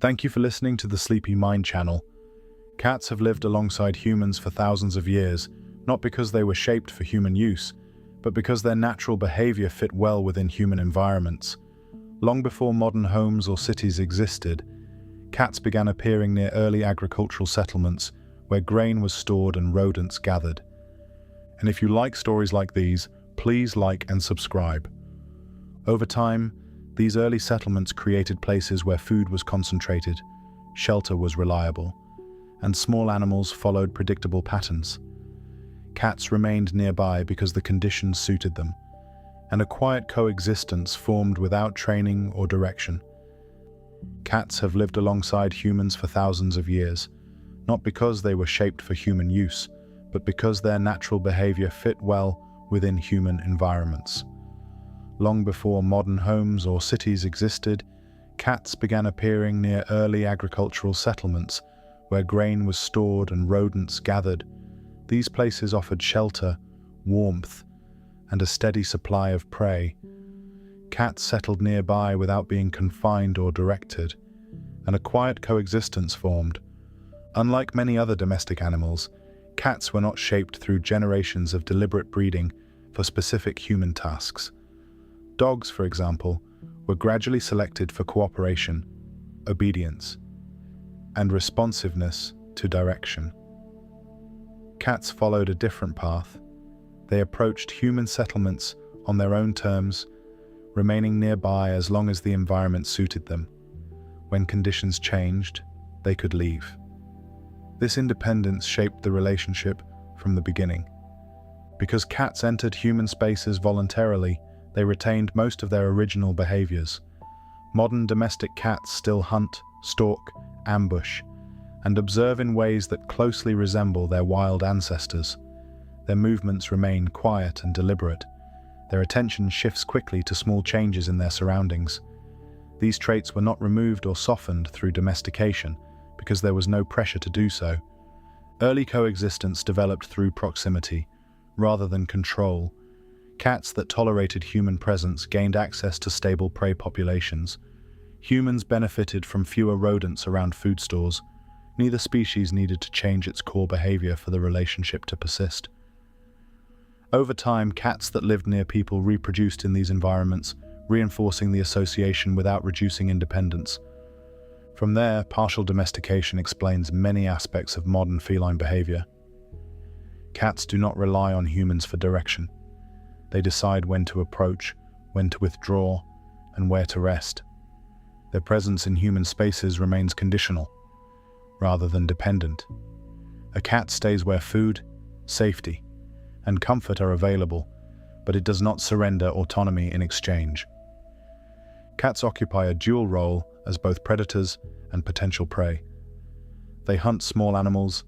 Thank you for listening to the Sleepy Mind channel. Cats have lived alongside humans for thousands of years, not because they were shaped for human use, but because their natural behavior fit well within human environments. Long before modern homes or cities existed, cats began appearing near early agricultural settlements where grain was stored and rodents gathered. And if you like stories like these, please like and subscribe. Over time, these early settlements created places where food was concentrated, shelter was reliable, and small animals followed predictable patterns. Cats remained nearby because the conditions suited them, and a quiet coexistence formed without training or direction. Cats have lived alongside humans for thousands of years, not because they were shaped for human use, but because their natural behavior fit well within human environments. Long before modern homes or cities existed, cats began appearing near early agricultural settlements where grain was stored and rodents gathered. These places offered shelter, warmth, and a steady supply of prey. Cats settled nearby without being confined or directed, and a quiet coexistence formed. Unlike many other domestic animals, cats were not shaped through generations of deliberate breeding for specific human tasks. Dogs, for example, were gradually selected for cooperation, obedience, and responsiveness to direction. Cats followed a different path. They approached human settlements on their own terms, remaining nearby as long as the environment suited them. When conditions changed, they could leave. This independence shaped the relationship from the beginning. Because cats entered human spaces voluntarily, they retained most of their original behaviors. Modern domestic cats still hunt, stalk, ambush, and observe in ways that closely resemble their wild ancestors. Their movements remain quiet and deliberate. Their attention shifts quickly to small changes in their surroundings. These traits were not removed or softened through domestication because there was no pressure to do so. Early coexistence developed through proximity, rather than control. Cats that tolerated human presence gained access to stable prey populations. Humans benefited from fewer rodents around food stores. Neither species needed to change its core behavior for the relationship to persist. Over time, cats that lived near people reproduced in these environments, reinforcing the association without reducing independence. From there, partial domestication explains many aspects of modern feline behavior. Cats do not rely on humans for direction. They decide when to approach, when to withdraw, and where to rest. Their presence in human spaces remains conditional, rather than dependent. A cat stays where food, safety, and comfort are available, but it does not surrender autonomy in exchange. Cats occupy a dual role as both predators and potential prey. They hunt small animals,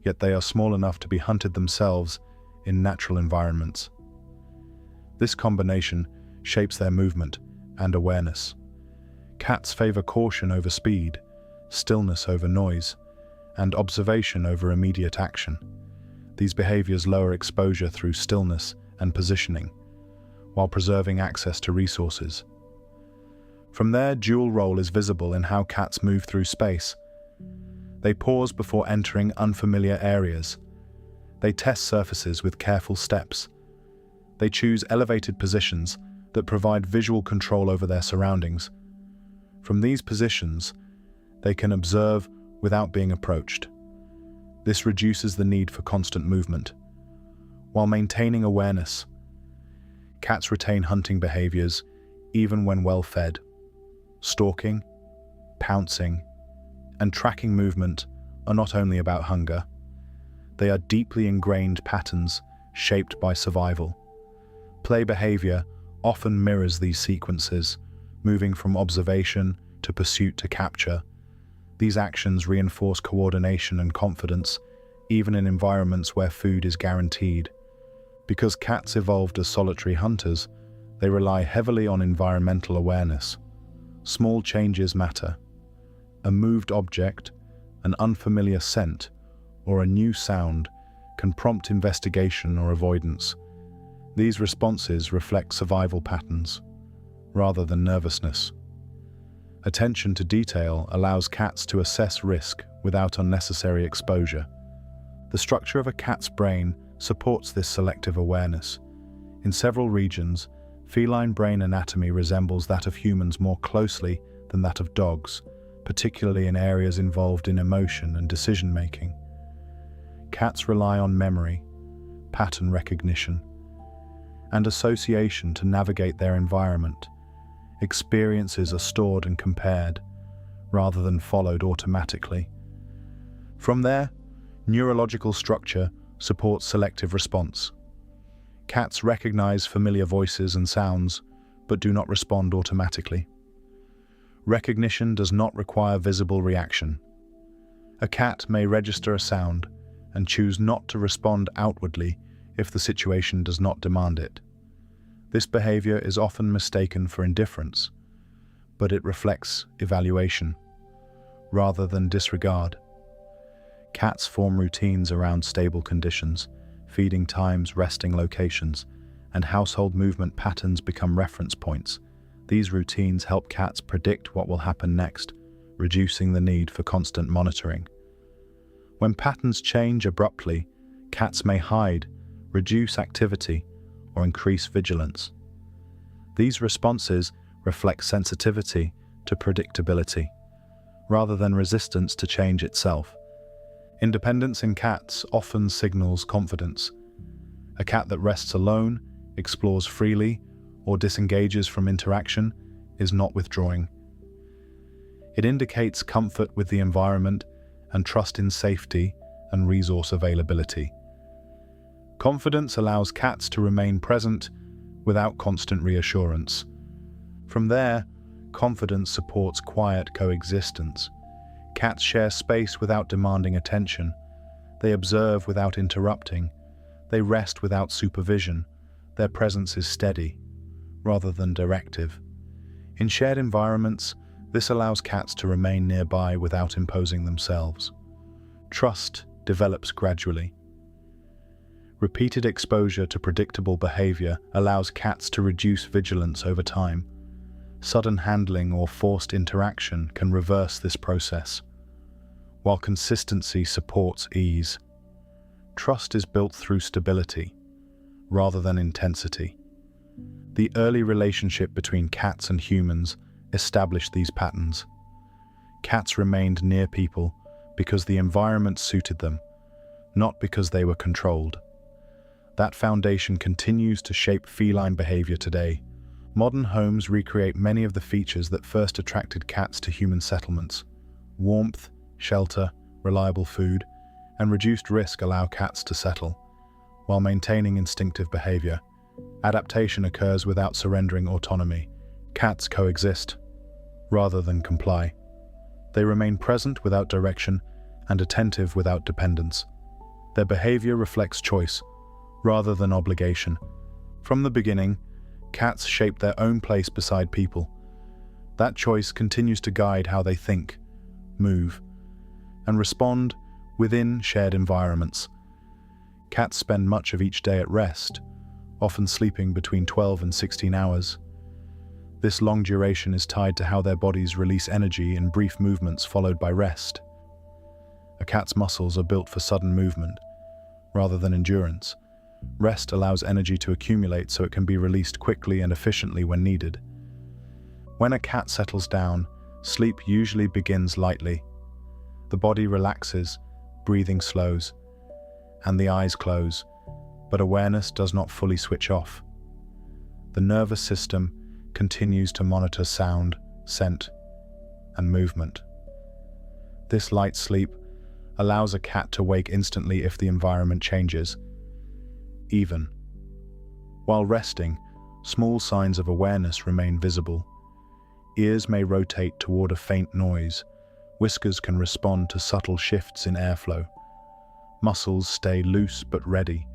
yet they are small enough to be hunted themselves in natural environments. This combination shapes their movement and awareness. Cats favor caution over speed, stillness over noise, and observation over immediate action. These behaviors lower exposure through stillness and positioning, while preserving access to resources. From there, dual role is visible in how cats move through space. They pause before entering unfamiliar areas. They test surfaces with careful steps. They choose elevated positions that provide visual control over their surroundings. From these positions, they can observe without being approached. This reduces the need for constant movement. While maintaining awareness, cats retain hunting behaviors even when well fed. Stalking, pouncing, and tracking movement are not only about hunger. They are deeply ingrained patterns shaped by survival. Play behavior often mirrors these sequences, moving from observation to pursuit to capture. These actions reinforce coordination and confidence, even in environments where food is guaranteed. Because cats evolved as solitary hunters, they rely heavily on environmental awareness. Small changes matter. A moved object, an unfamiliar scent, or a new sound can prompt investigation or avoidance. These responses reflect survival patterns, rather than nervousness. Attention to detail allows cats to assess risk without unnecessary exposure. The structure of a cat's brain supports this selective awareness. In several regions, feline brain anatomy resembles that of humans more closely than that of dogs, particularly in areas involved in emotion and decision-making. Cats rely on memory, pattern recognition, and association to navigate their environment. Experiences are stored and compared, rather than followed automatically. From there, neurological structure supports selective response. Cats recognize familiar voices and sounds, but do not respond automatically. Recognition does not require visible reaction. A cat may register a sound and choose not to respond outwardly if the situation does not demand it. This behavior is often mistaken for indifference, but it reflects evaluation rather than disregard. Cats form routines around stable conditions, feeding times, resting locations, and household movement patterns become reference points. These routines help cats predict what will happen next, reducing the need for constant monitoring. When patterns change abruptly, cats may hide, reduce activity, or increase vigilance. These responses reflect sensitivity to predictability, rather than resistance to change itself. Independence in cats often signals confidence. A cat that rests alone, explores freely, or disengages from interaction is not withdrawing. It indicates comfort with the environment and trust in safety and resource availability. Confidence allows cats to remain present without constant reassurance. From there, confidence supports quiet coexistence. Cats share space without demanding attention. They observe without interrupting. They rest without supervision. Their presence is steady, rather than directive. In shared environments, this allows cats to remain nearby without imposing themselves. Trust develops gradually. Repeated exposure to predictable behavior allows cats to reduce vigilance over time. Sudden handling or forced interaction can reverse this process, while consistency supports ease. Trust is built through stability, rather than intensity. The early relationship between cats and humans established these patterns. Cats remained near people because the environment suited them, not because they were controlled. That foundation continues to shape feline behavior today. Modern homes recreate many of the features that first attracted cats to human settlements. Warmth, shelter, reliable food, and reduced risk allow cats to settle, while maintaining instinctive behavior. Adaptation occurs without surrendering autonomy. Cats coexist, rather than comply. They remain present without direction and attentive without dependence. Their behavior reflects choice, rather than obligation. From the beginning, cats shape their own place beside people. That choice continues to guide how they think, move, and respond within shared environments. Cats spend much of each day at rest, often sleeping between 12 and 16 hours. This long duration is tied to how their bodies release energy in brief movements followed by rest. A cat's muscles are built for sudden movement, rather than endurance. Rest allows energy to accumulate so it can be released quickly and efficiently when needed. When a cat settles down, sleep usually begins lightly. The body relaxes, breathing slows, and the eyes close, but awareness does not fully switch off. The nervous system continues to monitor sound, scent, and movement. This light sleep allows a cat to wake instantly if the environment changes. Even while resting, small signs of awareness remain visible. Ears may rotate toward a faint noise. Whiskers can respond to subtle shifts in airflow. Muscles stay loose but ready.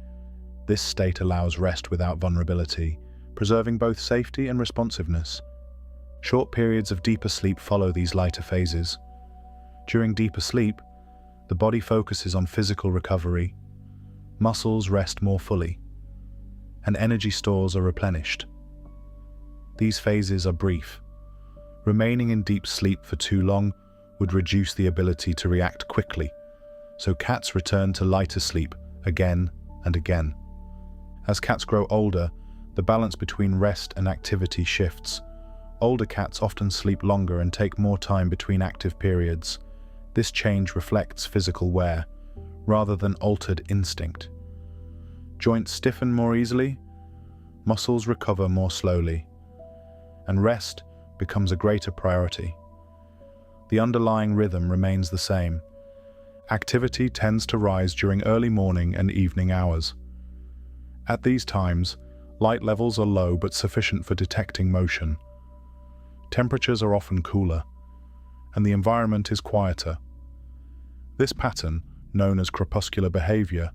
This state allows rest without vulnerability, preserving both safety and responsiveness. Short periods of deeper sleep follow these lighter phases. During deeper sleep, the body focuses on physical recovery. Muscles rest more fully, and energy stores are replenished. These phases are brief, Remaining in deep sleep for too long would reduce the ability to react quickly, so cats return to lighter sleep again and again. As cats grow older, the balance between rest and activity shifts. Older cats often sleep longer and take more time between active periods. This change reflects physical wear, rather than altered instinct. Joints stiffen more easily, muscles recover more slowly, and rest becomes a greater priority. The underlying rhythm remains the same. Activity tends to rise during early morning and evening hours. At these times, light levels are low but sufficient for detecting motion. Temperatures are often cooler, and the environment is quieter. This pattern, known as crepuscular behavior,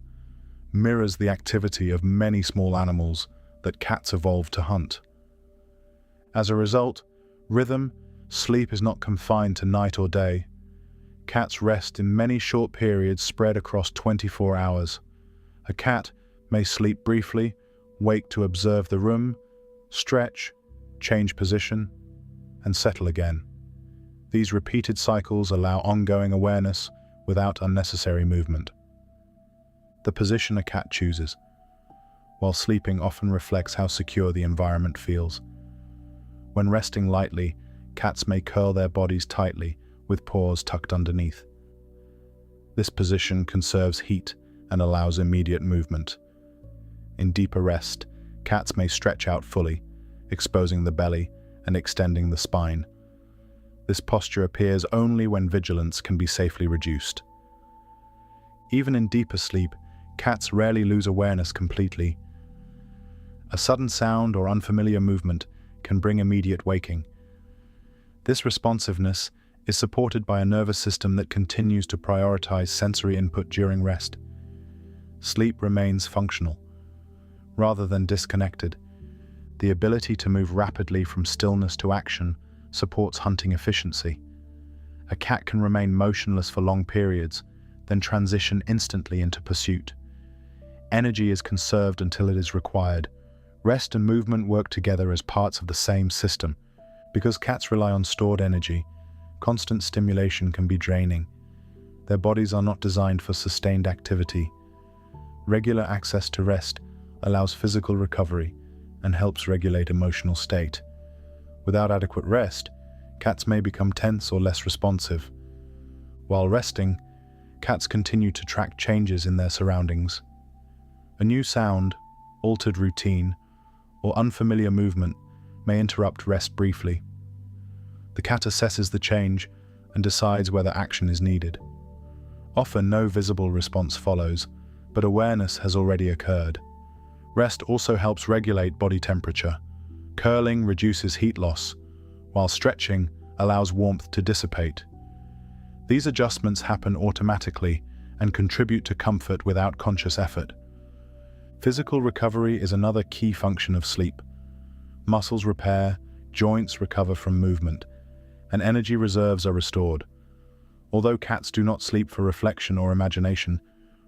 mirrors the activity of many small animals that cats evolved to hunt. As a result, sleep is not confined to night or day. Cats rest in many short periods spread across 24 hours. A cat may sleep briefly, wake to observe the room, stretch, change position, and settle again. These repeated cycles allow ongoing awareness without unnecessary movement. The position a cat chooses while sleeping often reflects how secure the environment feels. When resting lightly, cats may curl their bodies tightly with paws tucked underneath. This position conserves heat and allows immediate movement. In deeper rest, cats may stretch out fully, exposing the belly and extending the spine. This posture appears only when vigilance can be safely reduced. Even in deeper sleep, cats rarely lose awareness completely. A sudden sound or unfamiliar movement can bring immediate waking. This responsiveness is supported by a nervous system that continues to prioritize sensory input during rest. Sleep remains functional, rather than disconnected. The ability to move rapidly from stillness to action supports hunting efficiency. A cat can remain motionless for long periods, then transition instantly into pursuit. Energy is conserved until it is required. Rest and movement work together as parts of the same system. Because cats rely on stored energy, constant stimulation can be draining. Their bodies are not designed for sustained activity. Regular access to rest allows physical recovery and helps regulate emotional state. Without adequate rest, cats may become tense or less responsive. While resting, cats continue to track changes in their surroundings. A new sound, altered routine, or unfamiliar movement may interrupt rest briefly. The cat assesses the change and decides whether action is needed. Often no visible response follows, but awareness has already occurred. Rest also helps regulate body temperature. Curling reduces heat loss, while stretching allows warmth to dissipate. These adjustments happen automatically and contribute to comfort without conscious effort. Physical recovery is another key function of sleep. Muscles repair, joints recover from movement, and energy reserves are restored. Although cats do not sleep for reflection or imagination,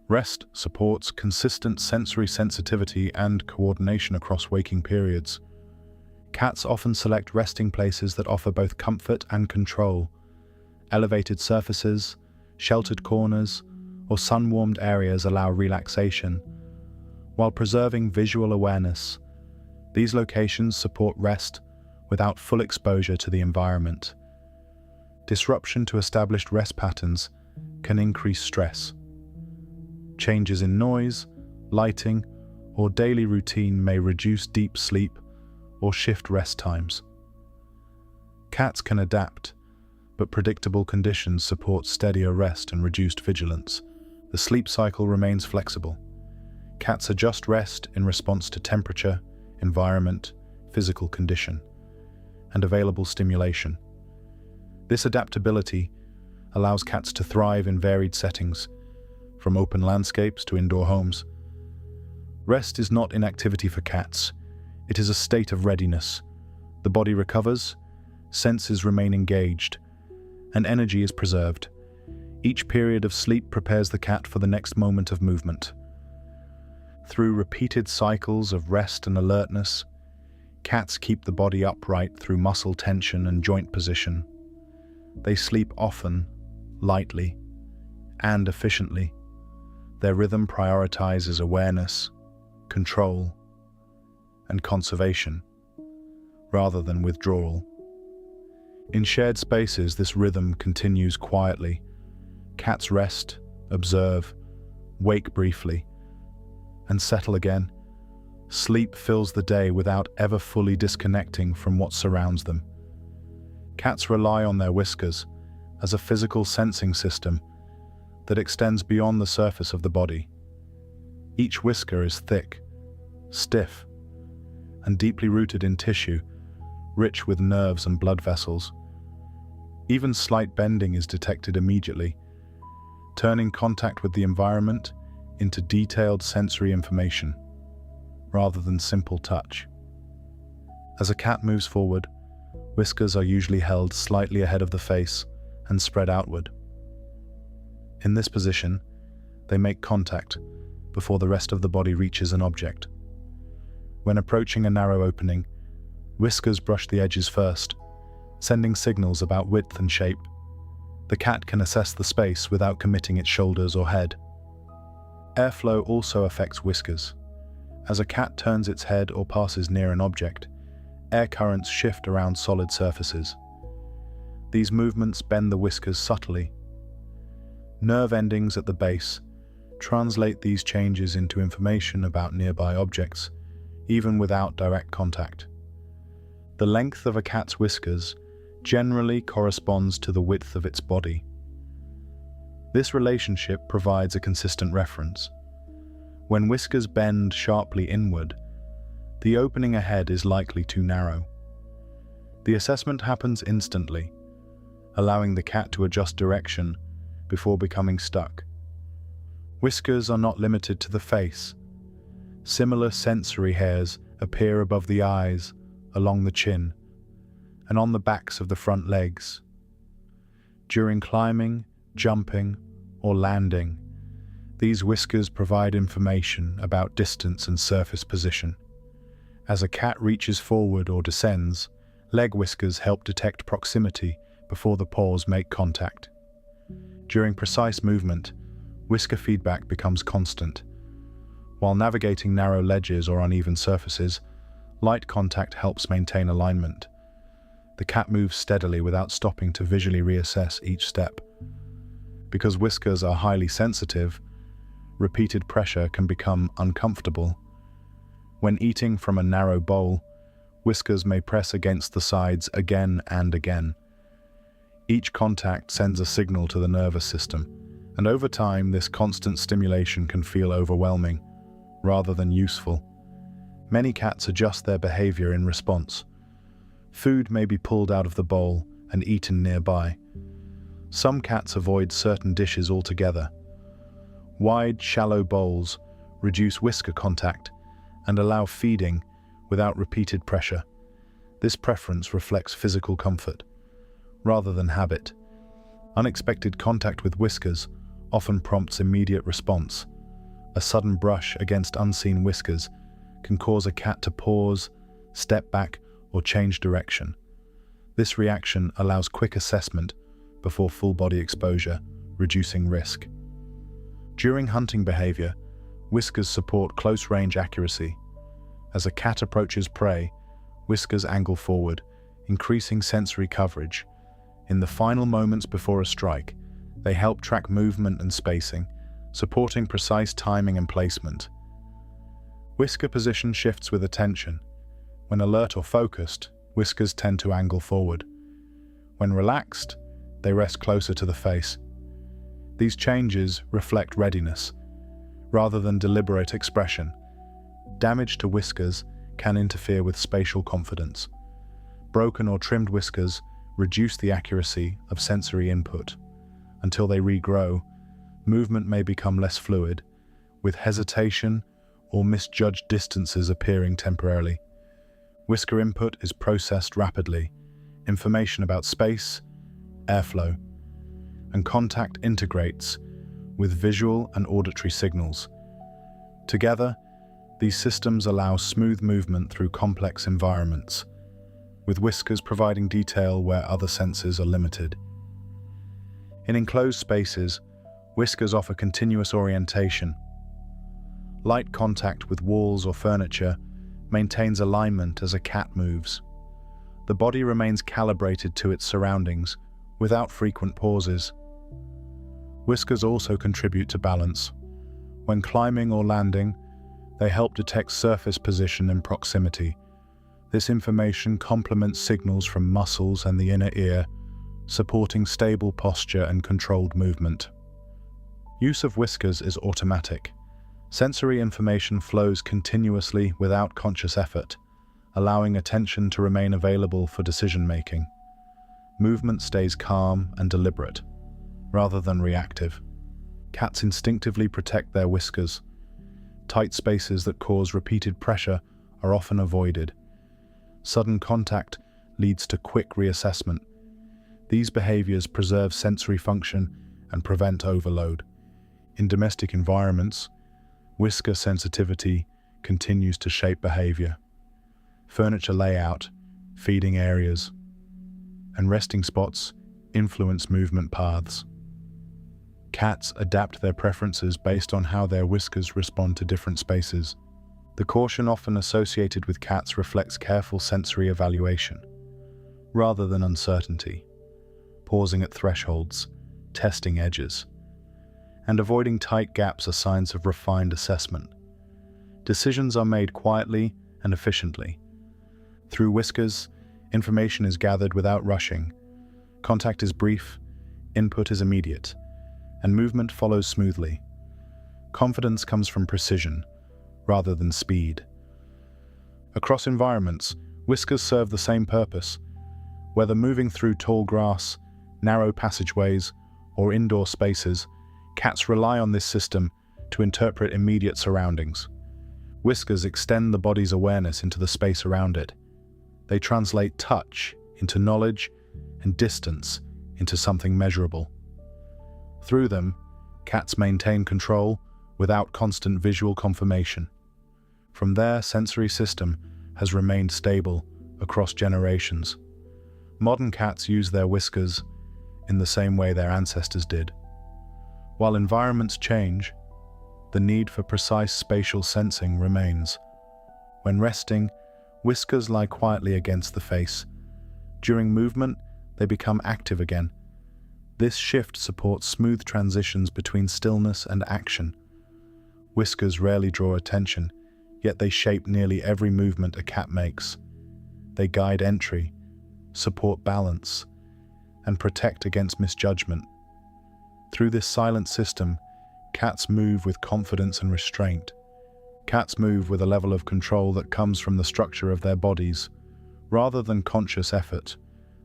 rest supports consistent sensory sensitivity and coordination across waking periods. Cats often select resting places that offer both comfort and control. Elevated surfaces, sheltered corners, or sun-warmed areas allow relaxation, while preserving visual awareness. These locations support rest without full exposure to the environment. Disruption to established rest patterns can increase stress. Changes in noise, lighting, or daily routine may reduce deep sleep or shift rest times. Cats can adapt, but predictable conditions support steadier rest and reduced vigilance. The sleep cycle remains flexible. Cats adjust rest in response to temperature, environment, physical condition, and available stimulation. This adaptability allows cats to thrive in varied settings, from open landscapes to indoor homes. Rest is not inactivity for cats. It is a state of readiness. The body recovers, senses remain engaged, and energy is preserved. Each period of sleep prepares the cat for the next moment of movement. Through repeated cycles of rest and alertness, Cats keep the body upright through muscle tension and joint position. They sleep often, lightly, and efficiently. Their rhythm prioritizes awareness, control, and conservation, rather than withdrawal. In shared spaces, this rhythm continues quietly. Cats rest, observe, wake briefly, and settle again. Sleep fills the day without ever fully disconnecting from what surrounds them. Cats rely on their whiskers as a physical sensing system that extends beyond the surface of the body. Each whisker is thick, stiff, and deeply rooted in tissue, rich with nerves and blood vessels. Even slight bending is detected immediately, turning contact with the environment into detailed sensory information, rather than simple touch. As a cat moves forward, whiskers are usually held slightly ahead of the face and spread outward. In this position, they make contact before the rest of the body reaches an object. When approaching a narrow opening, whiskers brush the edges first, sending signals about width and shape. The cat can assess the space without committing its shoulders or head. Airflow also affects whiskers. As a cat turns its head or passes near an object, air currents shift around solid surfaces. These movements bend the whiskers subtly. Nerve endings at the base translate these changes into information about nearby objects, even without direct contact. The length of a cat's whiskers generally corresponds to the width of its body. This relationship provides a consistent reference. When whiskers bend sharply inward, the opening ahead is likely too narrow. The assessment happens instantly, allowing the cat to adjust direction before becoming stuck. Whiskers are not limited to the face. Similar sensory hairs appear above the eyes, along the chin, and on the backs of the front legs. During climbing, jumping, or landing, these whiskers provide information about distance and surface position. As a cat reaches forward or descends, leg whiskers help detect proximity before the paws make contact. During precise movement, whisker feedback becomes constant. While navigating narrow ledges or uneven surfaces, light contact helps maintain alignment. The cat moves steadily without stopping to visually reassess each step. Because whiskers are highly sensitive, repeated pressure can become uncomfortable. When eating from a narrow bowl, whiskers may press against the sides again and again. Each contact sends a signal to the nervous system, and over time this constant stimulation can feel overwhelming, rather than useful. Many cats adjust their behavior in response. Food may be pulled out of the bowl and eaten nearby. Some cats avoid certain dishes altogether. Wide, shallow bowls reduce whisker contact and allow feeding without repeated pressure. This preference reflects physical comfort, rather than habit. Unexpected contact with whiskers often prompts immediate response. A sudden brush against unseen whiskers can cause a cat to pause, step back, or change direction. This reaction allows quick assessment before full-body exposure, reducing risk. During hunting behavior, whiskers support close-range accuracy. As a cat approaches prey, whiskers angle forward, increasing sensory coverage. In the final moments before a strike, they help track movement and spacing, supporting precise timing and placement. Whisker position shifts with attention. When alert or focused, whiskers tend to angle forward. When relaxed, they rest closer to the face. These changes reflect readiness, rather than deliberate expression. Damage to whiskers can interfere with spatial confidence. Broken or trimmed whiskers reduce the accuracy of sensory input. Until they regrow, movement may become less fluid, with hesitation or misjudged distances appearing temporarily. Whisker input is processed rapidly. Information about space, airflow, and contact integrates with visual and auditory signals. Together, These systems allow smooth movement through complex environments, with whiskers providing detail where other senses are limited. In enclosed spaces, whiskers offer continuous orientation. Light contact with walls or furniture maintains alignment as a cat moves. The body remains calibrated to its surroundings without frequent pauses. Whiskers also contribute to balance. When climbing or landing, they help detect surface position and proximity. This information complements signals from muscles and the inner ear, supporting stable posture and controlled movement. Use of whiskers is automatic. Sensory information flows continuously without conscious effort, allowing attention to remain available for decision-making. Movement stays calm and deliberate, rather than reactive. Cats instinctively protect their whiskers. Tight spaces that cause repeated pressure are often avoided. Sudden contact leads to quick reassessment. These behaviors preserve sensory function and prevent overload. In domestic environments, whisker sensitivity continues to shape behavior. Furniture layout, feeding areas, and resting spots influence movement paths. Cats adapt their preferences based on how their whiskers respond to different spaces. The caution often associated with cats reflects careful sensory evaluation, rather than uncertainty. Pausing at thresholds, testing edges, and avoiding tight gaps are signs of refined assessment. Decisions are made quietly and efficiently. Through whiskers, information is gathered without rushing. Contact is brief, input is immediate, and movement follows smoothly. Confidence comes from precision, rather than speed. Across environments, whiskers serve the same purpose. Whether moving through tall grass, narrow passageways, or indoor spaces, cats rely on this system to interpret immediate surroundings. Whiskers extend the body's awareness into the space around it. They translate touch into knowledge and distance into something measurable. Through them, cats maintain control without constant visual confirmation. From their sensory system has remained stable across generations. Modern cats use their whiskers in the same way their ancestors did. While environments change, the need for precise spatial sensing remains. When resting, whiskers lie quietly against the face. During movement, they become active again. This shift supports smooth transitions between stillness and action. Whiskers rarely draw attention, yet they shape nearly every movement a cat makes. They guide entry, support balance, and protect against misjudgment. Through this silent system, cats move with confidence and restraint. Cats move with a level of control that comes from the structure of their bodies, rather than conscious effort.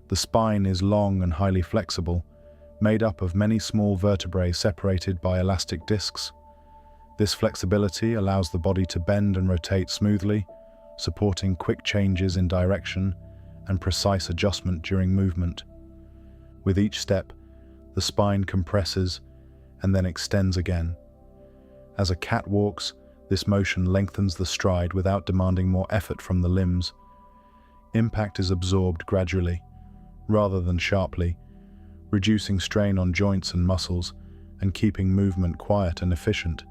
The spine is long and highly flexible, made up of many small vertebrae separated by elastic discs. This flexibility allows the body to bend and rotate smoothly, supporting quick changes in direction and precise adjustment during movement. With each step, the spine compresses and then extends again. As a cat walks, this motion lengthens the stride without demanding more effort from the limbs. Impact is absorbed gradually, rather than sharply, reducing strain on joints and muscles and keeping movement quiet and efficient.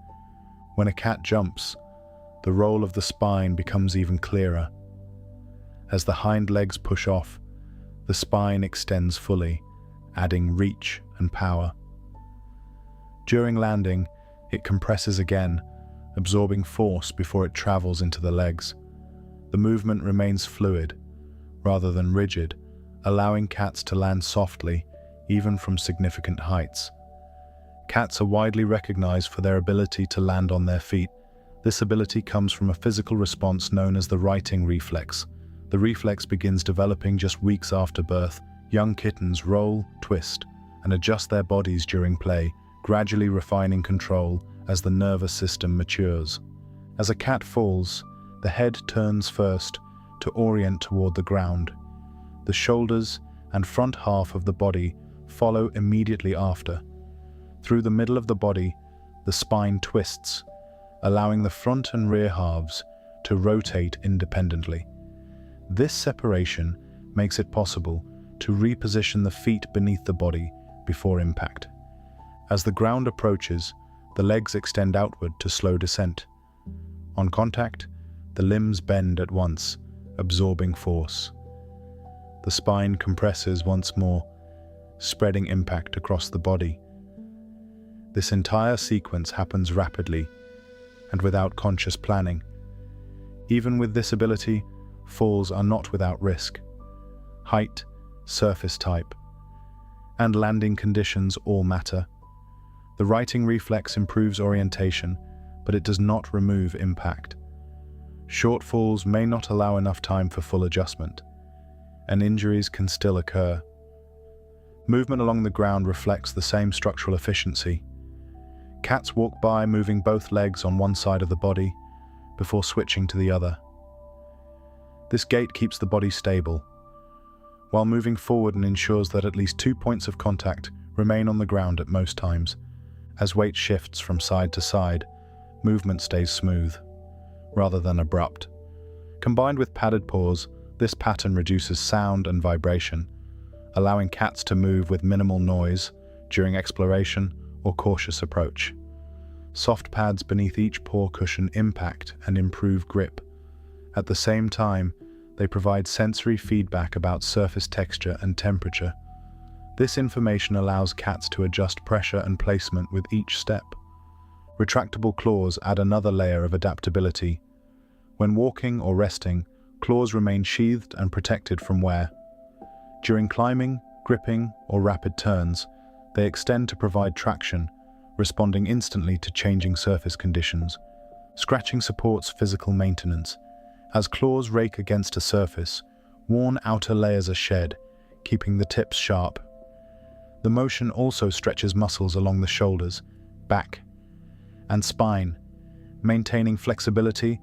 When a cat jumps, the role of the spine becomes even clearer. As the hind legs push off, the spine extends fully, adding reach and power. During landing, it compresses again, absorbing force before it travels into the legs. The movement remains fluid, rather than rigid, allowing cats to land softly, even from significant heights. Cats are widely recognized for their ability to land on their feet. This ability comes from a physical response known as the righting reflex. The reflex begins developing just weeks after birth. Young kittens roll, twist, and adjust their bodies during play, gradually refining control as the nervous system matures. As a cat falls, the head turns first to orient toward the ground. The shoulders and front half of the body follow immediately after. Through the middle of the body, the spine twists, allowing the front and rear halves to rotate independently. This separation makes it possible to reposition the feet beneath the body before impact. As the ground approaches, the legs extend outward to slow descent. On contact, the limbs bend at once, absorbing force. The spine compresses once more, spreading impact across the body. This entire sequence happens rapidly and without conscious planning. Even with this ability, falls are not without risk. Height, surface type, and landing conditions all matter. The righting reflex improves orientation, but it does not remove impact. Short falls may not allow enough time for full adjustment, and injuries can still occur. Movement along the ground reflects the same structural efficiency. Cats walk by moving both legs on one side of the body before switching to the other. This gait keeps the body stable, while moving forward and ensures that at least 2 points of contact remain on the ground at most times. As weight shifts from side to side, movement stays smooth, rather than abrupt. Combined with padded paws, this pattern reduces sound and vibration, allowing cats to move with minimal noise during exploration or cautious approach. Soft pads beneath each paw cushion impact and improve grip. At the same time, they provide sensory feedback about surface texture and temperature. This information allows cats to adjust pressure and placement with each step. Retractable claws add another layer of adaptability. When walking or resting, claws remain sheathed and protected from wear. During climbing, gripping, or rapid turns, they extend to provide traction, responding instantly to changing surface conditions. Scratching supports physical maintenance. As claws rake against a surface, worn outer layers are shed, keeping the tips sharp. The motion also stretches muscles along the shoulders, back, and spine, maintaining flexibility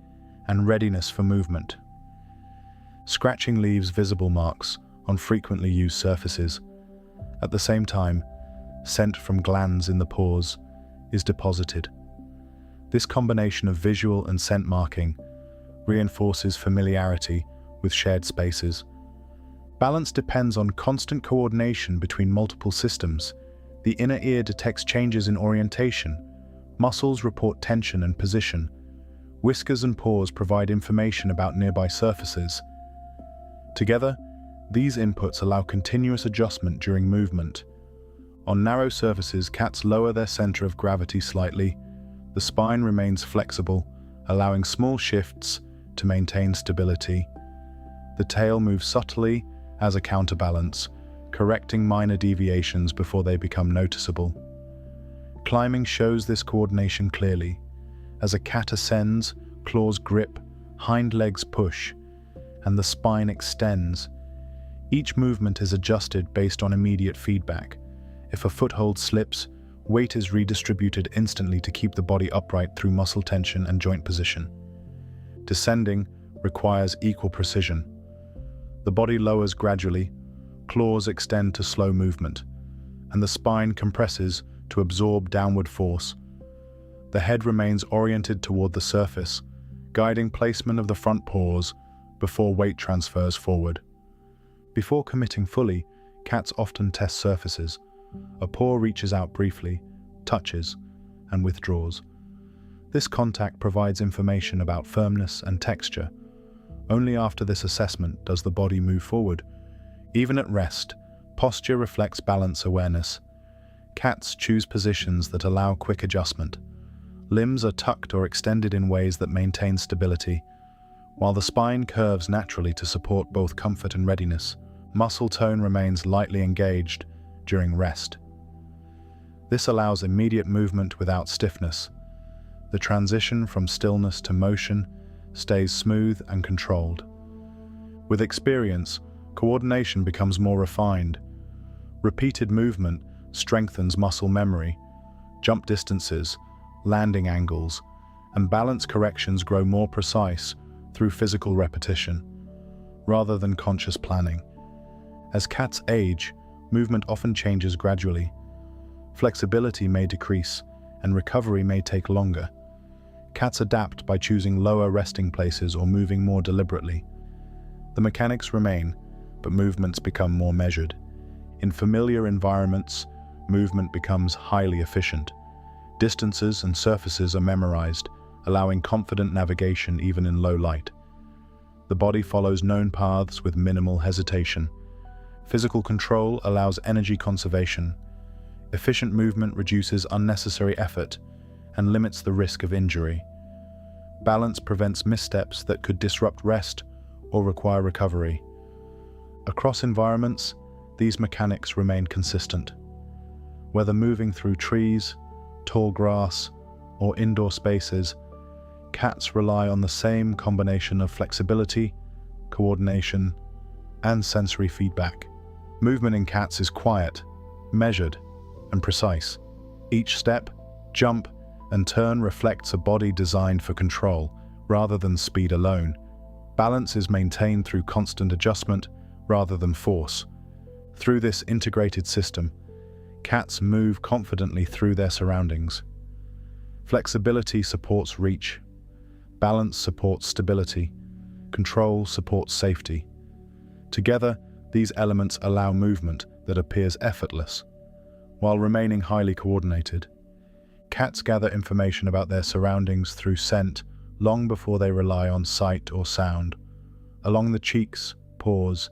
and readiness for movement. Scratching leaves visible marks on frequently used surfaces. At the same time, scent from glands in the paws is deposited. This combination of visual and scent marking reinforces familiarity with shared spaces. Balance depends on constant coordination between multiple systems. The inner ear detects changes in orientation. Muscles report tension and position. Whiskers and paws provide information about nearby surfaces. Together, these inputs allow continuous adjustment during movement. On narrow surfaces, cats lower their center of gravity slightly. The spine remains flexible, allowing small shifts to maintain stability. The tail moves subtly as a counterbalance, correcting minor deviations before they become noticeable. Climbing shows this coordination clearly. As a cat ascends, claws grip, hind legs push, and the spine extends. Each movement is adjusted based on immediate feedback. If a foothold slips, weight is redistributed instantly to keep the body upright through muscle tension and joint position. Descending requires equal precision. The body lowers gradually, claws extend to slow movement, and the spine compresses to absorb downward force. The head remains oriented toward the surface, guiding placement of the front paws before weight transfers forward. Before committing fully, cats often test surfaces. A paw reaches out briefly, touches, and withdraws. This contact provides information about firmness and texture. Only after this assessment does the body move forward. Even at rest, posture reflects balance awareness. Cats choose positions that allow quick adjustment. Limbs are tucked or extended in ways that maintain stability, while the spine curves naturally to support both comfort and readiness. Muscle tone remains lightly engaged during rest. This allows immediate movement without stiffness. The transition from stillness to motion stays smooth and controlled. With experience, coordination becomes more refined. Repeated movement strengthens muscle memory. Jump distances, landing angles, and balance corrections grow more precise through physical repetition, rather than conscious planning. As cats age, movement often changes gradually. Flexibility may decrease, and recovery may take longer. Cats adapt by choosing lower resting places or moving more deliberately. The mechanics remain, but movements become more measured. In familiar environments, movement becomes highly efficient. Distances and surfaces are memorized, allowing confident navigation even in low light. The body follows known paths with minimal hesitation. Physical control allows energy conservation. Efficient movement reduces unnecessary effort and limits the risk of injury. Balance prevents missteps that could disrupt rest or require recovery. Across environments, these mechanics remain consistent. Whether moving through trees, tall grass, or indoor spaces, cats rely on the same combination of flexibility, coordination, and sensory feedback. Movement in cats is quiet, measured, and precise. Each step, jump, and turn reflects a body designed for control, rather than speed alone. Balance is maintained through constant adjustment, rather than force. Through this integrated system, cats move confidently through their surroundings. Flexibility supports reach. Balance supports stability. Control supports safety. Together, these elements allow movement that appears effortless, while remaining highly coordinated. Cats gather information about their surroundings through scent long before they rely on sight or sound. Along the cheeks, paws,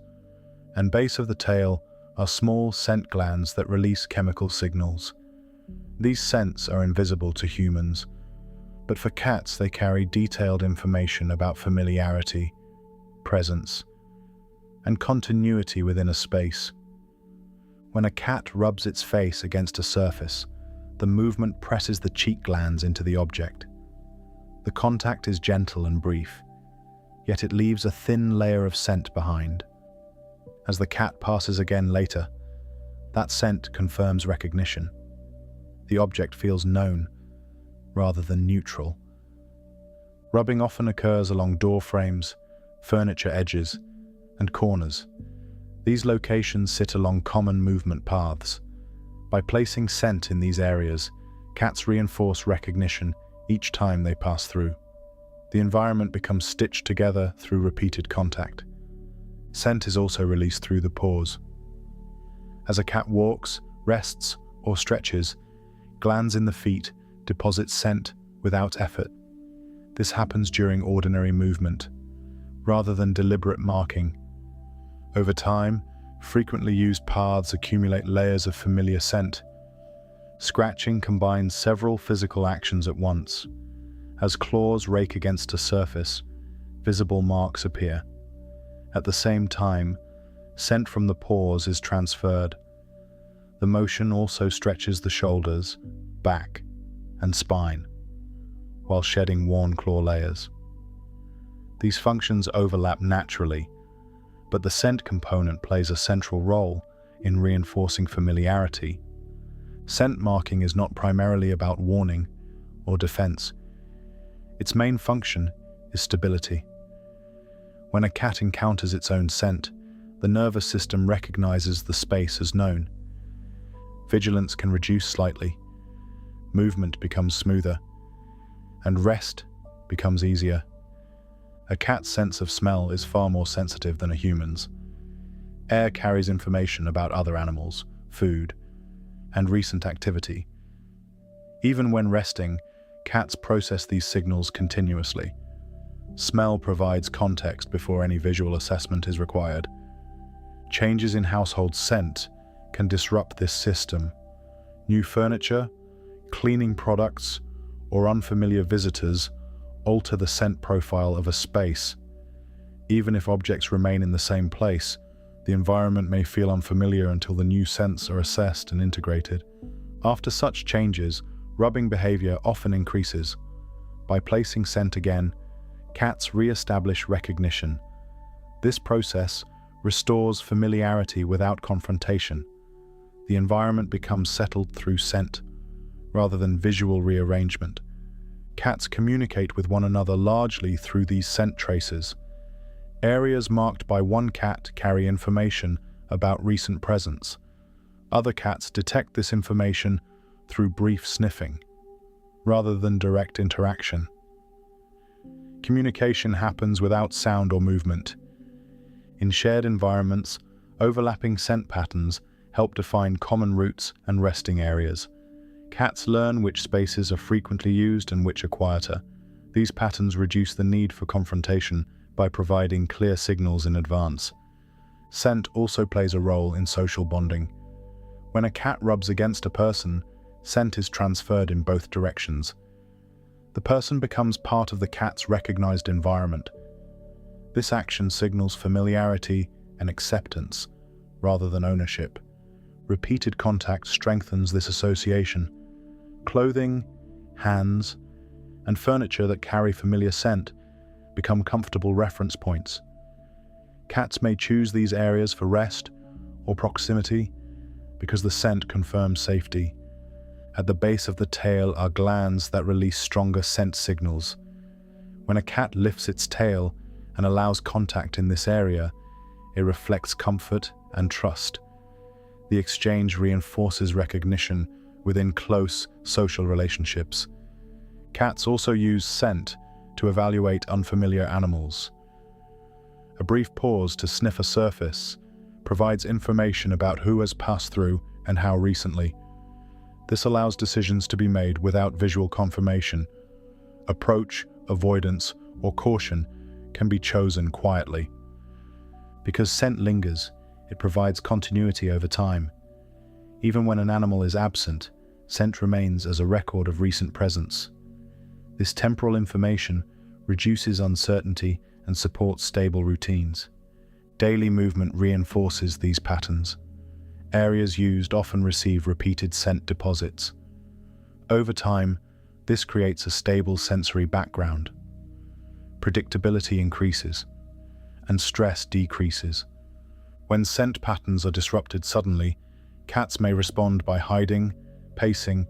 and base of the tail are small scent glands that release chemical signals. These scents are invisible to humans, but for cats they carry detailed information about familiarity, presence, and continuity within a space. When a cat rubs its face against a surface, the movement presses the cheek glands into the object. The contact is gentle and brief, yet it leaves a thin layer of scent behind. As the cat passes again later, that scent confirms recognition. The object feels known, rather than neutral. Rubbing often occurs along door frames, furniture edges, and corners. These locations sit along common movement paths. By placing scent in these areas, cats reinforce recognition each time they pass through. The environment becomes stitched together through repeated contact. Scent is also released through the paws. As a cat walks, rests, or stretches, glands in the feet deposit scent without effort. This happens during ordinary movement, rather than deliberate marking. Over time, frequently used paths accumulate layers of familiar scent. Scratching combines several physical actions at once. As claws rake against a surface, visible marks appear. At the same time, scent from the paws is transferred. The motion also stretches the shoulders, back, and spine, while shedding worn claw layers. These functions overlap naturally, but the scent component plays a central role in reinforcing familiarity. Scent marking is not primarily about warning or defense. Its main function is stability. When a cat encounters its own scent, the nervous system recognizes the space as known. Vigilance can reduce slightly, movement becomes smoother, and rest becomes easier. A cat's sense of smell is far more sensitive than a human's. Air carries information about other animals, food, and recent activity. Even when resting, cats process these signals continuously. Smell provides context before any visual assessment is required. Changes in household scent can disrupt this system. New furniture, cleaning products, or unfamiliar visitors alter the scent profile of a space. Even if objects remain in the same place, the environment may feel unfamiliar until the new scents are assessed and integrated. After such changes, rubbing behavior often increases. By placing scent again, cats re-establish recognition. This process restores familiarity without confrontation. The environment becomes settled through scent, rather than visual rearrangement. Cats communicate with one another largely through these scent traces. Areas marked by one cat carry information about recent presence. Other cats detect this information through brief sniffing, rather than direct interaction. Communication happens without sound or movement. In shared environments, overlapping scent patterns help define common routes and resting areas. Cats learn which spaces are frequently used and which are quieter. These patterns reduce the need for confrontation by providing clear signals in advance. Scent also plays a role in social bonding. When a cat rubs against a person, scent is transferred in both directions. The person becomes part of the cat's recognized environment. This action signals familiarity and acceptance, rather than ownership. Repeated contact strengthens this association. Clothing, hands, and furniture that carry familiar scent become comfortable reference points. Cats may choose these areas for rest or proximity because the scent confirms safety. At the base of the tail are glands that release stronger scent signals. When a cat lifts its tail and allows contact in this area, it reflects comfort and trust. The exchange reinforces recognition within close social relationships. Cats also use scent to evaluate unfamiliar animals. A brief pause to sniff a surface provides information about who has passed through and how recently. This allows decisions to be made without visual confirmation. Approach, avoidance, or caution can be chosen quietly. Because scent lingers, it provides continuity over time. Even when an animal is absent, scent remains as a record of recent presence. This temporal information reduces uncertainty and supports stable routines. Daily movement reinforces these patterns. Areas used often receive repeated scent deposits. Over time, this creates a stable sensory background. Predictability increases, and stress decreases. When scent patterns are disrupted suddenly, cats may respond by hiding, pacing,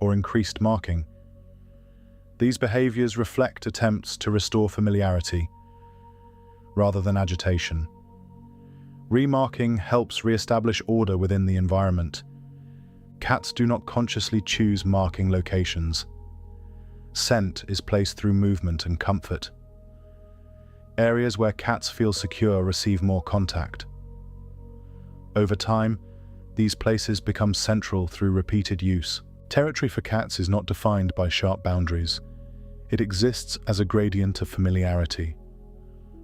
or increased marking. These behaviors reflect attempts to restore familiarity, rather than agitation. Remarking helps re-establish order within the environment. Cats do not consciously choose marking locations. Scent is placed through movement and comfort. Areas where cats feel secure receive more contact. Over time, these places become central through repeated use. Territory for cats is not defined by sharp boundaries. It exists as a gradient of familiarity.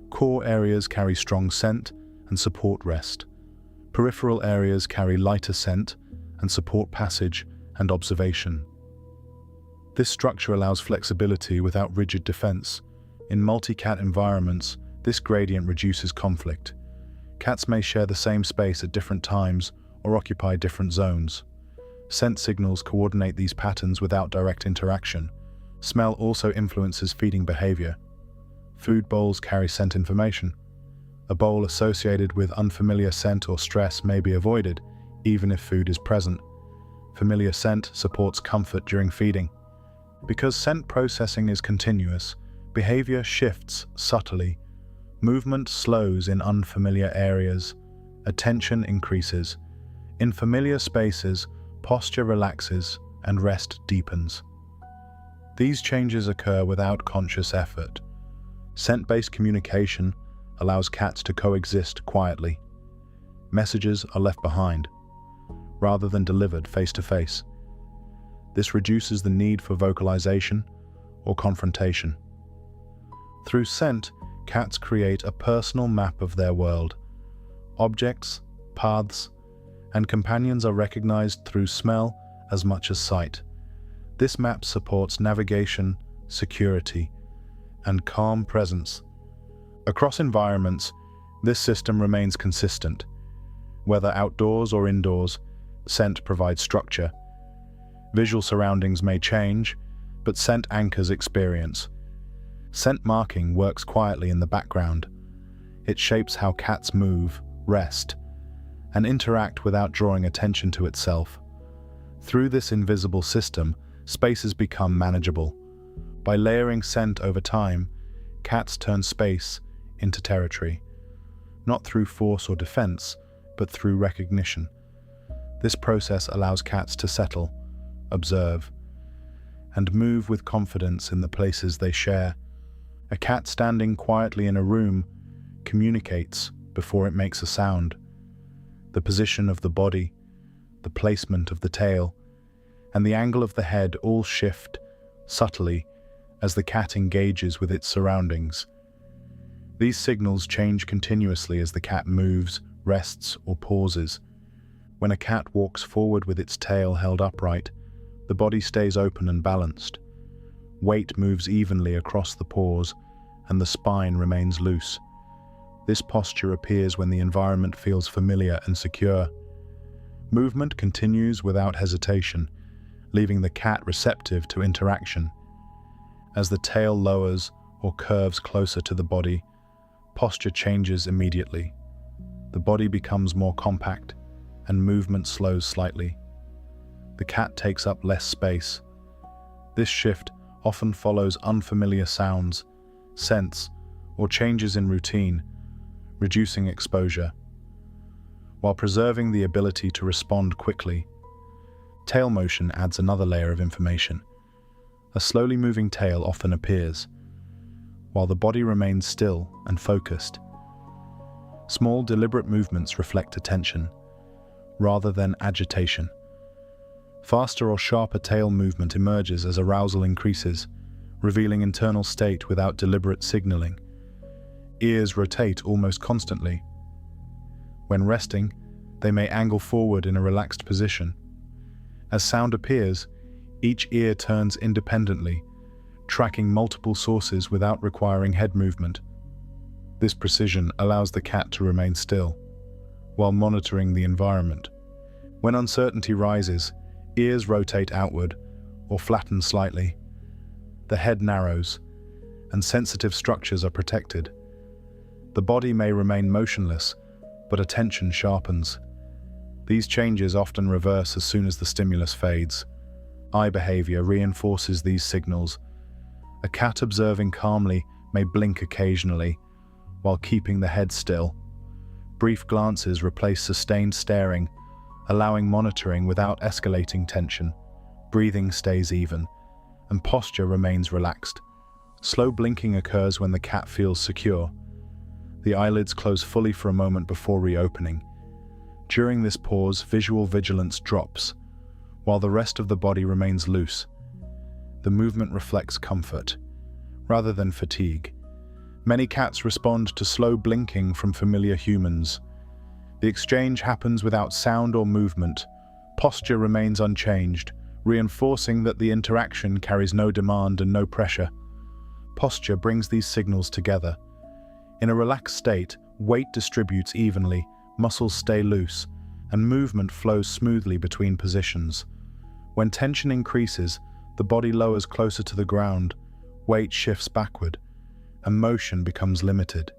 Core areas carry strong scent and support rest. Peripheral areas carry lighter scent and support passage and observation. This structure allows flexibility without rigid defense. In multi-cat environments, this gradient reduces conflict. Cats may share the same space at different times or occupy different zones. Scent signals coordinate these patterns without direct interaction. Smell also influences feeding behavior. Food bowls carry scent information. A bowl associated with unfamiliar scent or stress may be avoided, even if food is present. Familiar scent supports comfort during feeding. Because scent processing is continuous, behavior shifts subtly. Movement slows in unfamiliar areas. Attention increases. In familiar spaces, posture relaxes and rest deepens. These changes occur without conscious effort. Scent-based communication allows cats to coexist quietly. Messages are left behind, rather than delivered face-to-face. This reduces the need for vocalization or confrontation. Through scent, cats create a personal map of their world. Objects, paths, and companions are recognized through smell as much as sight. This map supports navigation, security, and calm presence. Across environments, this system remains consistent. Whether outdoors or indoors, scent provides structure. Visual surroundings may change, but scent anchors experience. Scent marking works quietly in the background. It shapes how cats move, rest, and interact without drawing attention to itself. Through this invisible system, spaces become manageable. By layering scent over time, cats turn space into territory, not through force or defense, but through recognition. This process allows cats to settle, observe, and move with confidence in the places they share. A cat standing quietly in a room communicates before it makes a sound. The position of the body, the placement of the tail, and the angle of the head all shift subtly as the cat engages with its surroundings. These signals change continuously as the cat moves, rests, or pauses. When a cat walks forward with its tail held upright, the body stays open and balanced. Weight moves evenly across the paws, and the spine remains loose. This posture appears when the environment feels familiar and secure. Movement continues without hesitation, leaving the cat receptive to interaction. As the tail lowers or curves closer to the body, posture changes immediately. The body becomes more compact, and movement slows slightly. The cat takes up less space. This shift often follows unfamiliar sounds, scents, or changes in routine, reducing exposure, while preserving the ability to respond quickly. Tail motion adds another layer of information. A slowly moving tail often appears, while the body remains still and focused. Small, deliberate movements reflect attention, rather than agitation. Faster or sharper tail movement emerges as arousal increases, revealing internal state without deliberate signaling. Ears rotate almost constantly. When resting, they may angle forward in a relaxed position. As sound appears, each ear turns independently, tracking multiple sources without requiring head movement. This precision allows the cat to remain still, while monitoring the environment. When uncertainty rises, ears rotate outward or flatten slightly. The head narrows, and sensitive structures are protected. The body may remain motionless, but attention sharpens. These changes often reverse as soon as the stimulus fades. Eye behavior reinforces these signals. A cat observing calmly may blink occasionally, while keeping the head still. Brief glances replace sustained staring, allowing monitoring without escalating tension. Breathing stays even, and posture remains relaxed. Slow blinking occurs when the cat feels secure. The eyelids close fully for a moment before reopening. During this pause, visual vigilance drops, while the rest of the body remains loose. The movement reflects comfort, rather than fatigue. Many cats respond to slow blinking from familiar humans. The exchange happens without sound or movement. Posture remains unchanged, reinforcing that the interaction carries no demand and no pressure. Posture brings these signals together. In a relaxed state, weight distributes evenly, muscles stay loose, and movement flows smoothly between positions. When tension increases, the body lowers closer to the ground, weight shifts backward, and motion becomes limited.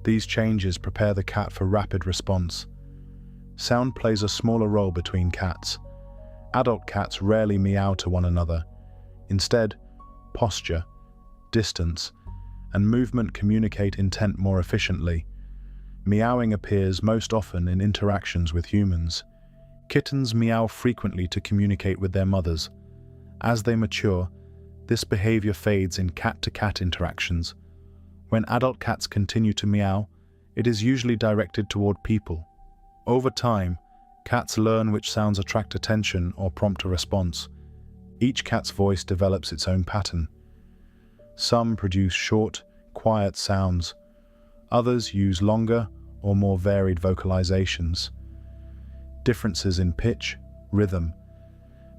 These changes prepare the cat for rapid response. Sound plays a smaller role between cats. Adult cats rarely meow to one another. Instead, posture, distance, and movement communicate intent more efficiently. Meowing appears most often in interactions with humans. Kittens meow frequently to communicate with their mothers. As they mature, this behavior fades in cat-to-cat interactions. When adult cats continue to meow, it is usually directed toward people. Over time, cats learn which sounds attract attention or prompt a response. Each cat's voice develops its own pattern. Some produce short, quiet sounds. Others use longer or more varied vocalizations. Differences in pitch, rhythm,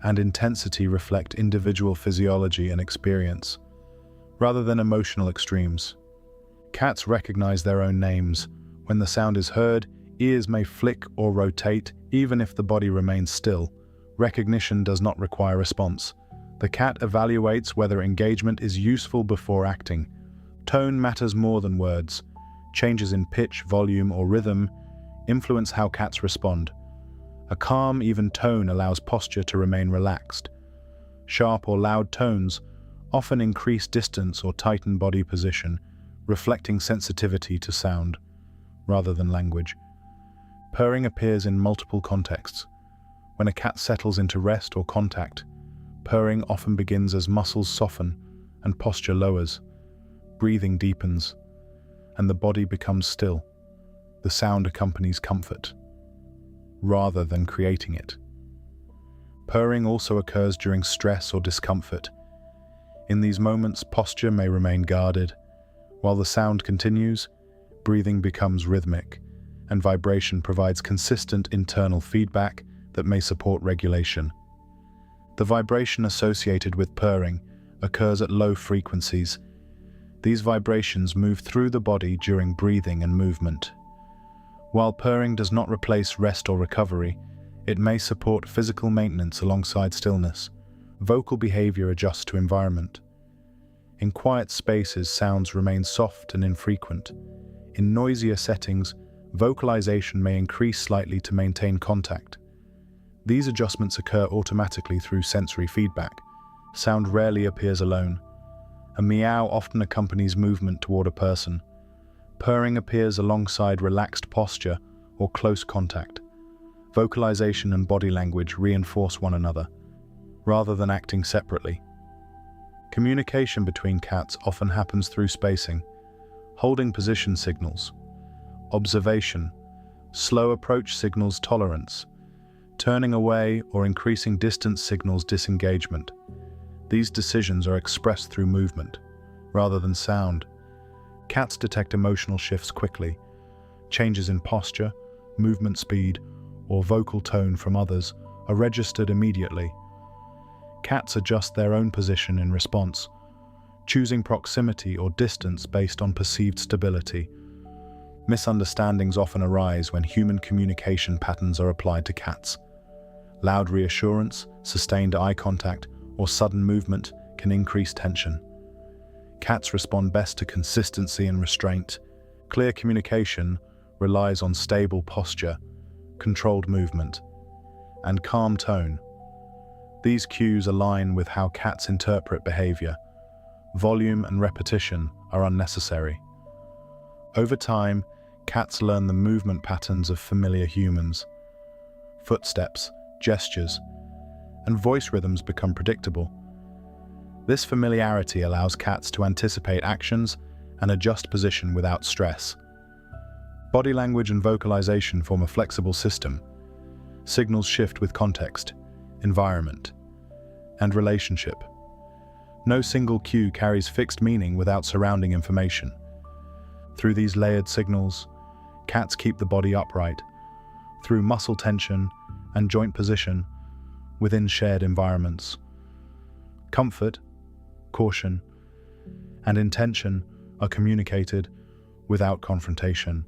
and intensity reflect individual physiology and experience, rather than emotional extremes. Cats recognize their own names. When the sound is heard, ears may flick or rotate, even if the body remains still. Recognition does not require response. The cat evaluates whether engagement is useful before acting. Tone matters more than words. Changes in pitch, volume, or rhythm influence how cats respond. A calm, even tone allows posture to remain relaxed. Sharp or loud tones often increase distance or tighten body position, reflecting sensitivity to sound, rather than language. Purring appears in multiple contexts. When a cat settles into rest or contact, purring often begins as muscles soften and posture lowers. breathing deepens, and the body becomes still. The sound accompanies comfort, rather than creating it. Purring also occurs during stress or discomfort. In these moments, posture may remain guarded. While the sound continues, breathing becomes rhythmic, and vibration provides consistent internal feedback that may support regulation. The vibration associated with purring occurs at low frequencies. These vibrations move through the body during breathing and movement. While purring does not replace rest or recovery, it may support physical maintenance alongside stillness. Vocal behavior adjusts to environment. In quiet spaces, sounds remain soft and infrequent. In noisier settings, vocalization may increase slightly to maintain contact. These adjustments occur automatically through sensory feedback. Sound rarely appears alone. A meow often accompanies movement toward a person. Purring appears alongside relaxed posture or close contact. Vocalization and body language reinforce one another, rather than acting separately. Communication between cats often happens through spacing, holding position signals, observation, slow approach signals tolerance, turning away or increasing distance signals disengagement. These decisions are expressed through movement, rather than sound. Cats detect emotional shifts quickly. Changes in posture, movement speed, or vocal tone from others are registered immediately. Cats adjust their own position in response, choosing proximity or distance based on perceived stability. Misunderstandings often arise when human communication patterns are applied to cats. Loud reassurance, sustained eye contact, or sudden movement can increase tension. Cats respond best to consistency and restraint. Clear communication relies on stable posture, controlled movement, and calm tone. These cues align with how cats interpret behavior. Volume and repetition are unnecessary. Over time, cats learn the movement patterns of familiar humans. Footsteps, gestures, and voice rhythms become predictable. This familiarity allows cats to anticipate actions and adjust position without stress. Body language and vocalization form a flexible system. Signals shift with context, environment, and relationship. No single cue carries fixed meaning without surrounding information. Through these layered signals, cats keep the body upright, through muscle tension and joint position within shared environments. Comfort, caution, and intention are communicated without confrontation.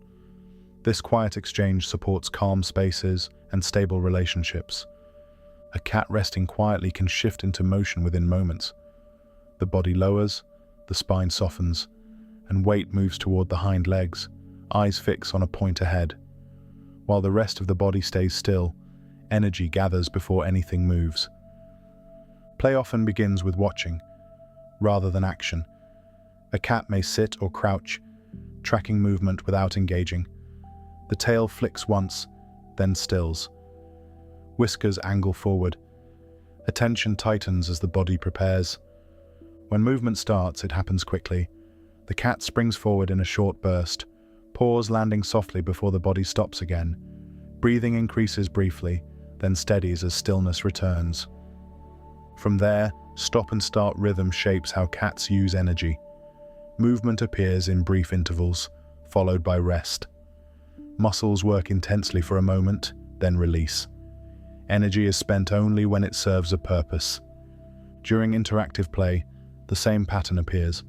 This quiet exchange supports calm spaces and stable relationships. A cat resting quietly can shift into motion within moments. The body lowers, the spine softens, and weight moves toward the hind legs, eyes fix on a point ahead. While the rest of the body stays still, energy gathers before anything moves. Play often begins with watching, rather than action. A cat may sit or crouch, tracking movement without engaging. The tail flicks once, then stills. Whiskers angle forward. Attention tightens as the body prepares. When movement starts, it happens quickly. The cat springs forward in a short burst, paws landing softly before the body stops again. Breathing increases briefly, then steadies as stillness returns. From there, stop and start rhythm shapes how cats use energy. Movement appears in brief intervals, followed by rest. Muscles work intensely for a moment, then release. Energy is spent only when it serves a purpose. During interactive play, the same pattern appears.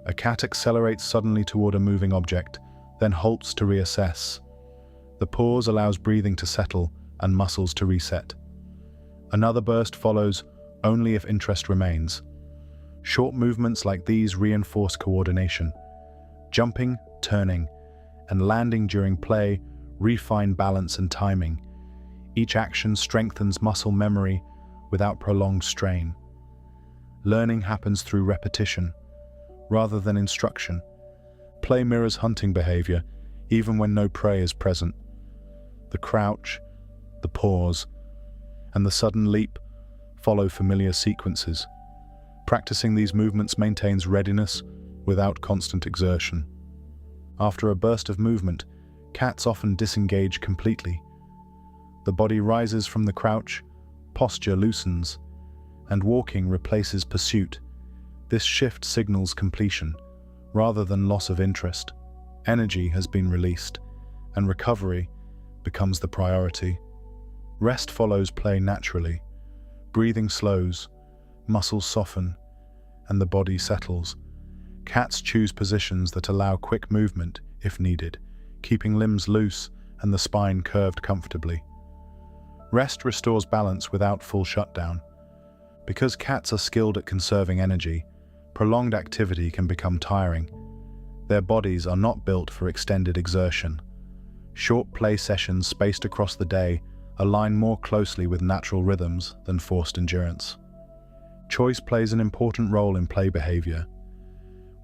A cat accelerates suddenly toward a moving object, then halts to reassess. The pause allows breathing to settle and muscles to reset. Another burst follows only if interest remains. Short movements like these reinforce coordination. Jumping, turning, and landing during play refine balance and timing. Each action strengthens muscle memory without prolonged strain. Learning happens through repetition, rather than instruction. Play mirrors hunting behavior, even when no prey is present. The crouch, the pause, and the sudden leap follow familiar sequences. Practicing these movements maintains readiness without constant exertion. After a burst of movement, cats often disengage completely. The body rises from the crouch, posture loosens, and walking replaces pursuit. This shift signals completion, rather than loss of interest. Energy has been released, and recovery becomes the priority. Rest follows play naturally. Breathing slows, muscles soften, and the body settles. Cats choose positions that allow quick movement if needed, keeping limbs loose and the spine curved comfortably. Rest restores balance without full shutdown. Because cats are skilled at conserving energy, prolonged activity can become tiring. Their bodies are not built for extended exertion. Short play sessions spaced across the day align more closely with natural rhythms than forced endurance. Choice plays an important role in play behavior.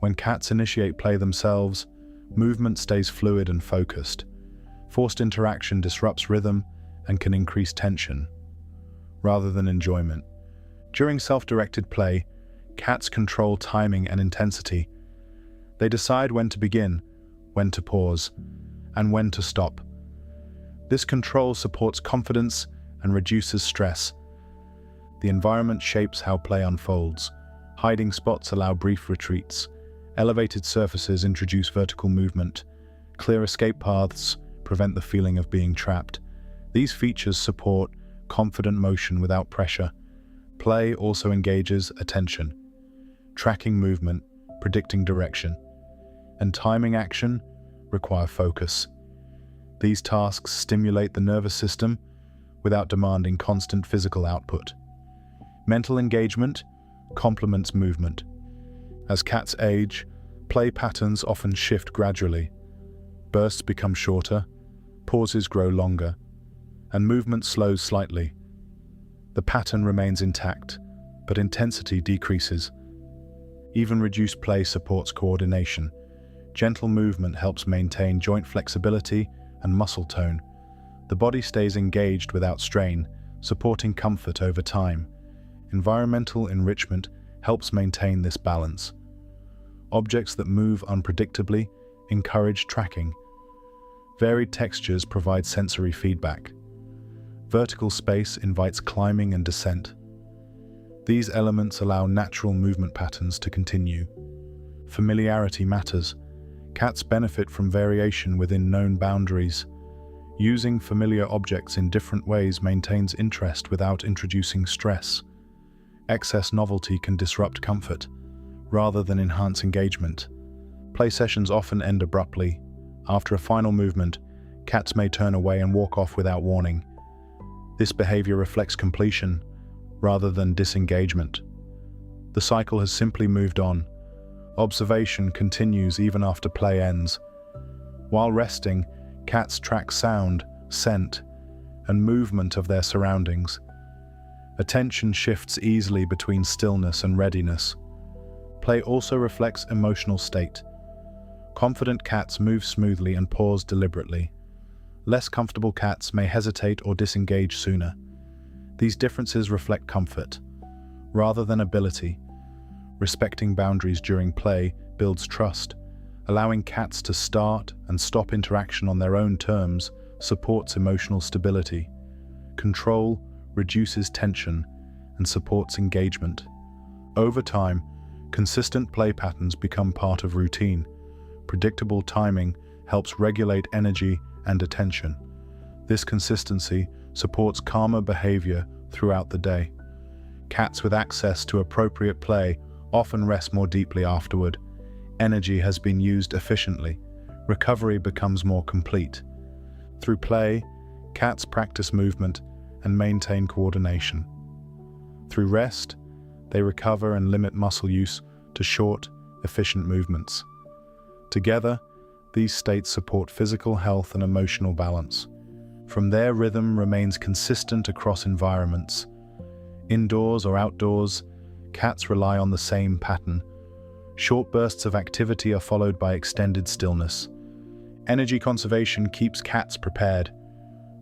When cats initiate play themselves, movement stays fluid and focused. Forced interaction disrupts rhythm and can increase tension, rather than enjoyment. During self-directed play, cats control timing and intensity. They decide when to begin, when to pause, and when to stop. This control supports confidence and reduces stress. The environment shapes how play unfolds. Hiding spots allow brief retreats. Elevated surfaces introduce vertical movement. Clear escape paths prevent the feeling of being trapped. These features support confident motion without pressure. Play also engages attention. Tracking movement, predicting direction, and timing action require focus. These tasks stimulate the nervous system without demanding constant physical output. Mental engagement complements movement. As cats age, play patterns often shift gradually. Bursts become shorter, pauses grow longer, and movement slows slightly. The pattern remains intact, but intensity decreases. Even reduced play supports coordination. Gentle movement helps maintain joint flexibility and muscle tone. The body stays engaged without strain, supporting comfort over time. Environmental enrichment helps maintain this balance. Objects that move unpredictably encourage tracking. Varied textures provide sensory feedback. Vertical space invites climbing and descent. These elements allow natural movement patterns to continue. Familiarity matters. Cats benefit from variation within known boundaries. Using familiar objects in different ways maintains interest without introducing stress. Excess novelty can disrupt comfort, rather than enhance engagement. Play sessions often end abruptly. After a final movement, cats may turn away and walk off without warning. This behavior reflects completion, rather than disengagement. The cycle has simply moved on. Observation continues even after play ends. While resting, cats track sound, scent, and movement of their surroundings. Attention shifts easily between stillness and readiness. Play also reflects emotional state. Confident cats move smoothly and pause deliberately. Less comfortable cats may hesitate or disengage sooner. These differences reflect comfort, rather than ability. Respecting boundaries during play builds trust. Allowing cats to start and stop interaction on their own terms supports emotional stability. Control reduces tension and supports engagement. Over time, consistent play patterns become part of routine. Predictable timing helps regulate energy and attention. This consistency supports calmer behavior throughout the day. Cats with access to appropriate play often rest more deeply afterward. Energy has been used efficiently. Recovery becomes more complete. Through play, cats practice movement and maintain coordination. Through rest, they recover and limit muscle use to short, efficient movements. Together, these states support physical health and emotional balance. From there, rhythm remains consistent across environments. Indoors or outdoors, cats rely on the same pattern. Short bursts of activity are followed by extended stillness. Energy conservation keeps cats prepared.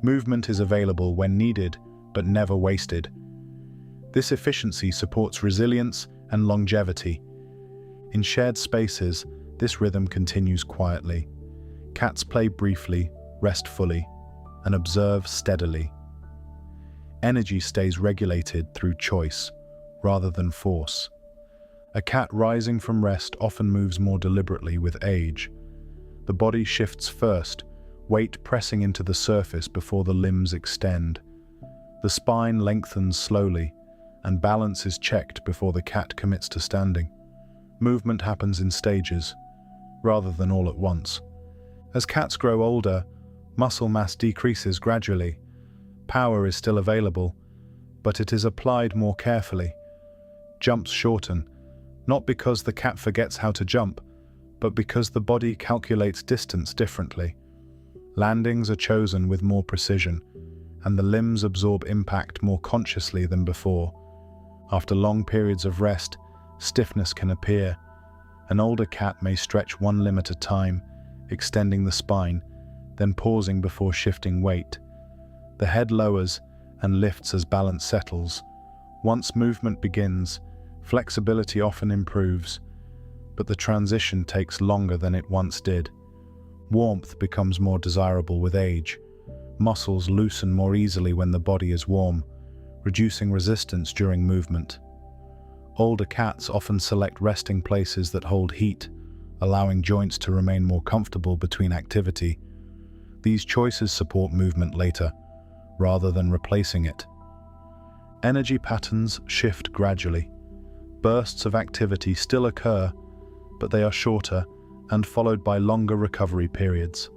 Movement is available when needed, but never wasted. This efficiency supports resilience and longevity. In shared spaces, this rhythm continues quietly. Cats play briefly, rest fully, and observe steadily. Energy stays regulated through choice, rather than force. A cat rising from rest often moves more deliberately with age. The body shifts first, weight pressing into the surface before the limbs extend. The spine lengthens slowly, and balance is checked before the cat commits to standing. Movement happens in stages, rather than all at once. As cats grow older, muscle mass decreases gradually. Power is still available, but it is applied more carefully. Jumps shorten, not because the cat forgets how to jump, but because the body calculates distance differently. Landings are chosen with more precision, and the limbs absorb impact more consciously than before. After long periods of rest, stiffness can appear. An older cat may stretch one limb at a time, extending the spine, then pausing before shifting weight. The head lowers and lifts as balance settles. Once movement begins, flexibility often improves, but the transition takes longer than it once did. Warmth becomes more desirable with age. Muscles loosen more easily when the body is warm, reducing resistance during movement. Older cats often select resting places that hold heat, allowing joints to remain more comfortable between activity. These choices support movement later, rather than replacing it. Energy patterns shift gradually. Bursts of activity still occur, but they are shorter and followed by longer recovery periods.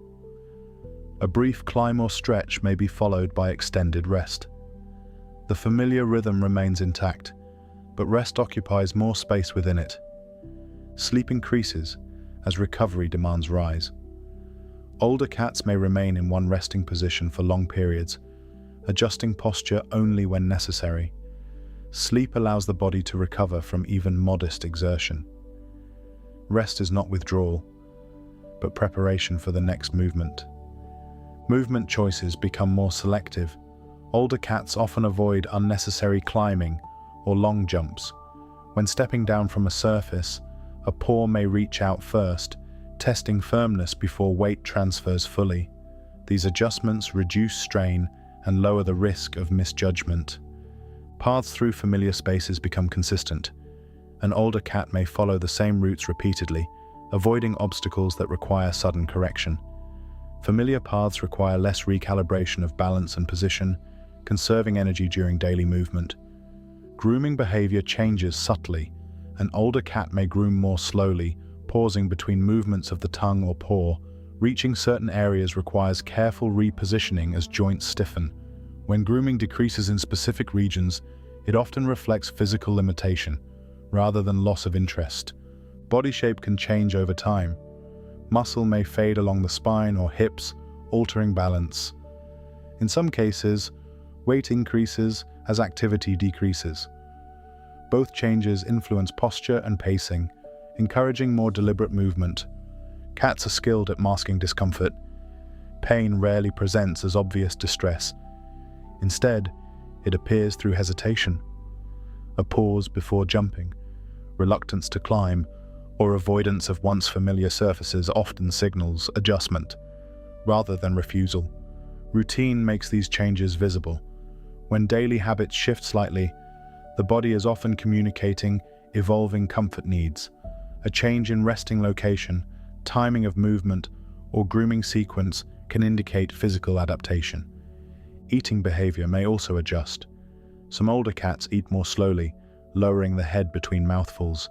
A brief climb or stretch may be followed by extended rest. The familiar rhythm remains intact, but rest occupies more space within it. Sleep increases as recovery demands rise. Older cats may remain in one resting position for long periods, adjusting posture only when necessary. Sleep allows the body to recover from even modest exertion. Rest is not withdrawal, but preparation for the next movement. Movement choices become more selective. Older cats often avoid unnecessary climbing or long jumps. When stepping down from a surface, a paw may reach out first, testing firmness before weight transfers fully. These adjustments reduce strain and lower the risk of misjudgment. Paths through familiar spaces become consistent. An older cat may follow the same routes repeatedly, avoiding obstacles that require sudden correction. Familiar paths require less recalibration of balance and position, conserving energy during daily movement. Grooming behavior changes subtly. An older cat may groom more slowly, pausing between movements of the tongue or paw. Reaching certain areas requires careful repositioning as joints stiffen. When grooming decreases in specific regions, it often reflects physical limitation, rather than loss of interest. Body shape can change over time. Muscle may fade along the spine or hips, altering balance. In some cases, weight increases as activity decreases. Both changes influence posture and pacing, encouraging more deliberate movement. Cats are skilled at masking discomfort. Pain rarely presents as obvious distress. Instead, it appears through hesitation. A pause before jumping, reluctance to climb, or avoidance of once familiar surfaces often signals adjustment, rather than refusal. Routine makes these changes visible. When daily habits shift slightly, the body is often communicating evolving comfort needs. A change in resting location, timing of movement, or grooming sequence can indicate physical adaptation. Eating behavior may also adjust. Some older cats eat more slowly, lowering the head between mouthfuls.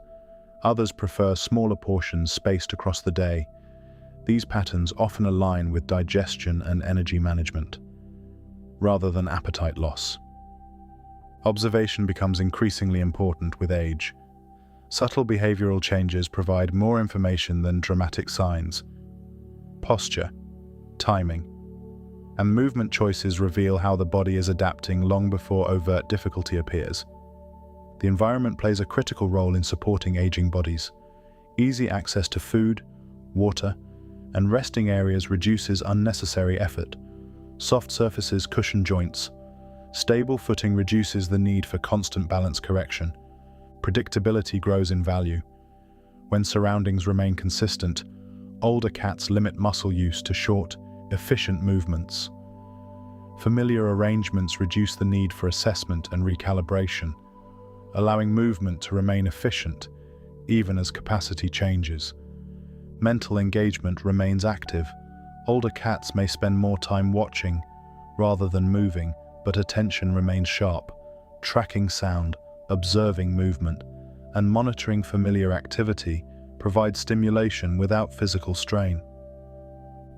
Others prefer smaller portions spaced across the day. These patterns often align with digestion and energy management, rather than appetite loss. Observation becomes increasingly important with age. Subtle behavioral changes provide more information than dramatic signs. Posture, timing, and movement choices reveal how the body is adapting long before overt difficulty appears. The environment plays a critical role in supporting aging bodies. Easy access to food, water, and resting areas reduces unnecessary effort. Soft surfaces cushion joints. Stable footing reduces the need for constant balance correction. Predictability grows in value. When surroundings remain consistent, older cats limit muscle use to short, efficient movements. Familiar arrangements reduce the need for assessment and recalibration, allowing movement to remain efficient even as capacity changes. Mental engagement remains active. Older cats may spend more time watching rather than moving, but attention remains sharp, tracking sound, observing movement, and monitoring familiar activity provides stimulation without physical strain.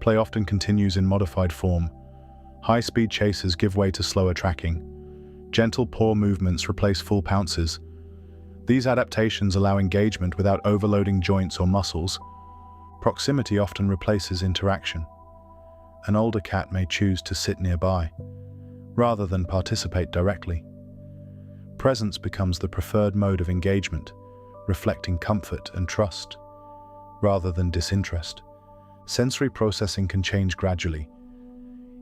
Play often continues in modified form. High-speed chases give way to slower tracking. Gentle paw movements replace full pounces. These adaptations allow engagement without overloading joints or muscles. Proximity often replaces interaction. An older cat may choose to sit nearby, rather than participate directly. Presence becomes the preferred mode of engagement, reflecting comfort and trust, rather than disinterest. Sensory processing can change gradually.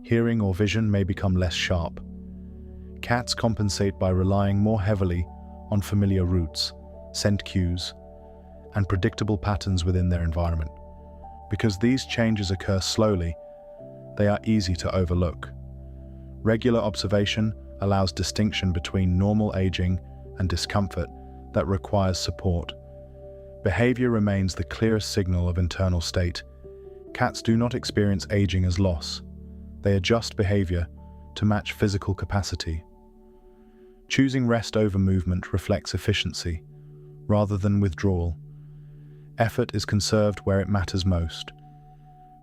Hearing or vision may become less sharp. Cats compensate by relying more heavily on familiar routes, scent cues, and predictable patterns within their environment. Because these changes occur slowly, they are easy to overlook. Regular observation allows distinction between normal aging and discomfort that requires support. Behavior remains the clearest signal of internal state. Cats do not experience aging as loss. They adjust behavior to match physical capacity. Choosing rest over movement reflects efficiency, rather than withdrawal. Effort is conserved where it matters most.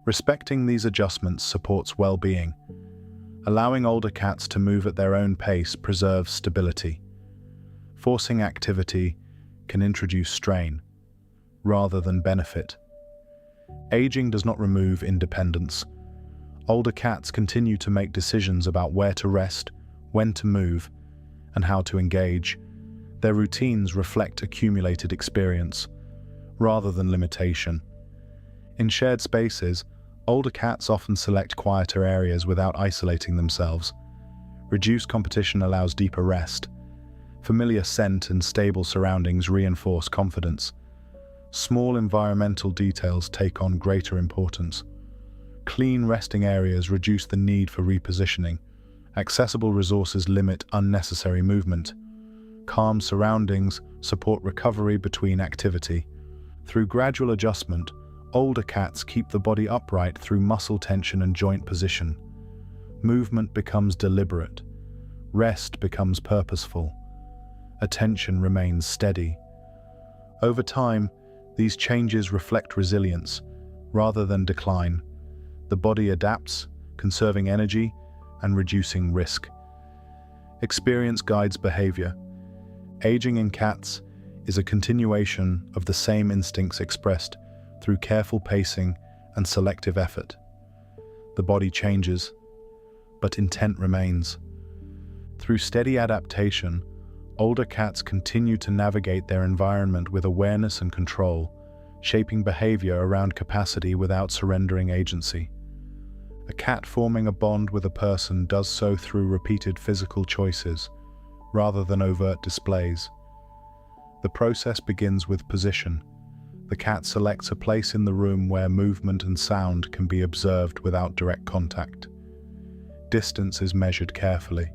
Respecting these adjustments supports well-being. Allowing older cats to move at their own pace preserves stability. Forcing activity can introduce strain, rather than benefit. Aging does not remove independence. Older cats continue to make decisions about where to rest, when to move, and how to engage. Their routines reflect accumulated experience, rather than limitation. In shared spaces, older cats often select quieter areas without isolating themselves. Reduced competition allows deeper rest. Familiar scent and stable surroundings reinforce confidence. Small environmental details take on greater importance. Clean resting areas reduce the need for repositioning. Accessible resources limit unnecessary movement. Calm surroundings support recovery between activity. Through gradual adjustment, older cats keep the body upright through muscle tension and joint position. Movement becomes deliberate. Rest becomes purposeful. Attention remains steady. Over time, these changes reflect resilience, rather than decline. The body adapts, conserving energy and reducing risk. Experience guides behavior. Aging in cats is a continuation of the same instincts expressed through careful pacing and selective effort. The body changes, but intent remains. Through steady adaptation, older cats continue to navigate their environment with awareness and control, shaping behavior around capacity without surrendering agency. A cat forming a bond with a person does so through repeated physical choices, rather than overt displays. The process begins with position. The cat selects a place in the room where movement and sound can be observed without direct contact. Distance is measured carefully.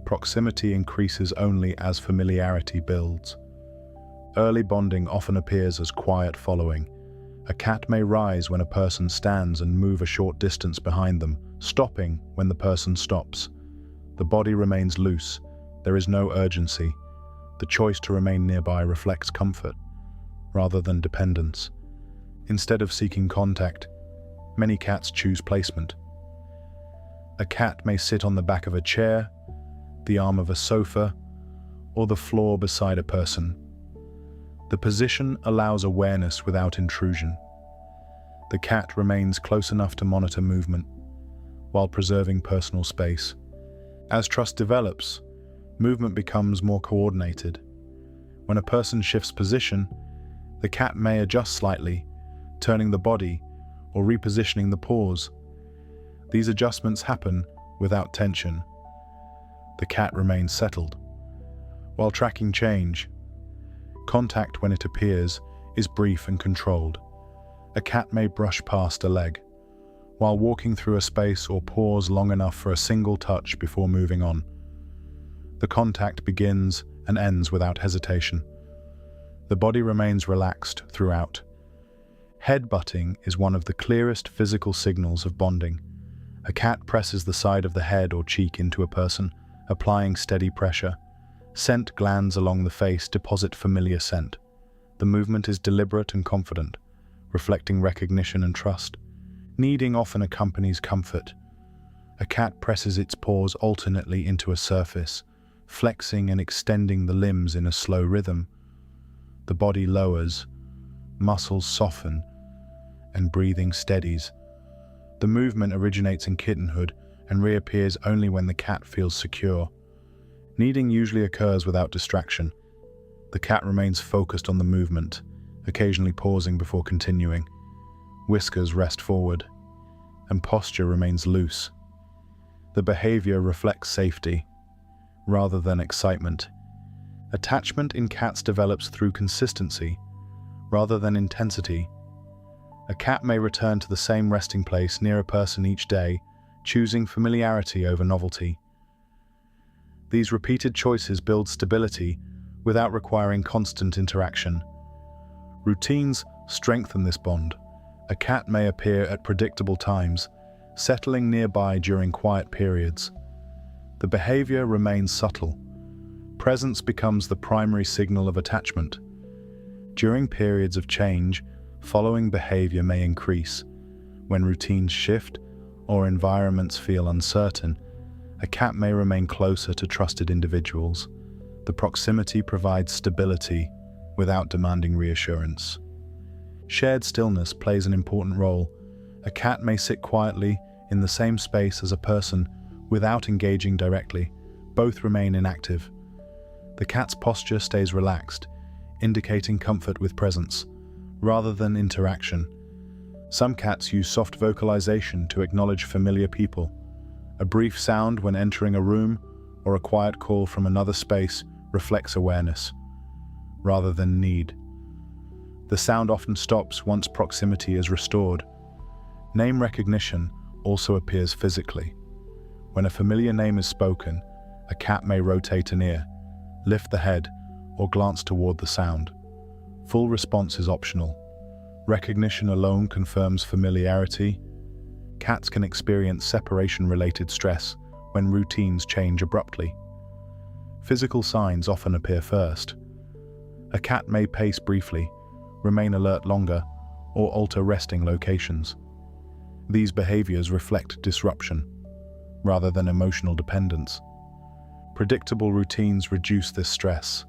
Proximity increases only as familiarity builds. Early bonding often appears as quiet following. A cat may rise when a person stands and move a short distance behind them, stopping when the person stops. The body remains loose. There is no urgency. The choice to remain nearby reflects comfort, rather than dependence. Instead of seeking contact, many cats choose placement. A cat may sit on the back of a chair, the arm of a sofa, or the floor beside a person. The position allows awareness without intrusion. The cat remains close enough to monitor movement, while preserving personal space. As trust develops, movement becomes more coordinated. When a person shifts position, the cat may adjust slightly, turning the body or repositioning the paws. These adjustments happen without tension. The cat remains settled. While tracking change, contact when it appears is brief and controlled. A cat may brush past a leg, while walking through a space, or pause long enough for a single touch before moving on. The contact begins and ends without hesitation. The body remains relaxed throughout. Headbutting is one of the clearest physical signals of bonding. A cat presses the side of the head or cheek into a person, applying steady pressure. Scent glands along the face deposit familiar scent. The movement is deliberate and confident, reflecting recognition and trust. Kneading often accompanies comfort. A cat presses its paws alternately into a surface, flexing and extending the limbs in a slow rhythm. The body lowers, muscles soften, and breathing steadies. The movement originates in kittenhood and reappears only when the cat feels secure. Kneading usually occurs without distraction. The cat remains focused on the movement, occasionally pausing before continuing. Whiskers rest forward, and posture remains loose. The behavior reflects safety, rather than excitement. Attachment in cats develops through consistency, rather than intensity. A cat may return to the same resting place near a person each day, choosing familiarity over novelty. These repeated choices build stability without requiring constant interaction. Routines strengthen this bond. A cat may appear at predictable times, settling nearby during quiet periods. The behavior remains subtle. Presence becomes the primary signal of attachment. During periods of change, following behavior may increase. When routines shift or environments feel uncertain, a cat may remain closer to trusted individuals. The proximity provides stability without demanding reassurance. Shared stillness plays an important role. A cat may sit quietly in the same space as a person without engaging directly. Both remain inactive. The cat's posture stays relaxed, indicating comfort with presence, rather than interaction. Some cats use soft vocalization to acknowledge familiar people. A brief sound when entering a room or a quiet call from another space reflects awareness, rather than need. The sound often stops once proximity is restored. Name recognition also appears physically. When a familiar name is spoken, a cat may rotate an ear, lift the head, or glance toward the sound. Full response is optional. Recognition alone confirms familiarity. Cats can experience separation-related stress when routines change abruptly. Physical signs often appear first. A cat may pace briefly, remain alert longer, or alter resting locations. These behaviors reflect disruption, rather than emotional dependence. Predictable routines reduce this stress.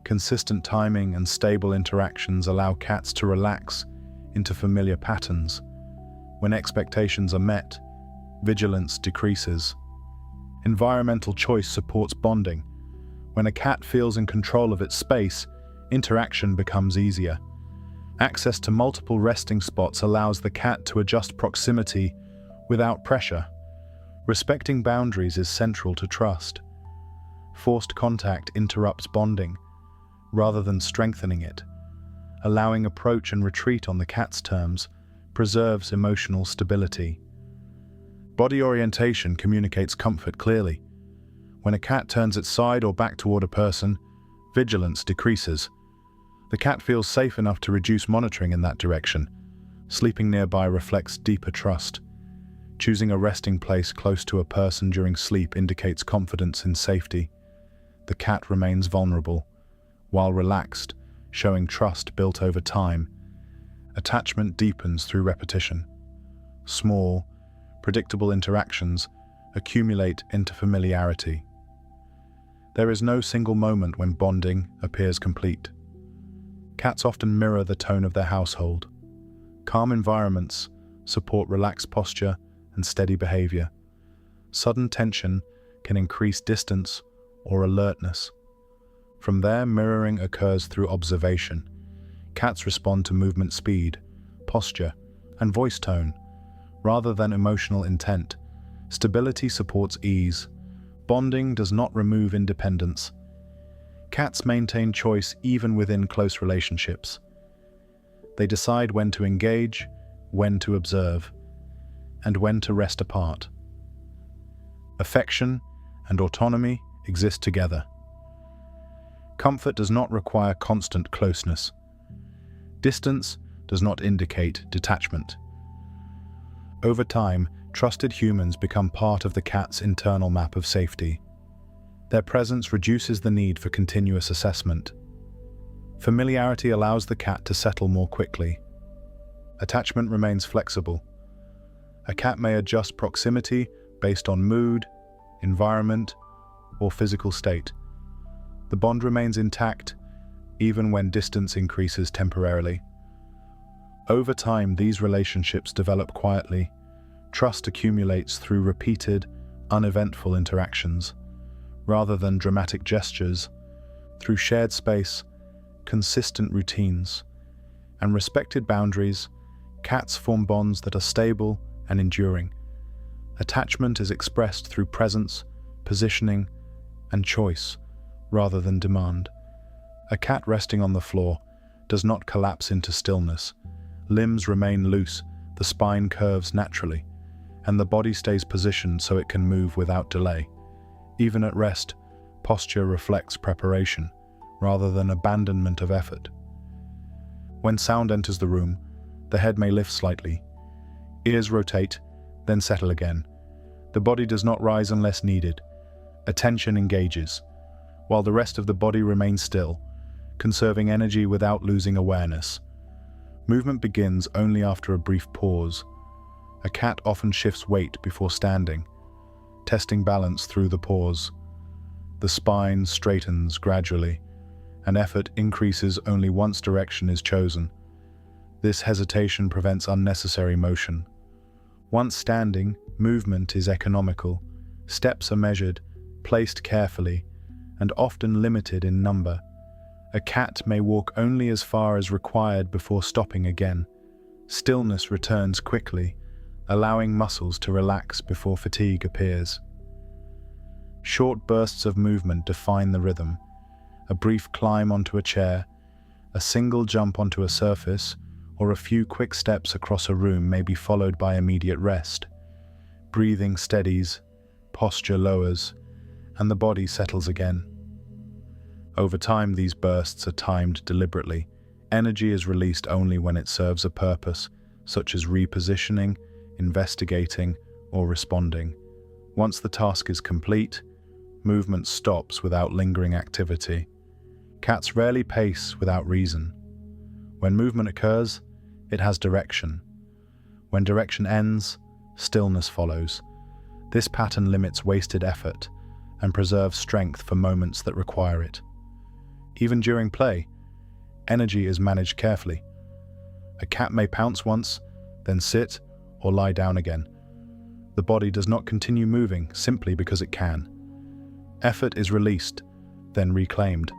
Consistent timing and stable interactions allow cats to relax into familiar patterns. When expectations are met, vigilance decreases. Environmental choice supports bonding. When a cat feels in control of its space, interaction becomes easier. Access to multiple resting spots allows the cat to adjust proximity without pressure. Respecting boundaries is central to trust. Forced contact interrupts bonding, rather than strengthening it. Allowing approach and retreat on the cat's terms preserves emotional stability. Body orientation communicates comfort clearly. When a cat turns its side or back toward a person, vigilance decreases. The cat feels safe enough to reduce monitoring in that direction. Sleeping nearby reflects deeper trust. Choosing a resting place close to a person during sleep indicates confidence in safety. The cat remains vulnerable, while relaxed, showing trust built over time. Attachment deepens through repetition. Small, predictable interactions accumulate into familiarity. There is no single moment when bonding appears complete. Cats often mirror the tone of their household. Calm environments support relaxed posture and steady behavior. Sudden tension can increase distance or alertness. From there, mirroring occurs through observation. Cats respond to movement speed, posture, and voice tone, rather than emotional intent. Stability supports ease. Bonding does not remove independence. Cats maintain choice even within close relationships. They decide when to engage, when to observe, and when to rest apart. Affection and autonomy exist together. Comfort does not require constant closeness. Distance does not indicate detachment. Over time, trusted humans become part of the cat's internal map of safety. Their presence reduces the need for continuous assessment. Familiarity allows the cat to settle more quickly. Attachment remains flexible. A cat may adjust proximity based on mood, environment, or physical state. The bond remains intact, even when distance increases temporarily. Over time, these relationships develop quietly. Trust accumulates through repeated, uneventful interactions, rather than dramatic gestures, through shared space, consistent routines, and respected boundaries. Cats form bonds that are stable and enduring. Attachment is expressed through presence, positioning, and choice, rather than demand. A cat resting on the floor does not collapse into stillness. Limbs remain loose, the spine curves naturally, and the body stays positioned so it can move without delay. Even at rest, posture reflects preparation, rather than abandonment of effort. When sound enters the room, the head may lift slightly. Ears rotate, then settle again. The body does not rise unless needed. Attention engages, while the rest of the body remains still, conserving energy without losing awareness. Movement begins only after a brief pause. A cat often shifts weight before standing, testing balance through the pause. The spine straightens gradually, and effort increases only once direction is chosen. This hesitation prevents unnecessary motion. Once standing, movement is economical. Steps are measured, placed carefully, and often limited in number. A cat may walk only as far as required before stopping again. Stillness returns quickly, allowing muscles to relax before fatigue appears. Short bursts of movement define the rhythm. A brief climb onto a chair, a single jump onto a surface, or a few quick steps across a room may be followed by immediate rest. Breathing steadies, posture lowers, and the body settles again. Over time, these bursts are timed deliberately. Energy is released only when it serves a purpose, such as repositioning, investigating, or responding. Once the task is complete, movement stops without lingering activity. Cats rarely pace without reason. When movement occurs, it has direction. When direction ends, stillness follows. This pattern limits wasted effort and preserves strength for moments that require it. Even during play, energy is managed carefully. A cat may pounce once, then sit or lie down again. The body does not continue moving simply because it can. Effort is released, then reclaimed.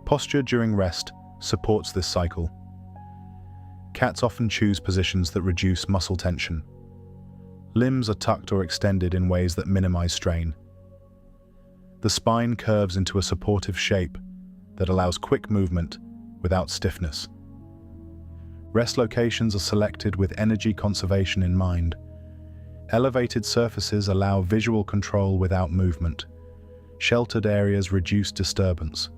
Posture during rest supports this cycle. Cats often choose positions that reduce muscle tension. Limbs are tucked or extended in ways that minimize strain. The spine curves into a supportive shape that allows quick movement without stiffness. Rest locations are selected with energy conservation in mind. Elevated surfaces allow visual control without movement. Sheltered areas reduce disturbance.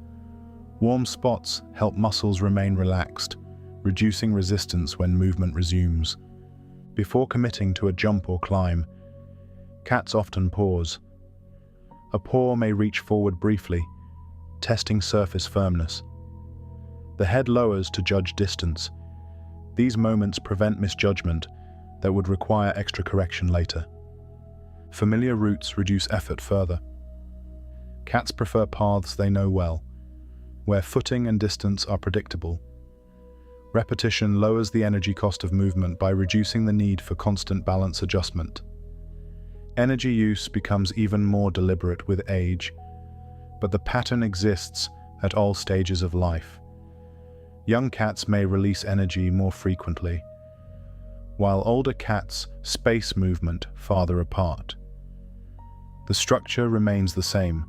Warm spots help muscles remain relaxed, reducing resistance when movement resumes. Before committing to a jump or climb, cats often pause. A paw may reach forward briefly, testing surface firmness. The head lowers to judge distance. These moments prevent misjudgment that would require extra correction later. Familiar routes reduce effort further. Cats prefer paths they know well, where footing and distance are predictable. Repetition lowers the energy cost of movement by reducing the need for constant balance adjustment. Energy use becomes even more deliberate with age, but the pattern exists at all stages of life. Young cats may release energy more frequently, while older cats space movement farther apart. The structure remains the same.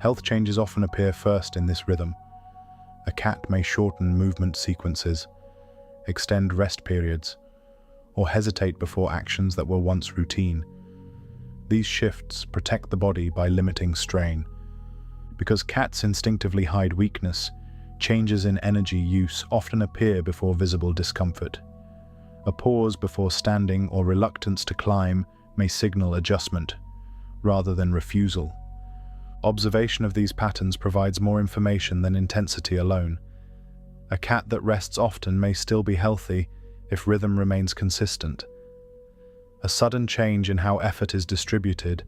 Health changes often appear first in this rhythm. A cat may shorten movement sequences, extend rest periods, or hesitate before actions that were once routine. These shifts protect the body by limiting strain. Because cats instinctively hide weakness, changes in energy use often appear before visible discomfort. A pause before standing or reluctance to climb may signal adjustment, rather than refusal. Observation of these patterns provides more information than intensity alone. A cat that rests often may still be healthy if rhythm remains consistent. A sudden change in how effort is distributed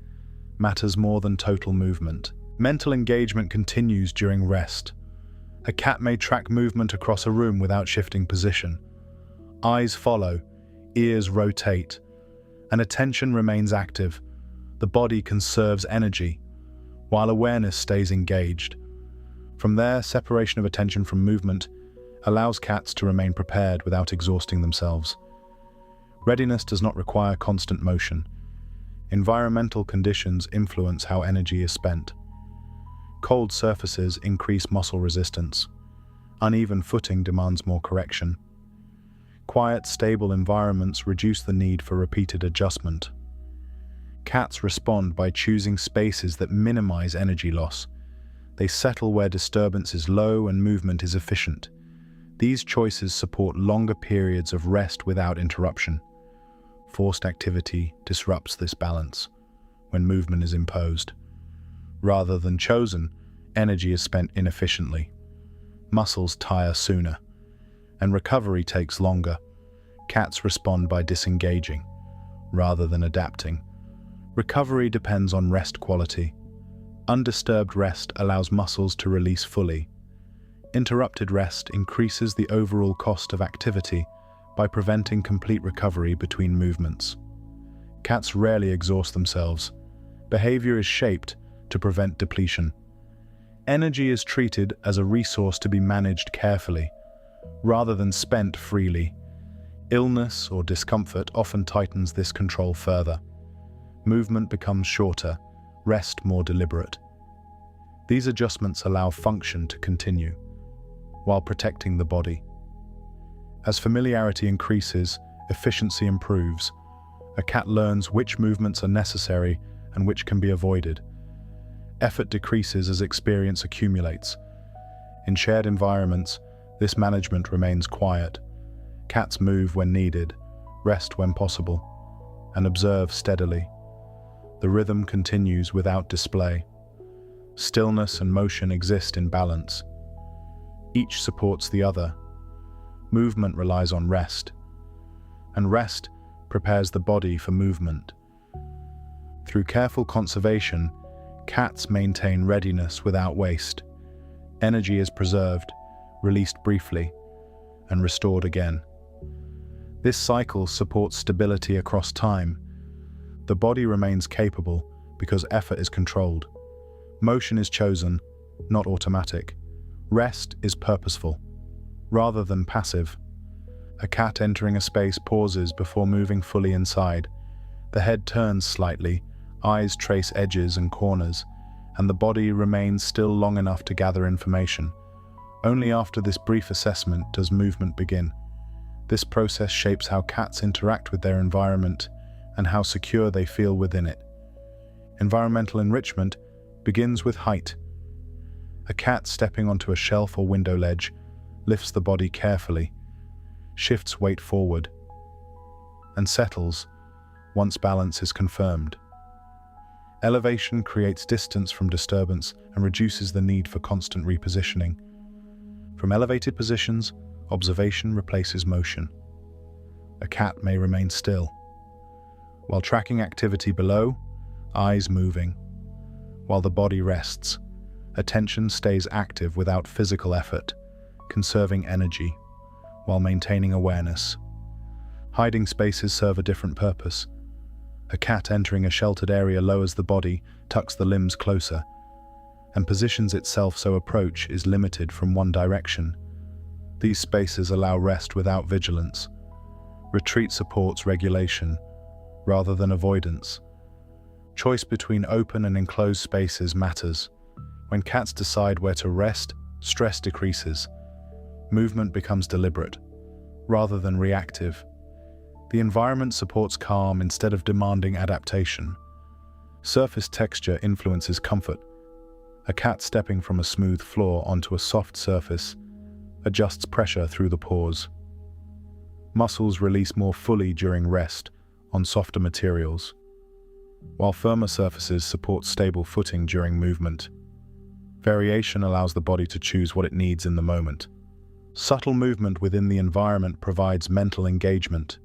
matters more than total movement. Mental engagement continues during rest. A cat may track movement across a room without shifting position. Eyes follow, ears rotate, and attention remains active. The body conserves energy, while awareness stays engaged. From there, separation of attention from movement allows cats to remain prepared without exhausting themselves. Readiness does not require constant motion. Environmental conditions influence how energy is spent. Cold surfaces increase muscle resistance. Uneven footing demands more correction. Quiet, stable environments reduce the need for repeated adjustment. Cats respond by choosing spaces that minimize energy loss. They settle where disturbance is low and movement is efficient. These choices support longer periods of rest without interruption. Forced activity disrupts this balance when movement is imposed. Rather than chosen, energy is spent inefficiently. Muscles tire sooner, and recovery takes longer. Cats respond by disengaging, rather than adapting. Recovery depends on rest quality. Undisturbed rest allows muscles to release fully. Interrupted rest increases the overall cost of activity by preventing complete recovery between movements. Cats rarely exhaust themselves. Behavior is shaped to prevent depletion. Energy is treated as a resource to be managed carefully, rather than spent freely. Illness or discomfort often tightens this control further. Movement becomes shorter, rest more deliberate. These adjustments allow function to continue, while protecting the body. As familiarity increases, efficiency improves. A cat learns which movements are necessary and which can be avoided. Effort decreases as experience accumulates. In shared environments, this management remains quiet. Cats move when needed, rest when possible, and observe steadily. The rhythm continues without display. Stillness and motion exist in balance. Each supports the other. Movement relies on rest, and rest prepares the body for movement. Through careful conservation, cats maintain readiness without waste. Energy is preserved, released briefly, and restored again. This cycle supports stability across time. The body remains capable because effort is controlled. Motion is chosen, not automatic. Rest is purposeful, rather than passive. A cat entering a space pauses before moving fully inside. The head turns slightly, eyes trace edges and corners, and the body remains still long enough to gather information. Only after this brief assessment does movement begin. This process shapes how cats interact with their environment and how secure they feel within it. Environmental enrichment begins with height. A cat stepping onto a shelf or window ledge lifts the body carefully, shifts weight forward, and settles once balance is confirmed. Elevation creates distance from disturbance and reduces the need for constant repositioning. From elevated positions, observation replaces motion. A cat may remain still, while tracking activity below, eyes moving. While the body rests, attention stays active without physical effort, conserving energy, while maintaining awareness. Hiding spaces serve a different purpose. A cat entering a sheltered area lowers the body, tucks the limbs closer, and positions itself so approach is limited from one direction. These spaces allow rest without vigilance. Retreat supports regulation, rather than avoidance. Choice between open and enclosed spaces matters. When cats decide where to rest, stress decreases. Movement becomes deliberate, rather than reactive. The environment supports calm instead of demanding adaptation. Surface texture influences comfort. A cat stepping from a smooth floor onto a soft surface adjusts pressure through the pores. Muscles release more fully during rest on softer materials, while firmer surfaces support stable footing during movement. Variation allows the body to choose what it needs in the moment. Subtle movement within the environment provides mental engagement.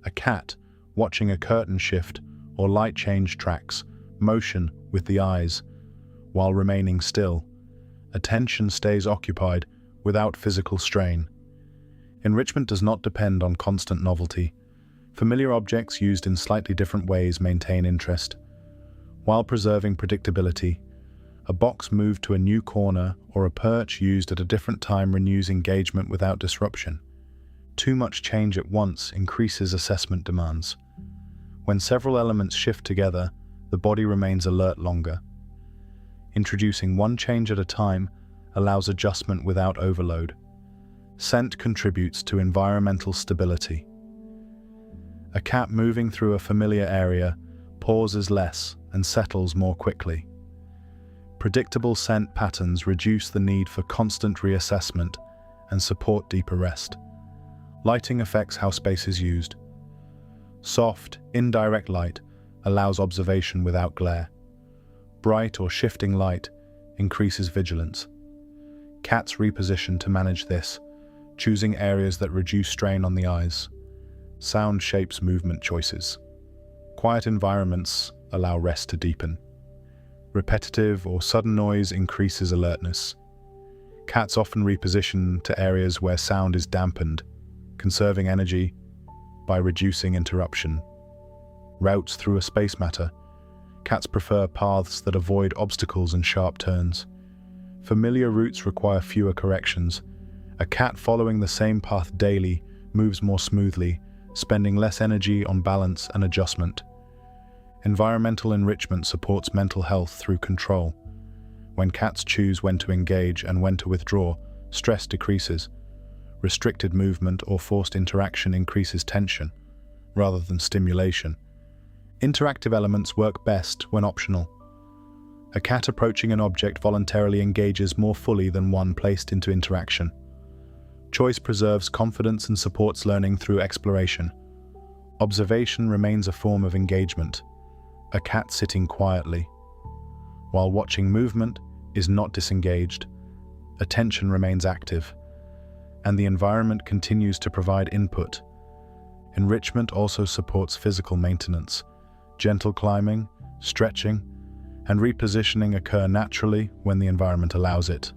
A cat watching a curtain shift or light change tracks motion with the eyes while remaining still. Attention stays occupied without physical strain. Enrichment does not depend on constant novelty. Familiar objects used in slightly different ways maintain interest, while preserving predictability. A box moved to a new corner or a perch used at a different time renews engagement without disruption. Too much change at once increases assessment demands. When several elements shift together, the body remains alert longer. Introducing one change at a time allows adjustment without overload. Scent contributes to environmental stability. A cat moving through a familiar area pauses less and settles more quickly. Predictable scent patterns reduce the need for constant reassessment and support deeper rest. Lighting affects how space is used. Soft, indirect light allows observation without glare. Bright or shifting light increases vigilance. Cats reposition to manage this, choosing areas that reduce strain on the eyes. Sound shapes movement choices. Quiet environments allow rest to deepen. Repetitive or sudden noise increases alertness. Cats often reposition to areas where sound is dampened, conserving energy by reducing interruption. Routes through a space matter. Cats prefer paths that avoid obstacles and sharp turns. Familiar routes require fewer corrections. A cat following the same path daily moves more smoothly, spending less energy on balance and adjustment. Environmental enrichment supports mental health through control. When cats choose when to engage and when to withdraw, stress decreases. Restricted movement or forced interaction increases tension, rather than stimulation. Interactive elements work best when optional. A cat approaching an object voluntarily engages more fully than one placed into interaction. Choice preserves confidence and supports learning through exploration. Observation remains a form of engagement. A cat sitting quietly, while watching movement, is not disengaged. Attention remains active, and the environment continues to provide input. Enrichment also supports physical maintenance. Gentle climbing, stretching, and repositioning occur naturally when the environment allows it.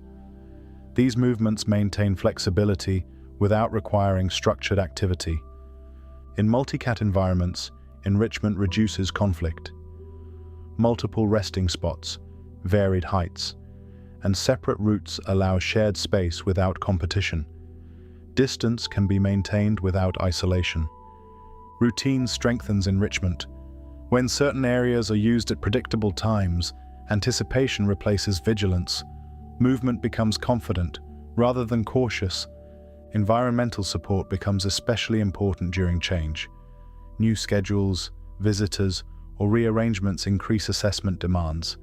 These movements maintain flexibility without requiring structured activity. In multi-cat environments, enrichment reduces conflict. Multiple resting spots, varied heights, and separate routes allow shared space without competition. Distance can be maintained without isolation. Routine strengthens enrichment. When certain areas are used at predictable times, anticipation replaces vigilance. Movement becomes confident, rather than cautious. Environmental support becomes especially important during change. New schedules, visitors, or rearrangements increase assessment demands.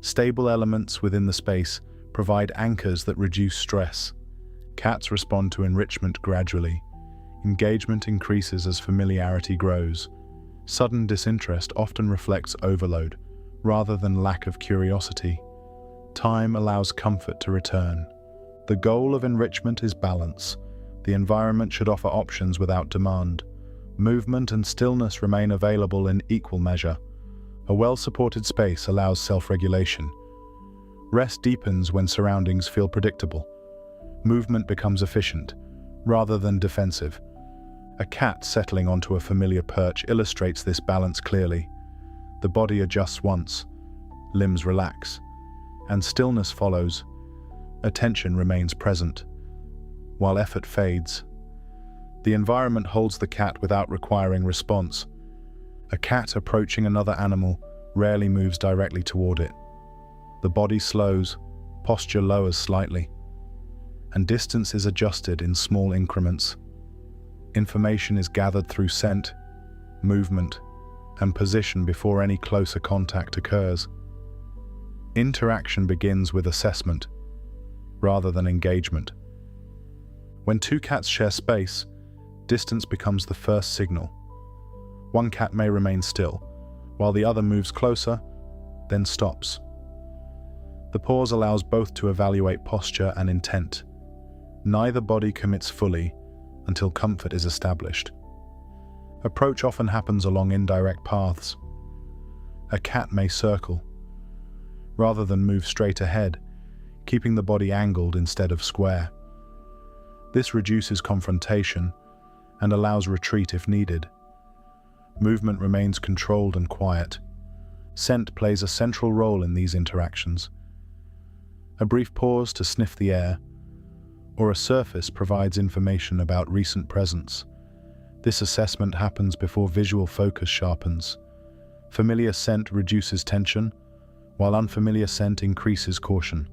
Stable elements within the space provide anchors that reduce stress. Cats respond to enrichment gradually. Engagement increases as familiarity grows. Sudden disinterest often reflects overload, rather than lack of curiosity. Time allows comfort to return. The goal of enrichment is balance. The environment should offer options without demand. Movement and stillness remain available in equal measure. A well-supported space allows self-regulation. Rest deepens when surroundings feel predictable. Movement becomes efficient, rather than defensive. A cat settling onto a familiar perch illustrates this balance clearly. The body adjusts once, limbs relax, and stillness follows. Attention remains present, while effort fades. The environment holds the cat without requiring response. A cat approaching another animal rarely moves directly toward it. The body slows, posture lowers slightly, and distance is adjusted in small increments. Information is gathered through scent, movement, and position before any closer contact occurs. Interaction begins with assessment, rather than engagement. When two cats share space, distance becomes the first signal. One cat may remain still, while the other moves closer, then stops. The pause allows both to evaluate posture and intent. Neither body commits fully until comfort is established. Approach often happens along indirect paths. A cat may circle, rather than move straight ahead, keeping the body angled instead of square. This reduces confrontation and allows retreat if needed. Movement remains controlled and quiet. Scent plays a central role in these interactions. A brief pause to sniff the air, or a surface provides information about recent presence. This assessment happens before visual focus sharpens. Familiar scent reduces tension, while unfamiliar scent increases caution.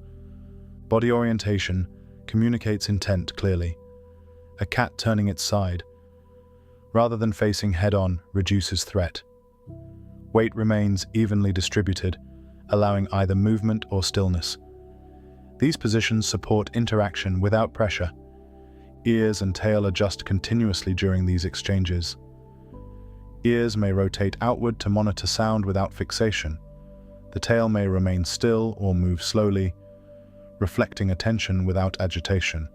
Body orientation communicates intent clearly. A cat turning its side, rather than facing head-on, reduces threat. Weight remains evenly distributed, allowing either movement or stillness. These positions support interaction without pressure. Ears and tail adjust continuously during these exchanges. Ears may rotate outward to monitor sound without fixation. The tail may remain still or move slowly, reflecting attention without agitation.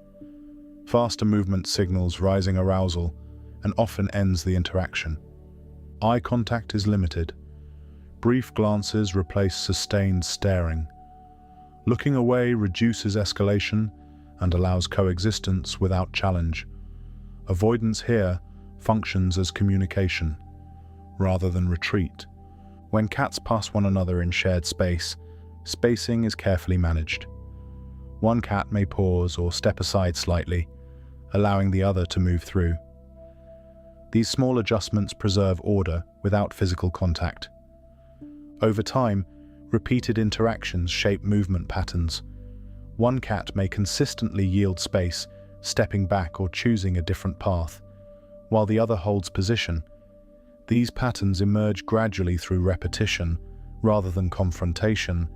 Faster movement signals rising arousal and often ends the interaction. Eye contact is limited. Brief glances replace sustained staring. Looking away reduces escalation and allows coexistence without challenge. Avoidance here functions as communication, rather than retreat. When cats pass one another in shared space, spacing is carefully managed. One cat may pause or step aside slightly, allowing the other to move through. These small adjustments preserve order without physical contact. Over time, repeated interactions shape movement patterns. One cat may consistently yield space, stepping back or choosing a different path, while the other holds position. These patterns emerge gradually through repetition, rather than confrontation.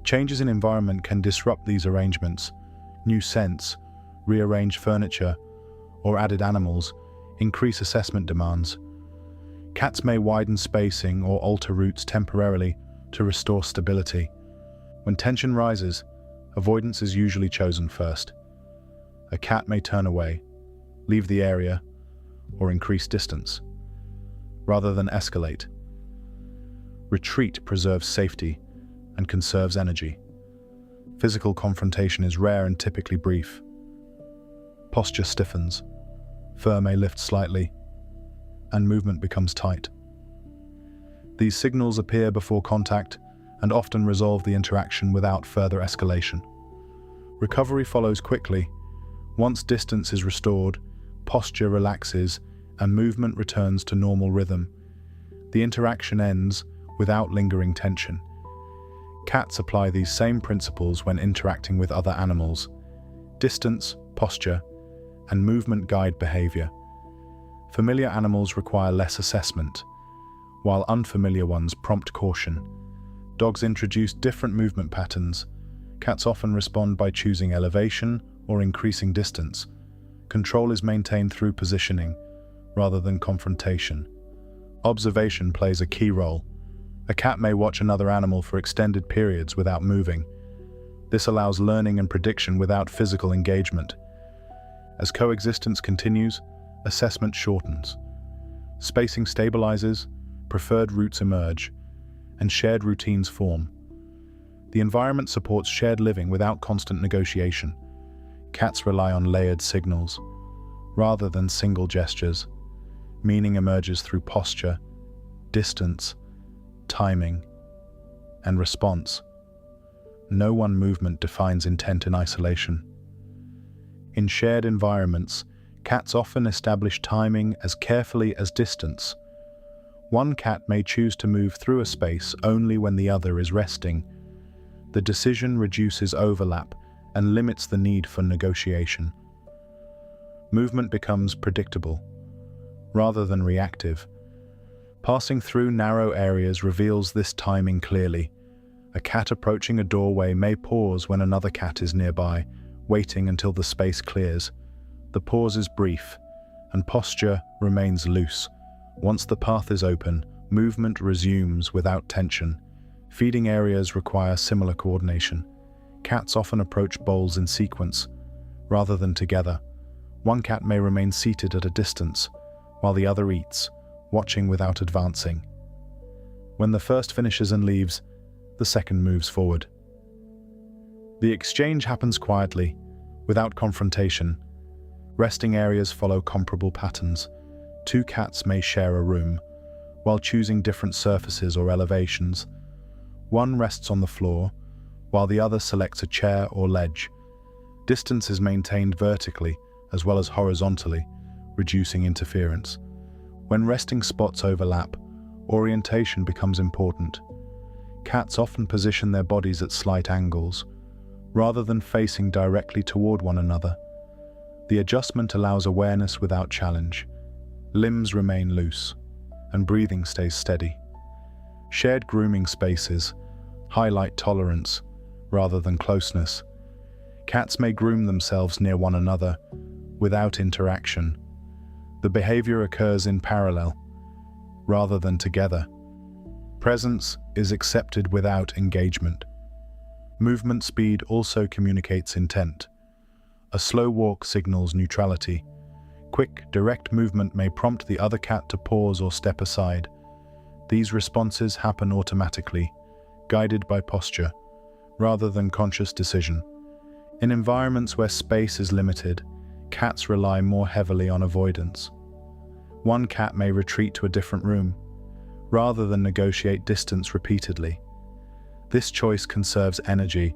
Changes in environment can disrupt these arrangements. New scents, rearranged furniture, or added animals increase assessment demands. Cats may widen spacing or alter routes temporarily to restore stability. When tension rises, avoidance is usually chosen first. A cat may turn away, leave the area, or increase distance, rather than escalate. Retreat preserves safety and conserves energy. Physical confrontation is rare and typically brief. Posture stiffens, fur may lift slightly, and movement becomes tight. These signals appear before contact and often resolve the interaction without further escalation. Recovery follows quickly. Once distance is restored, posture relaxes, and movement returns to normal rhythm. The interaction ends without lingering tension. Cats apply these same principles when interacting with other animals. Distance, posture, and movement guide behavior. Familiar animals require less assessment, while unfamiliar ones prompt caution. Dogs introduce different movement patterns. Cats often respond by choosing elevation or increasing distance. Control is maintained through positioning, rather than confrontation. Observation plays a key role. A cat may watch another animal for extended periods without moving. This allows learning and prediction without physical engagement. As coexistence continues, assessment shortens. Spacing stabilizes, preferred routes emerge, and shared routines form. The environment supports shared living without constant negotiation. Cats rely on layered signals, rather than single gestures. Meaning emerges through posture, distance, timing, and response. No one movement defines intent in isolation. In shared environments, cats often establish timing as carefully as distance. One cat may choose to move through a space only when the other is resting. The decision reduces overlap and limits the need for negotiation. Movement becomes predictable, rather than reactive. Passing through narrow areas reveals this timing clearly. A cat approaching a doorway may pause when another cat is nearby, waiting until the space clears. The pause is brief, and posture remains loose. Once the path is open, movement resumes without tension. Feeding areas require similar coordination. Cats often approach bowls in sequence, rather than together. One cat may remain seated at a distance, while the other eats, watching without advancing. When the first finishes and leaves, the second moves forward. The exchange happens quietly, without confrontation. Resting areas follow comparable patterns. Two cats may share a room, while choosing different surfaces or elevations. One rests on the floor, while the other selects a chair or ledge. Distance is maintained vertically as well as horizontally, reducing interference. When resting spots overlap, orientation becomes important. Cats often position their bodies at slight angles, rather than facing directly toward one another. The adjustment allows awareness without challenge. Limbs remain loose, and breathing stays steady. Shared grooming spaces highlight tolerance rather than closeness. Cats may groom themselves near one another without interaction. The behavior occurs in parallel, rather than together. Presence is accepted without engagement. Movement speed also communicates intent. A slow walk signals neutrality. Quick, direct movement may prompt the other cat to pause or step aside. These responses happen automatically, guided by posture, rather than conscious decision. In environments where space is limited, cats rely more heavily on avoidance. One cat may retreat to a different room, rather than negotiate distance repeatedly. This choice conserves energy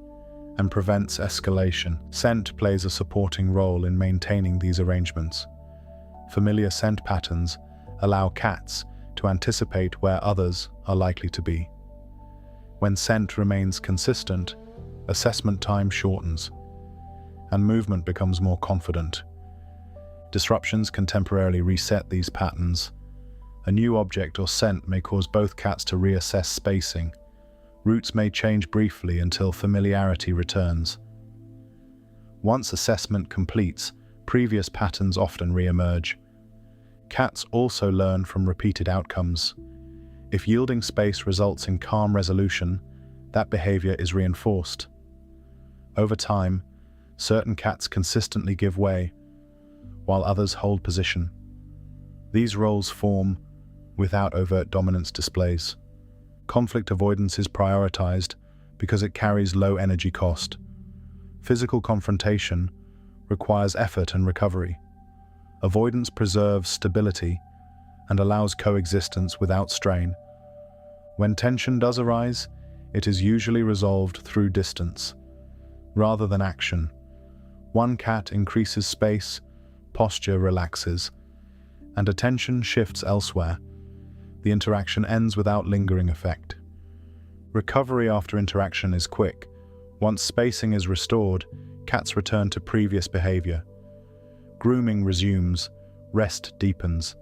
and prevents escalation. Scent plays a supporting role in maintaining these arrangements. Familiar scent patterns allow cats to anticipate where others are likely to be. When scent remains consistent, assessment time shortens, and movement becomes more confident. Disruptions can temporarily reset these patterns. A new object or scent may cause both cats to reassess spacing. Routes may change briefly until familiarity returns. Once assessment completes, previous patterns often re-emerge. Cats also learn from repeated outcomes. If yielding space results in calm resolution, that behavior is reinforced. Over time, certain cats consistently give way, while others hold position. These roles form without overt dominance displays. Conflict avoidance is prioritized because it carries low energy cost. Physical confrontation requires effort and recovery. Avoidance preserves stability and allows coexistence without strain. When tension does arise, it is usually resolved through distance, rather than action. One cat increases space, posture relaxes, and attention shifts elsewhere. The interaction ends without lingering effect. Recovery after interaction is quick. Once spacing is restored, cats return to previous behavior. Grooming resumes, rest deepens,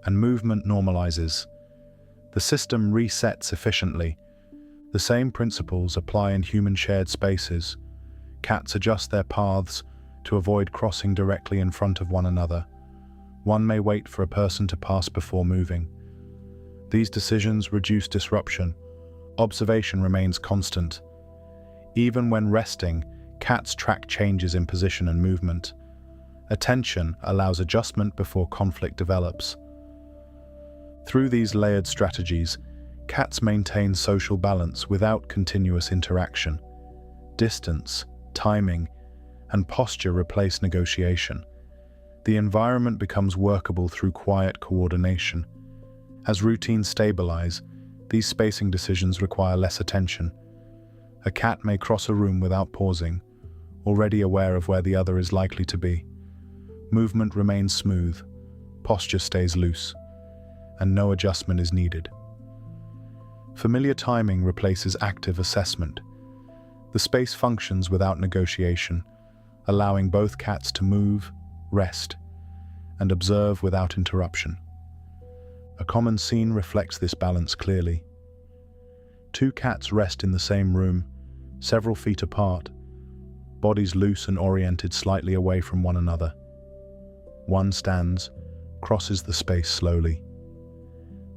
and movement normalizes. The system resets efficiently. The same principles apply in human shared spaces. Cats adjust their paths to avoid crossing directly in front of one another. One may wait for a person to pass before moving. These decisions reduce disruption. Observation remains constant. Even when resting, cats track changes in position and movement. Attention allows adjustment before conflict develops. Through these layered strategies, cats maintain social balance without continuous interaction. Distance, timing, and posture replace negotiation. The environment becomes workable through quiet coordination. As routines stabilize, these spacing decisions require less attention. A cat may cross a room without pausing, already aware of where the other is likely to be. Movement remains smooth, posture stays loose, and no adjustment is needed. Familiar timing replaces active assessment. The space functions without negotiation, allowing both cats to move, rest, and observe without interruption. A common scene reflects this balance clearly. Two cats rest in the same room, several feet apart, bodies loose and oriented slightly away from one another. One stands, crosses the space slowly,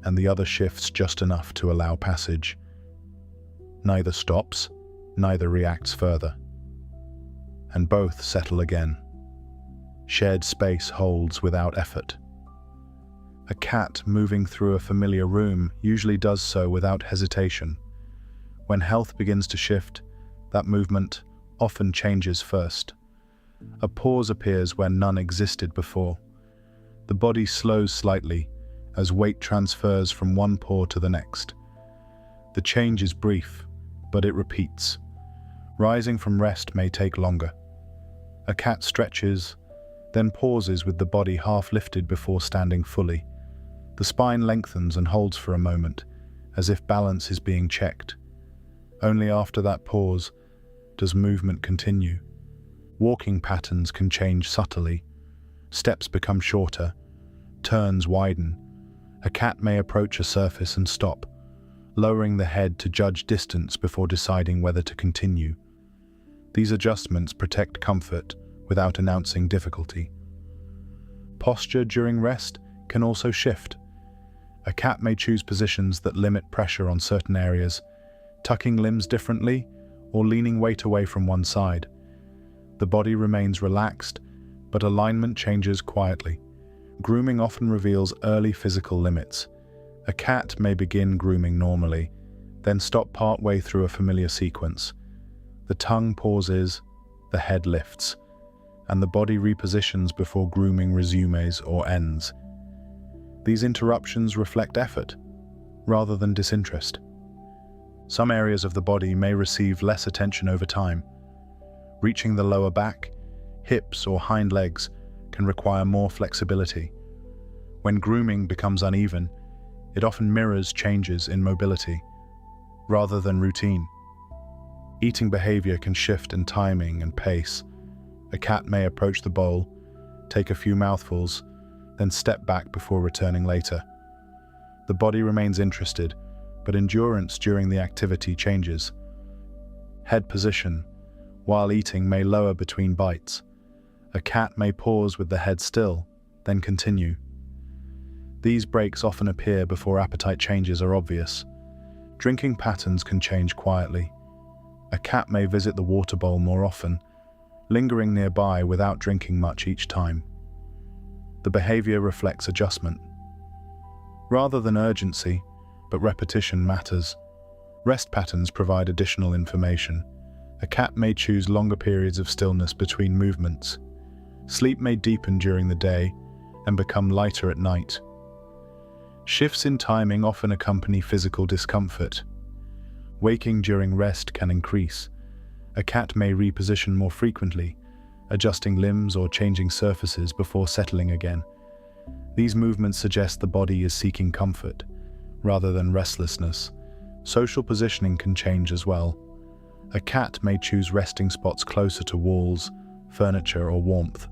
and the other shifts just enough to allow passage. Neither stops, neither reacts further. And both settle again. Shared space holds without effort. A cat moving through a familiar room usually does so without hesitation. When health begins to shift, that movement often changes first. A pause appears where none existed before. The body slows slightly as weight transfers from one paw to the next. The change is brief, but it repeats. Rising from rest may take longer. A cat stretches, then pauses with the body half lifted before standing fully. The spine lengthens and holds for a moment, as if balance is being checked. Only after that pause does movement continue. Walking patterns can change subtly. Steps become shorter, turns widen. A cat may approach a surface and stop, lowering the head to judge distance before deciding whether to continue. These adjustments protect comfort without announcing difficulty. Posture during rest can also shift. A cat may choose positions that limit pressure on certain areas, tucking limbs differently or leaning weight away from one side. The body remains relaxed, but alignment changes quietly. Grooming often reveals early physical limits. A cat may begin grooming normally, then stop partway through a familiar sequence. The tongue pauses, the head lifts, and the body repositions before grooming resumes or ends. These interruptions reflect effort, rather than disinterest. Some areas of the body may receive less attention over time. Reaching the lower back, hips, or hind legs can require more flexibility. When grooming becomes uneven, it often mirrors changes in mobility, rather than routine. Eating behavior can shift in timing and pace. A cat may approach the bowl, take a few mouthfuls, then step back before returning later. The body remains interested, but endurance during the activity changes. Head position, while eating, may lower between bites. A cat may pause with the head still, then continue. These breaks often appear before appetite changes are obvious. Drinking patterns can change quietly. A cat may visit the water bowl more often, lingering nearby without drinking much each time. The behavior reflects adjustment. Rather than urgency, but repetition matters. Rest patterns provide additional information. A cat may choose longer periods of stillness between movements. Sleep may deepen during the day and become lighter at night. Shifts in timing often accompany physical discomfort. Waking during rest can increase. A cat may reposition more frequently, adjusting limbs or changing surfaces before settling again. These movements suggest the body is seeking comfort, rather than restlessness. Social positioning can change as well. A cat may choose resting spots closer to walls, furniture, or warmth.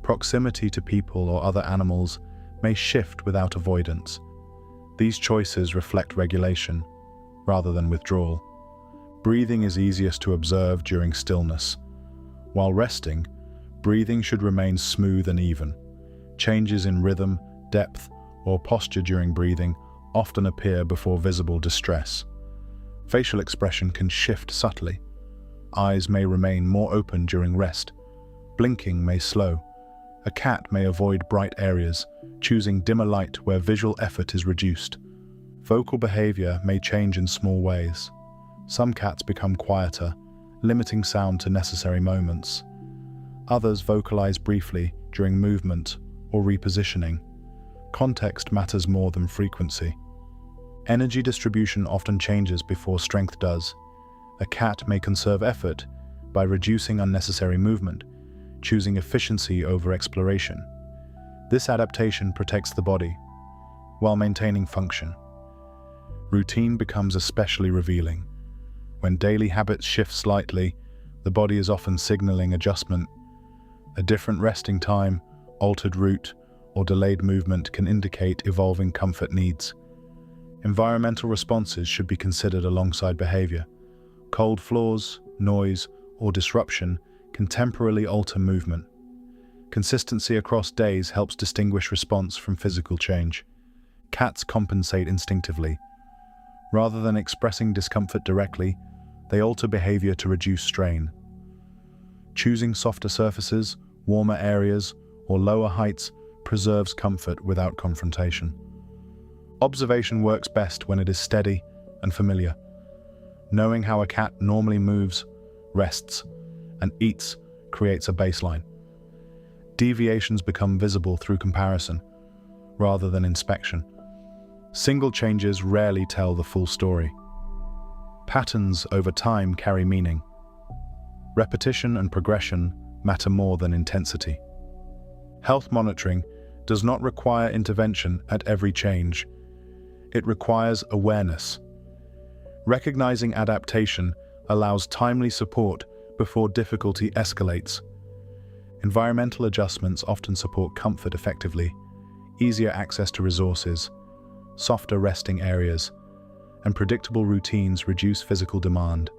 Proximity to people or other animals may shift without avoidance. These choices reflect regulation, rather than withdrawal. Breathing is easiest to observe during stillness. While resting, breathing should remain smooth and even. Changes in rhythm, depth, or posture during breathing often appear before visible distress. Facial expression can shift subtly. Eyes may remain more open during rest. Blinking may slow. A cat may avoid bright areas, choosing dimmer light where visual effort is reduced. Vocal behavior may change in small ways. Some cats become quieter, limiting sound to necessary moments. Others vocalize briefly during movement or repositioning. Context matters more than frequency. Energy distribution often changes before strength does. A cat may conserve effort by reducing unnecessary movement, choosing efficiency over exploration. This adaptation protects the body while maintaining function. Routine becomes especially revealing. When daily habits shift slightly, the body is often signaling adjustment. A different resting time, altered route, or delayed movement can indicate evolving comfort needs. Environmental responses should be considered alongside behavior. Cold floors, noise, or disruption can temporarily alter movement. Consistency across days helps distinguish response from physical change. Cats compensate instinctively. Rather than expressing discomfort directly, they alter behavior to reduce strain. Choosing softer surfaces, warmer areas, or lower heights preserves comfort without confrontation. Observation works best when it is steady and familiar. Knowing how a cat normally moves, rests, and eats creates a baseline. Deviations become visible through comparison, rather than inspection. Single changes rarely tell the full story. Patterns over time carry meaning. Repetition and progression matter more than intensity. Health monitoring does not require intervention at every change. It requires awareness. Recognizing adaptation allows timely support before difficulty escalates. Environmental adjustments often support comfort effectively, easier access to resources, softer resting areas, and predictable routines reduce physical demand.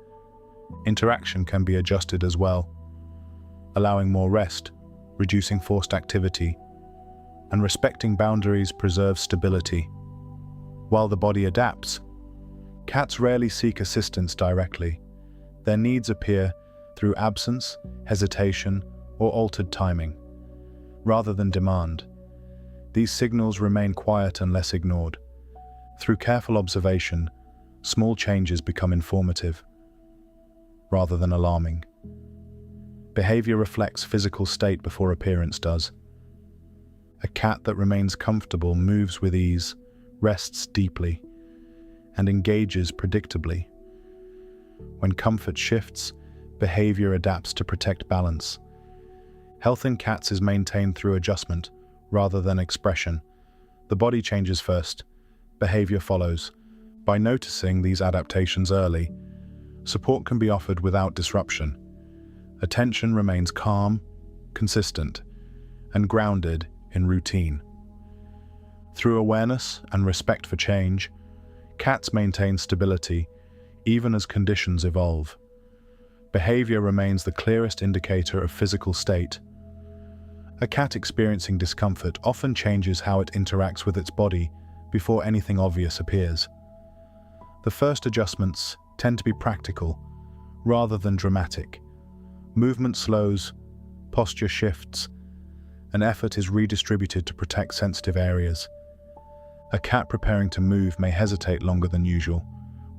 Interaction can be adjusted as well, allowing more rest, reducing forced activity, and respecting boundaries preserves stability. While the body adapts, cats rarely seek assistance directly. Their needs appear through absence, hesitation, or altered timing, rather than demand. These signals remain quiet unless ignored. Through careful observation, small changes become informative, rather than alarming. Behavior reflects physical state before appearance does. A cat that remains comfortable moves with ease, rests deeply, and engages predictably. When comfort shifts, behavior adapts to protect balance. Health in cats is maintained through adjustment, rather than expression. The body changes first, behavior follows. By noticing these adaptations early, support can be offered without disruption. Attention remains calm, consistent, and grounded in routine. Through awareness and respect for change, cats maintain stability even as conditions evolve. Behavior remains the clearest indicator of physical state. A cat experiencing discomfort often changes how it interacts with its body before anything obvious appears. The first adjustments tend to be practical, rather than dramatic. Movement slows, posture shifts, and effort is redistributed to protect sensitive areas. A cat preparing to move may hesitate longer than usual.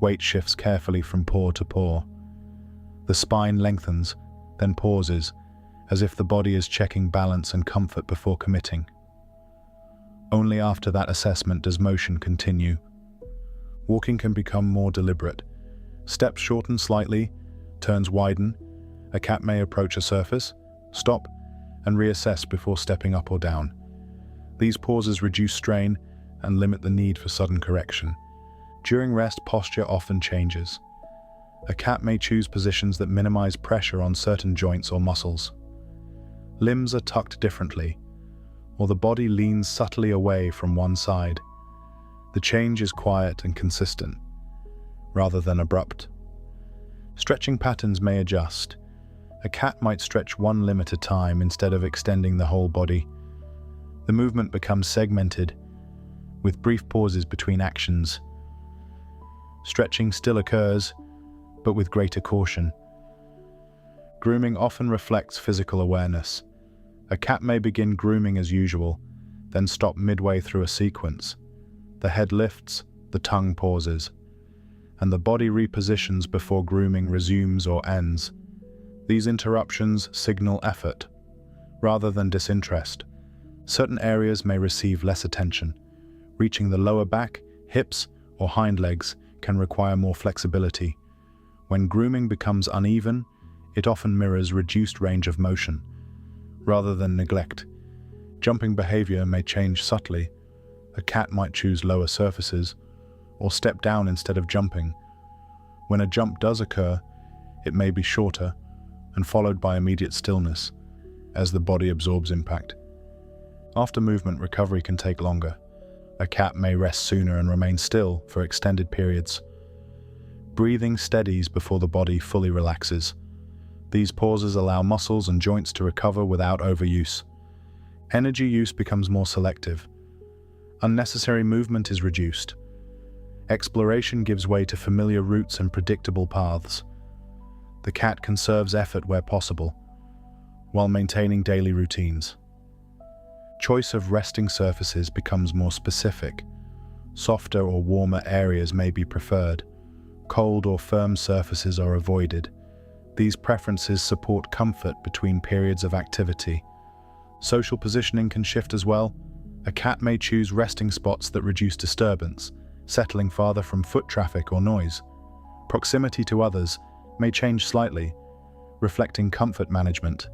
Weight shifts carefully from paw to paw. The spine lengthens, then pauses, as if the body is checking balance and comfort before committing. Only after that assessment does motion continue. Walking can become more deliberate. Steps shorten slightly, turns widen. A cat may approach a surface, stop, and reassess before stepping up or down. These pauses reduce strain and limit the need for sudden correction. During rest, posture often changes. A cat may choose positions that minimize pressure on certain joints or muscles. Limbs are tucked differently, or the body leans subtly away from one side. The change is quiet and consistent, rather than abrupt. Stretching patterns may adjust. A cat might stretch one limb at a time instead of extending the whole body. The movement becomes segmented, with brief pauses between actions. Stretching still occurs, but with greater caution. Grooming often reflects physical awareness. A cat may begin grooming as usual, then stop midway through a sequence. The head lifts, the tongue pauses, and the body repositions before grooming resumes or ends. These interruptions signal effort, rather than disinterest. Certain areas may receive less attention. Reaching the lower back, hips, or hind legs can require more flexibility. When grooming becomes uneven, it often mirrors reduced range of motion, rather than neglect. Jumping behavior may change subtly. A cat might choose lower surfaces, or step down instead of jumping. When a jump does occur, it may be shorter and followed by immediate stillness as the body absorbs impact. After movement, recovery can take longer. A cat may rest sooner and remain still for extended periods. Breathing steadies before the body fully relaxes. These pauses allow muscles and joints to recover without overuse. Energy use becomes more selective. Unnecessary movement is reduced. Exploration gives way to familiar routes and predictable paths. The cat conserves effort where possible, while maintaining daily routines. Choice of resting surfaces becomes more specific. Softer or warmer areas may be preferred. Cold or firm surfaces are avoided. These preferences support comfort between periods of activity. Social positioning can shift as well. A cat may choose resting spots that reduce disturbance, settling farther from foot traffic or noise. Proximity to others may change slightly, reflecting comfort management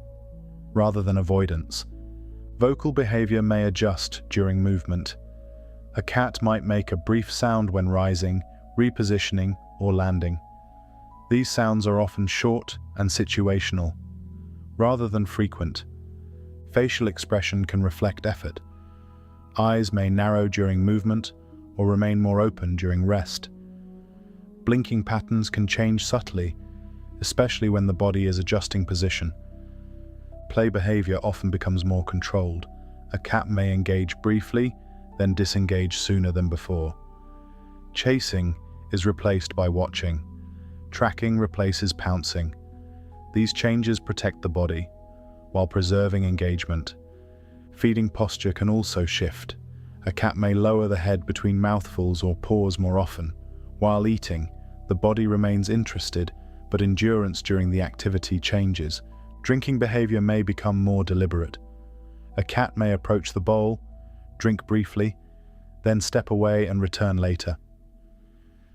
rather than avoidance. Vocal behavior may adjust during movement. A cat might make a brief sound when rising, repositioning, or landing. These sounds are often short and situational, rather than frequent. Facial expression can reflect effort. Eyes may narrow during movement or remain more open during rest. Blinking patterns can change subtly, especially when the body is adjusting position. Play behavior often becomes more controlled. A cat may engage briefly, then disengage sooner than before. Chasing is replaced by watching. Tracking replaces pouncing. These changes protect the body, while preserving engagement. Feeding posture can also shift. A cat may lower the head between mouthfuls or pause more often. While eating, the body remains interested, but endurance during the activity changes. Drinking behavior may become more deliberate. A cat may approach the bowl, drink briefly, then step away and return later.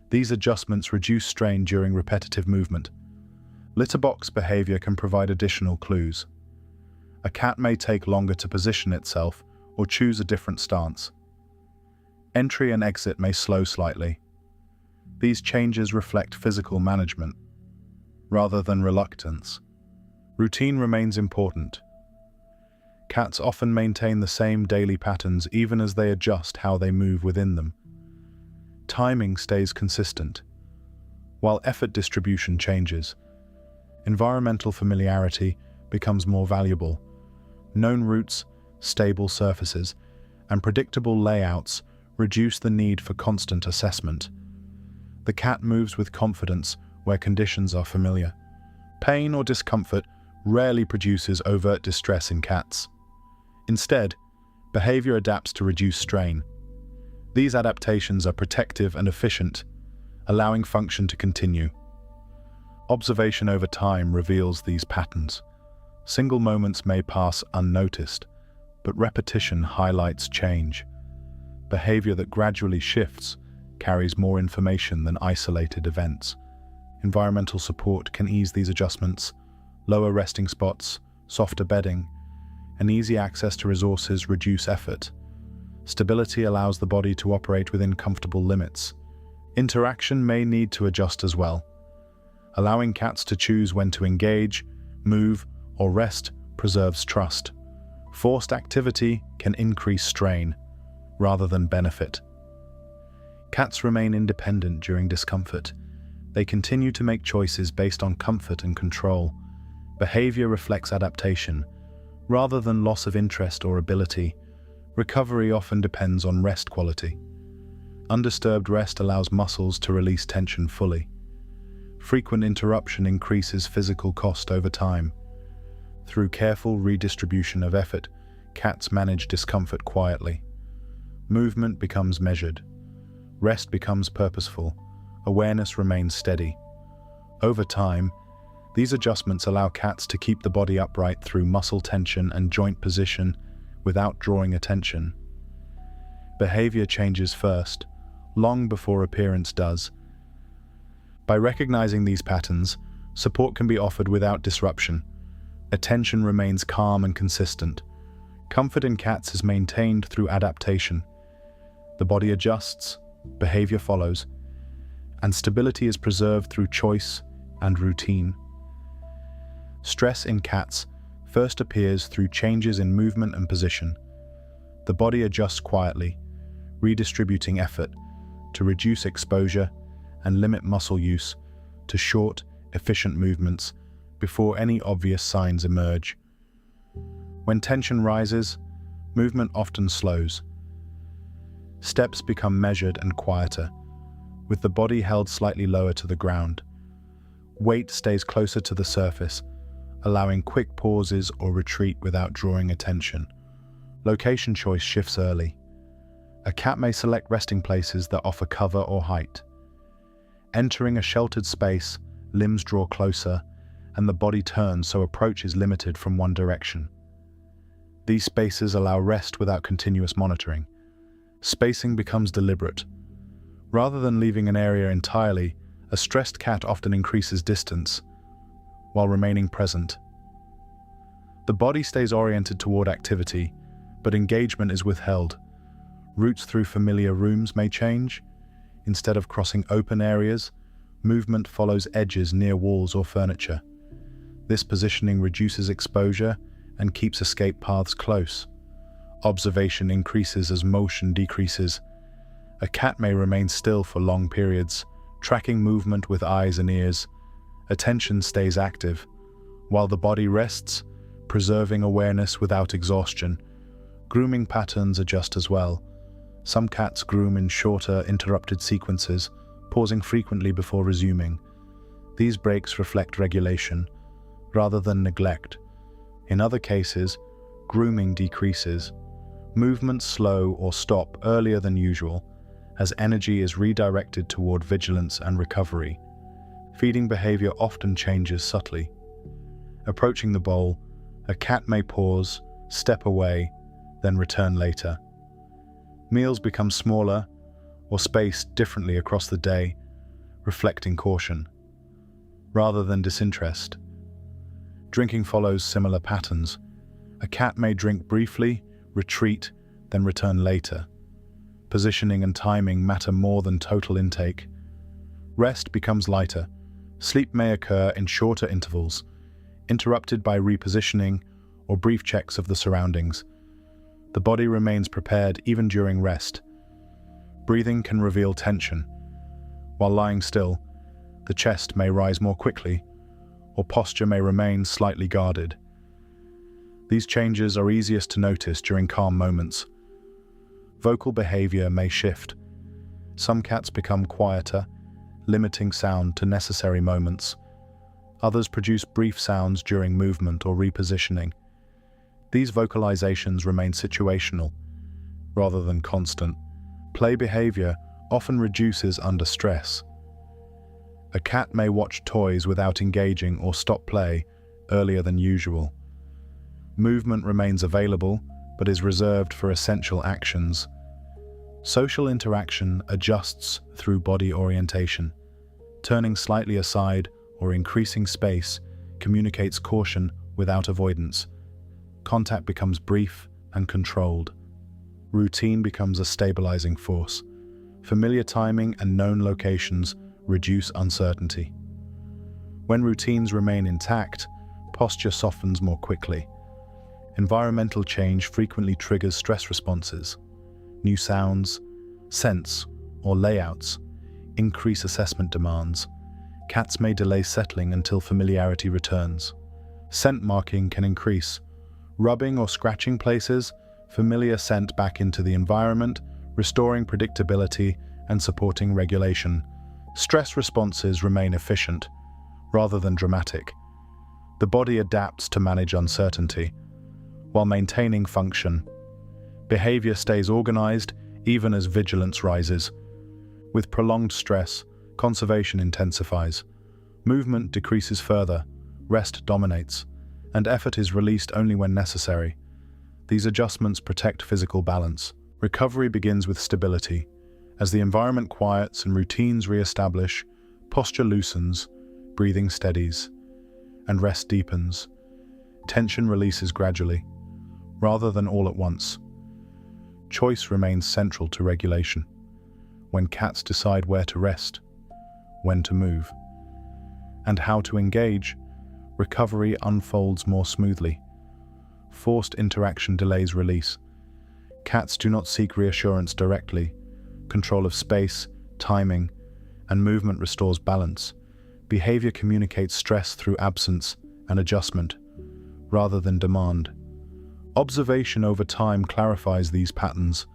These adjustments reduce strain during repetitive movement. Litter box behavior can provide additional clues. A cat may take longer to position itself or choose a different stance. Entry and exit may slow slightly. These changes reflect physical management, rather than reluctance. Routine remains important. Cats often maintain the same daily patterns even as they adjust how they move within them. Timing stays consistent, while effort distribution changes. Environmental familiarity becomes more valuable. Known routes, stable surfaces, and predictable layouts reduce the need for constant assessment. The cat moves with confidence where conditions are familiar. Pain or discomfort rarely produces overt distress in cats. Instead, behavior adapts to reduce strain. These adaptations are protective and efficient, allowing function to continue. Observation over time reveals these patterns. Single moments may pass unnoticed, but repetition highlights change. Behavior that gradually shifts carries more information than isolated events. Environmental support can ease these adjustments. Lower resting spots, softer bedding, and easy access to resources reduce effort. Stability allows the body to operate within comfortable limits. Interaction may need to adjust as well. Allowing cats to choose when to engage, move, or rest preserves trust. Forced activity can increase strain, rather than benefit. Cats remain independent during discomfort. They continue to make choices based on comfort and control. Behavior reflects adaptation, rather than loss of interest or ability. Recovery often depends on rest quality. Undisturbed rest allows muscles to release tension fully. Frequent interruption increases physical cost over time. Through careful redistribution of effort, cats manage discomfort quietly. Movement becomes measured. Rest becomes purposeful. Awareness remains steady. Over time, these adjustments allow cats to keep the body upright through muscle tension and joint position without drawing attention. Behavior changes first, long before appearance does. By recognizing these patterns, support can be offered without disruption. Attention remains calm and consistent. Comfort in cats is maintained through adaptation. The body adjusts, behavior follows, and stability is preserved through choice and routine. Stress in cats first appears through changes in movement and position. The body adjusts quietly, redistributing effort to reduce exposure and limit muscle use to short, efficient movements before any obvious signs emerge. When tension rises, movement often slows. Steps become measured and quieter, with the body held slightly lower to the ground. Weight stays closer to the surface, allowing quick pauses or retreat without drawing attention. Location choice shifts early. A cat may select resting places that offer cover or height. Entering a sheltered space, limbs draw closer, and the body turns so approach is limited from one direction. These spaces allow rest without continuous monitoring. Spacing becomes deliberate. Rather than leaving an area entirely, a stressed cat often increases distance while remaining present. The body stays oriented toward activity, but engagement is withheld. Routes through familiar rooms may change. Instead of crossing open areas, movement follows edges near walls or furniture. This positioning reduces exposure and keeps escape paths close. Observation increases as motion decreases. A cat may remain still for long periods, tracking movement with eyes and ears. Attention stays active, while the body rests, preserving awareness without exhaustion. Grooming patterns adjust as well. Some cats groom in shorter, interrupted sequences, pausing frequently before resuming. These breaks reflect regulation, rather than neglect. In other cases, grooming decreases. Movements slow or stop earlier than usual, as energy is redirected toward vigilance and recovery. Feeding behavior often changes subtly. Approaching the bowl, a cat may pause, step away, then return later. Meals become smaller or spaced differently across the day, reflecting caution, rather than disinterest. Drinking follows similar patterns. A cat may drink briefly, retreat, then return later. Positioning and timing matter more than total intake. Rest becomes lighter. Sleep may occur in shorter intervals, interrupted by repositioning or brief checks of the surroundings. The body remains prepared even during rest. Breathing can reveal tension. While lying still, the chest may rise more quickly, or posture may remain slightly guarded. These changes are easiest to notice during calm moments. Vocal behavior may shift. Some cats become quieter, limiting sound to necessary moments. Others produce brief sounds during movement or repositioning. These vocalizations remain situational, rather than constant. Play behavior often reduces under stress. A cat may watch toys without engaging or stop play earlier than usual. Movement remains available, but is reserved for essential actions. Social interaction adjusts through body orientation. Turning slightly aside or increasing space communicates caution without avoidance. Contact becomes brief and controlled. Routine becomes a stabilizing force. Familiar timing and known locations reduce uncertainty. When routines remain intact, posture softens more quickly. Environmental change frequently triggers stress responses. New sounds, scents, or layouts increase assessment demands. Cats may delay settling until familiarity returns. Scent marking can increase. Rubbing or scratching places familiar scent back into the environment, restoring predictability and supporting regulation. Stress responses remain efficient, rather than dramatic. The body adapts to manage uncertainty, while maintaining function. Behavior stays organized even as vigilance rises. With prolonged stress, conservation intensifies. Movement decreases further, rest dominates, and effort is released only when necessary. These adjustments protect physical balance. Recovery begins with stability. As the environment quiets and routines re-establish, posture loosens, breathing steadies, and rest deepens. Tension releases gradually, rather than all at once. Choice remains central to regulation. When cats decide where to rest, when to move, and how to engage, recovery unfolds more smoothly. Forced interaction delays release. Cats do not seek reassurance directly. Control of space, timing, and movement restores balance. Behavior communicates stress through absence and adjustment, rather than demand. Observation over time clarifies these patterns.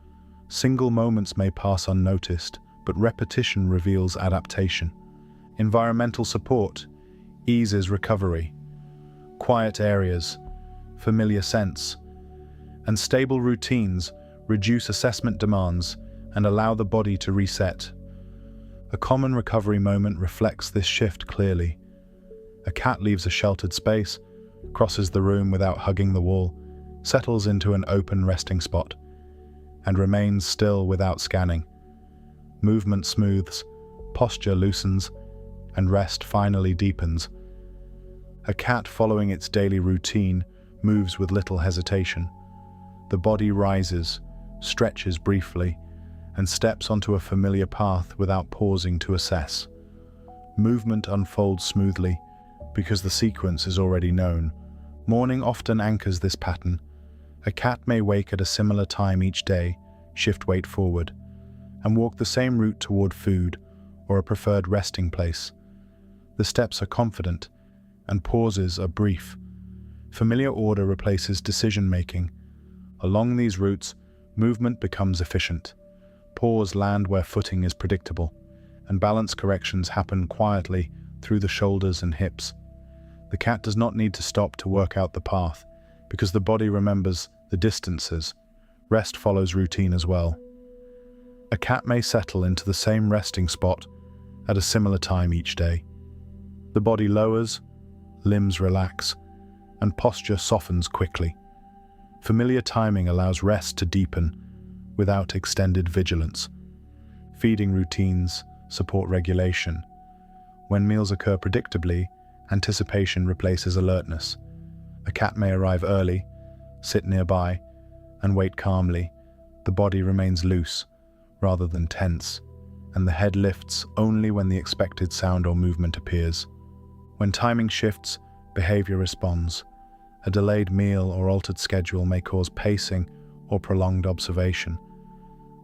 Single moments may pass unnoticed, but repetition reveals adaptation. Environmental support eases recovery. Quiet areas, familiar scents, and stable routines reduce assessment demands and allow the body to reset. A common recovery moment reflects this shift clearly. A cat leaves a sheltered space, crosses the room without hugging the wall, settles into an open resting spot, and remains still without scanning. Movement smooths, posture loosens, and rest finally deepens. A cat following its daily routine moves with little hesitation. The body rises, stretches briefly, and steps onto a familiar path without pausing to assess. Movement unfolds smoothly because the sequence is already known. Morning often anchors this pattern. A cat may wake at a similar time each day, shift weight forward, and walk the same route toward food or a preferred resting place. The steps are confident, and pauses are brief. Familiar order replaces decision-making. Along these routes, movement becomes efficient. Paws land where footing is predictable, and balance corrections happen quietly through the shoulders and hips. The cat does not need to stop to work out the path, because the body remembers the distances. Rest follows routine as well. A cat may settle into the same resting spot at a similar time each day. The body lowers, limbs relax, and posture softens quickly. Familiar timing allows rest to deepen without extended vigilance. Feeding routines support regulation. When meals occur predictably, anticipation replaces alertness. A cat may arrive early, sit nearby, and wait calmly. The body remains loose, rather than tense, and the head lifts only when the expected sound or movement appears. When timing shifts, behavior responds. A delayed meal or altered schedule may cause pacing or prolonged observation.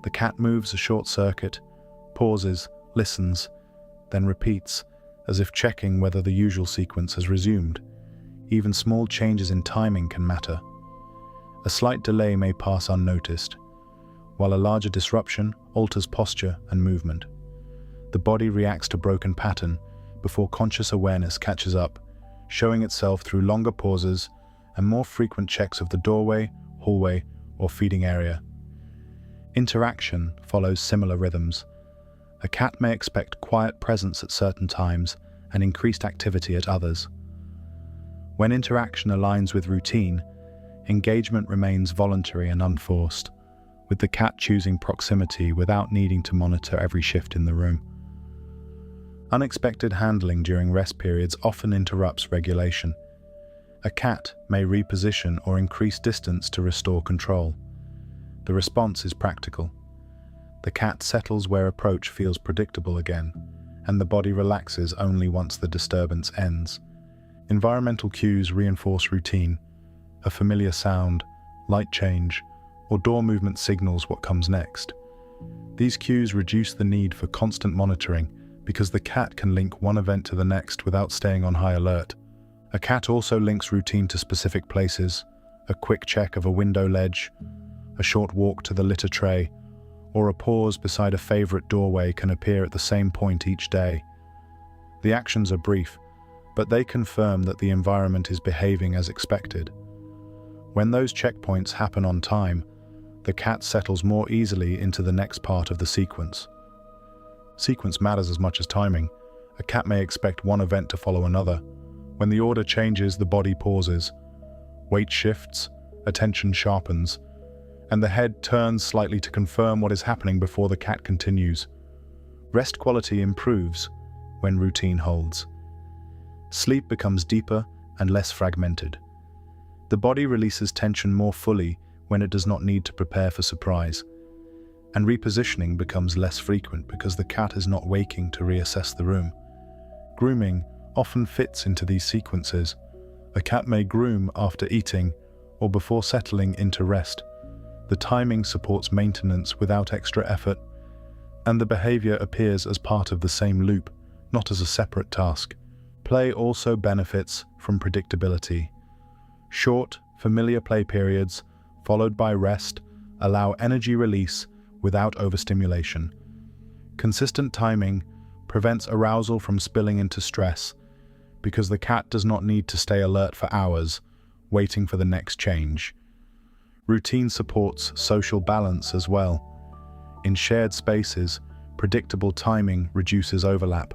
The cat moves a short circuit, pauses, listens, then repeats, as if checking whether the usual sequence has resumed. Even small changes in timing can matter. A slight delay may pass unnoticed, while a larger disruption alters posture and movement. The body reacts to broken pattern before conscious awareness catches up, showing itself through longer pauses and more frequent checks of the doorway, hallway, or feeding area. Interaction follows similar rhythms. A cat may expect quiet presence at certain times and increased activity at others. When interaction aligns with routine, engagement remains voluntary and unforced, with the cat choosing proximity without needing to monitor every shift in the room. Unexpected handling during rest periods often interrupts regulation. A cat may reposition or increase distance to restore control. The response is practical. The cat settles where approach feels predictable again, and the body relaxes only once the disturbance ends. Environmental cues reinforce routine. A familiar sound, light change, or door movement signals what comes next. These cues reduce the need for constant monitoring because the cat can link one event to the next without staying on high alert. A cat also links routine to specific places. A quick check of a window ledge, a short walk to the litter tray, or a pause beside a favorite doorway can appear at the same point each day. The actions are brief, but they confirm that the environment is behaving as expected. When those checkpoints happen on time, the cat settles more easily into the next part of the sequence. Sequence matters as much as timing. A cat may expect one event to follow another. When the order changes, the body pauses. Weight shifts, attention sharpens, and the head turns slightly to confirm what is happening before the cat continues. Rest quality improves when routine holds. Sleep becomes deeper and less fragmented. The body releases tension more fully when it does not need to prepare for surprise. And repositioning becomes less frequent because the cat is not waking to reassess the room. Grooming often fits into these sequences. A cat may groom after eating or before settling into rest. The timing supports maintenance without extra effort, and the behavior appears as part of the same loop, not as a separate task. Play also benefits from predictability. Short, familiar play periods, followed by rest, allow energy release without overstimulation. Consistent timing prevents arousal from spilling into stress, because the cat does not need to stay alert for hours, waiting for the next change. Routine supports social balance as well. In shared spaces, predictable timing reduces overlap.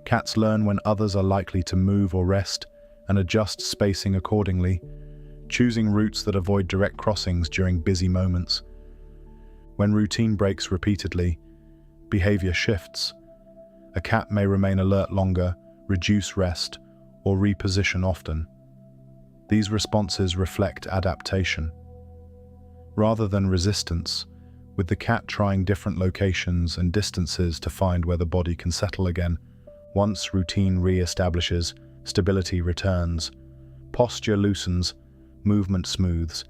Cats learn when others are likely to move or rest and adjust spacing accordingly, choosing routes that avoid direct crossings during busy moments. When routine breaks repeatedly, behavior shifts. A cat may remain alert longer, reduce rest, or reposition often. These responses reflect adaptation, rather than resistance, with the cat trying different locations and distances to find where the body can settle again. Once routine re-establishes, stability returns, posture loosens, movement smooths,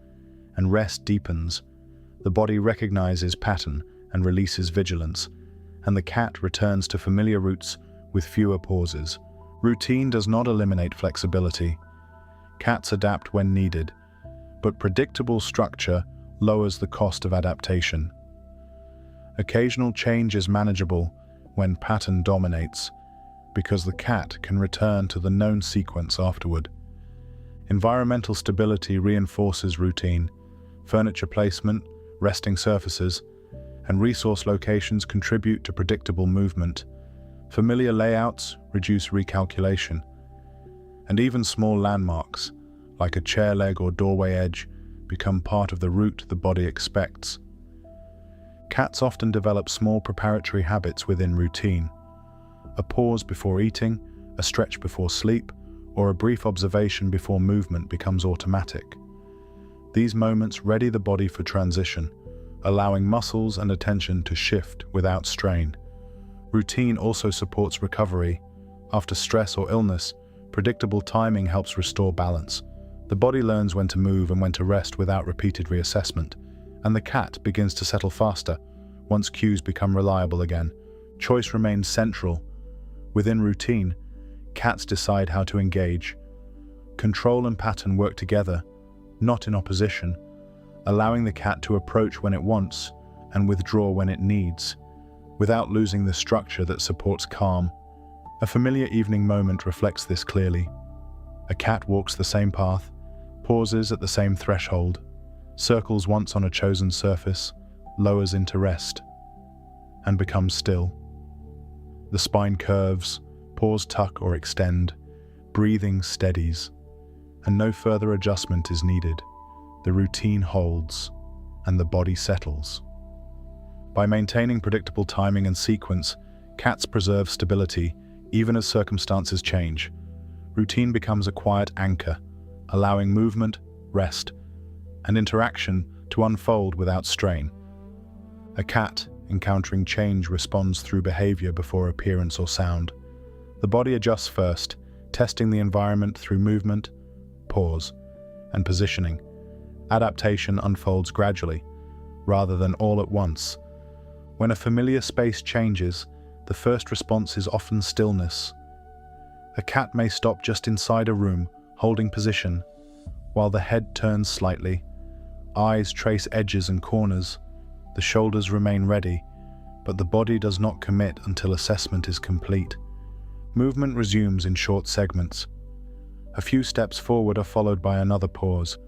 and rest deepens. The body recognizes pattern and releases vigilance, and the cat returns to familiar routes with fewer pauses. Routine does not eliminate flexibility. Cats adapt when needed, but predictable structure lowers the cost of adaptation. Occasional change is manageable when pattern dominates, because the cat can return to the known sequence afterward. Environmental stability reinforces routine. Furniture placement, resting surfaces, and resource locations contribute to predictable movement. Familiar layouts reduce recalculation, and even small landmarks, like a chair leg or doorway edge, become part of the route the body expects. Cats often develop small preparatory habits within routine. A pause before eating, a stretch before sleep, or a brief observation before movement becomes automatic. These moments ready the body for transition, allowing muscles and attention to shift without strain. Routine also supports recovery. After stress or illness, predictable timing helps restore balance. The body learns when to move and when to rest without repeated reassessment, and the cat begins to settle faster once cues become reliable again. Choice remains central. Within routine, cats decide how to engage. Control and pattern work together, not in opposition, allowing the cat to approach when it wants and withdraw when it needs, without losing the structure that supports calm. A familiar evening moment reflects this clearly. A cat walks the same path, pauses at the same threshold, circles once on a chosen surface, lowers into rest, and becomes still. The spine curves, paws tuck or extend, breathing steadies, and no further adjustment is needed. The routine holds, and the body settles. By maintaining predictable timing and sequence, cats preserve stability even as circumstances change. Routine becomes a quiet anchor, allowing movement, rest, and interaction to unfold without strain. A cat, encountering change, responds through behavior before appearance or sound. The body adjusts first, testing the environment through movement, pause, and positioning. Adaptation unfolds gradually, rather than all at once. When a familiar space changes, the first response is often stillness. A cat may stop just inside a room, holding position, while the head turns slightly. Eyes trace edges and corners. The shoulders remain ready, but the body does not commit until assessment is complete. Movement resumes in short segments. A few steps forward are followed by another pause.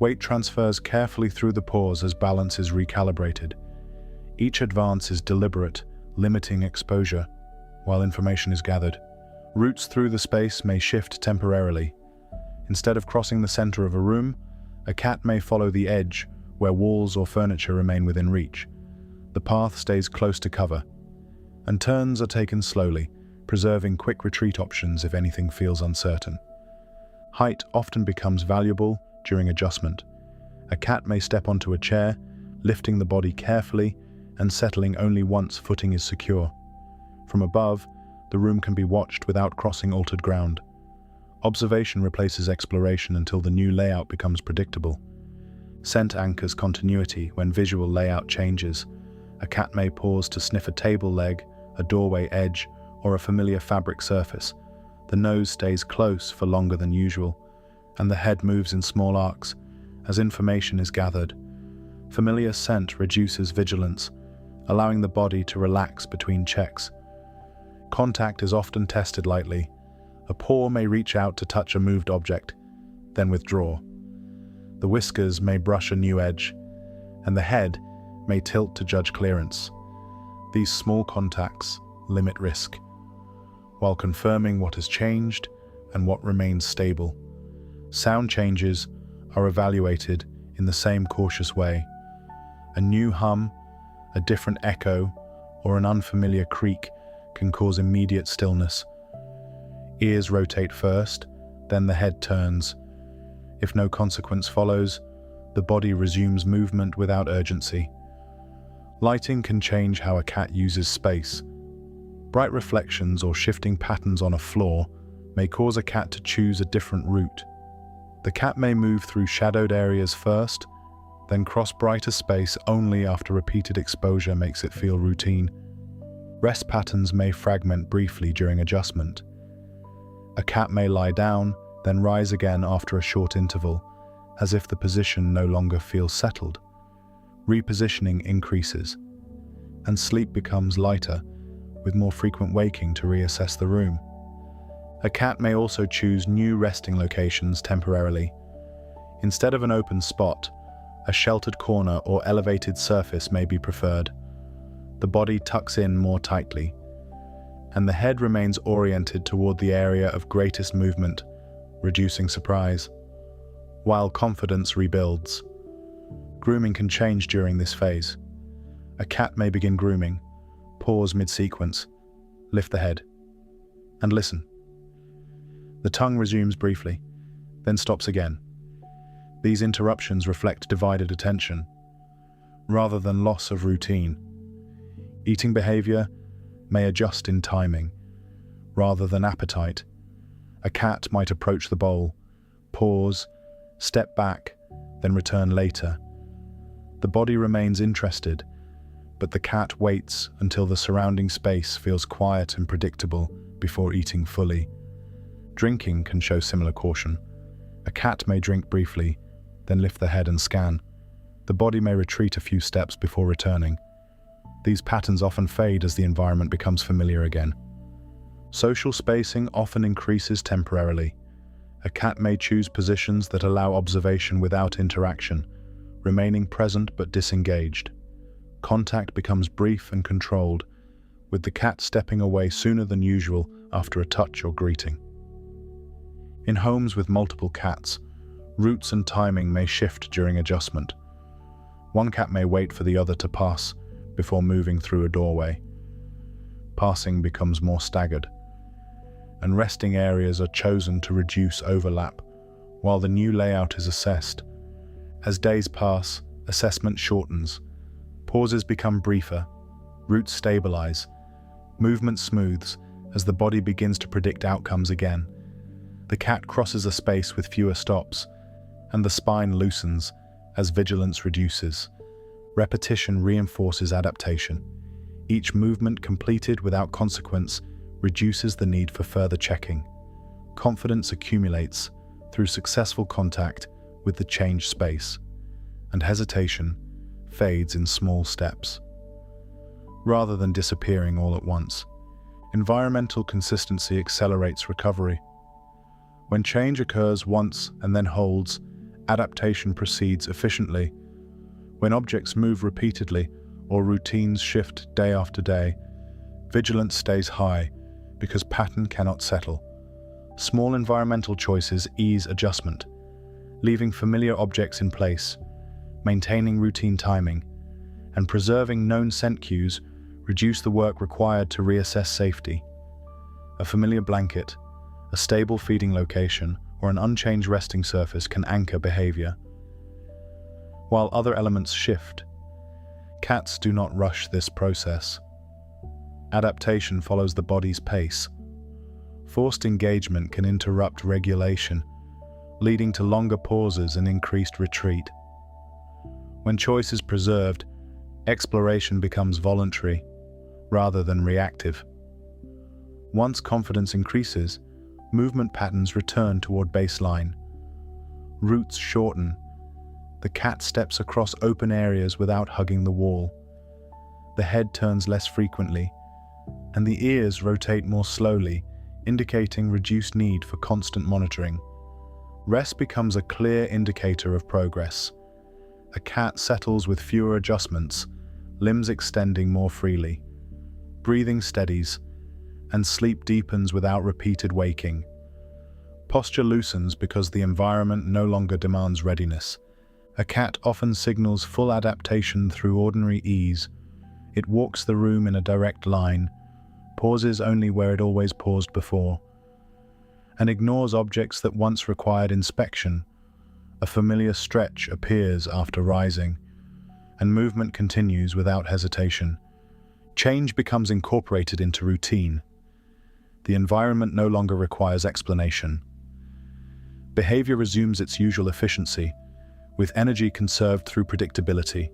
Weight transfers carefully through the pause as balance is recalibrated. Each advance is deliberate, limiting exposure, while information is gathered. Routes through the space may shift temporarily. Instead of crossing the center of a room, a cat may follow the edge where walls or furniture remain within reach. The path stays close to cover, and turns are taken slowly, preserving quick retreat options if anything feels uncertain. Height often becomes valuable during adjustment. A cat may step onto a chair, lifting the body carefully and settling only once footing is secure. From above, the room can be watched without crossing altered ground. Observation replaces exploration until the new layout becomes predictable. Scent anchors continuity when visual layout changes. A cat may pause to sniff a table leg, a doorway edge, or a familiar fabric surface. The nose stays close for longer than usual, and the head moves in small arcs as information is gathered. Familiar scent reduces vigilance, allowing the body to relax between checks. Contact is often tested lightly. A paw may reach out to touch a moved object, then withdraw. The whiskers may brush a new edge, and the head may tilt to judge clearance. These small contacts limit risk, while confirming what has changed and what remains stable. Sound changes are evaluated in the same cautious way. A new hum, a different echo, or an unfamiliar creak can cause immediate stillness. Ears rotate first, then the head turns. If no consequence follows, the body resumes movement without urgency. Lighting can change how a cat uses space. Bright reflections or shifting patterns on a floor may cause a cat to choose a different route. The cat may move through shadowed areas first, then cross brighter space only after repeated exposure makes it feel routine. Rest patterns may fragment briefly during adjustment. A cat may lie down, then rise again after a short interval, as if the position no longer feels settled. Repositioning increases, and sleep becomes lighter, with more frequent waking to reassess the room. A cat may also choose new resting locations temporarily. Instead of an open spot, a sheltered corner or elevated surface may be preferred. The body tucks in more tightly, and the head remains oriented toward the area of greatest movement, reducing surprise, while confidence rebuilds. Grooming can change during this phase. A cat may begin grooming, pause mid-sequence, lift the head, and listen. The tongue resumes briefly, then stops again. These interruptions reflect divided attention, rather than loss of routine. Eating behavior may adjust in timing, rather than appetite. A cat might approach the bowl, pause, step back, then return later. The body remains interested, but the cat waits until the surrounding space feels quiet and predictable before eating fully. Drinking can show similar caution. A cat may drink briefly, then lift the head and scan. The body may retreat a few steps before returning. These patterns often fade as the environment becomes familiar again. Social spacing often increases temporarily. A cat may choose positions that allow observation without interaction, remaining present but disengaged. Contact becomes brief and controlled, with the cat stepping away sooner than usual after a touch or greeting. In homes with multiple cats, routes and timing may shift during adjustment. One cat may wait for the other to pass before moving through a doorway. Passing becomes more staggered, and resting areas are chosen to reduce overlap, while the new layout is assessed. As days pass, assessment shortens. Pauses become briefer, routes stabilize, movement smooths as the body begins to predict outcomes again. The cat crosses a space with fewer stops, and the spine loosens as vigilance reduces. Repetition reinforces adaptation. Each movement completed without consequence reduces the need for further checking. Confidence accumulates through successful contact with the changed space, and hesitation fades in small steps. Rather than disappearing all at once, environmental consistency accelerates recovery. When change occurs once and then holds, adaptation proceeds efficiently. When objects move repeatedly or routines shift day after day, vigilance stays high because pattern cannot settle. Small environmental choices ease adjustment, leaving familiar objects in place, maintaining routine timing, and preserving known scent cues reduce the work required to reassess safety. A familiar blanket, a stable feeding location, or an unchanged resting surface can anchor behavior. While other elements shift, cats do not rush this process. Adaptation follows the body's pace. Forced engagement can interrupt regulation, leading to longer pauses and increased retreat. When choice is preserved, exploration becomes voluntary rather than reactive. Once confidence increases, movement patterns return toward baseline. Routes shorten. The cat steps across open areas without hugging the wall. The head turns less frequently, and the ears rotate more slowly, indicating reduced need for constant monitoring. Rest becomes a clear indicator of progress. A cat settles with fewer adjustments, limbs extending more freely. Breathing steadies, and sleep deepens without repeated waking. Posture loosens because the environment no longer demands readiness. A cat often signals full adaptation through ordinary ease. It walks the room in a direct line, pauses only where it always paused before, and ignores objects that once required inspection. A familiar stretch appears after rising, and movement continues without hesitation. Change becomes incorporated into routine. The environment no longer requires explanation. Behavior resumes its usual efficiency, with energy conserved through predictability,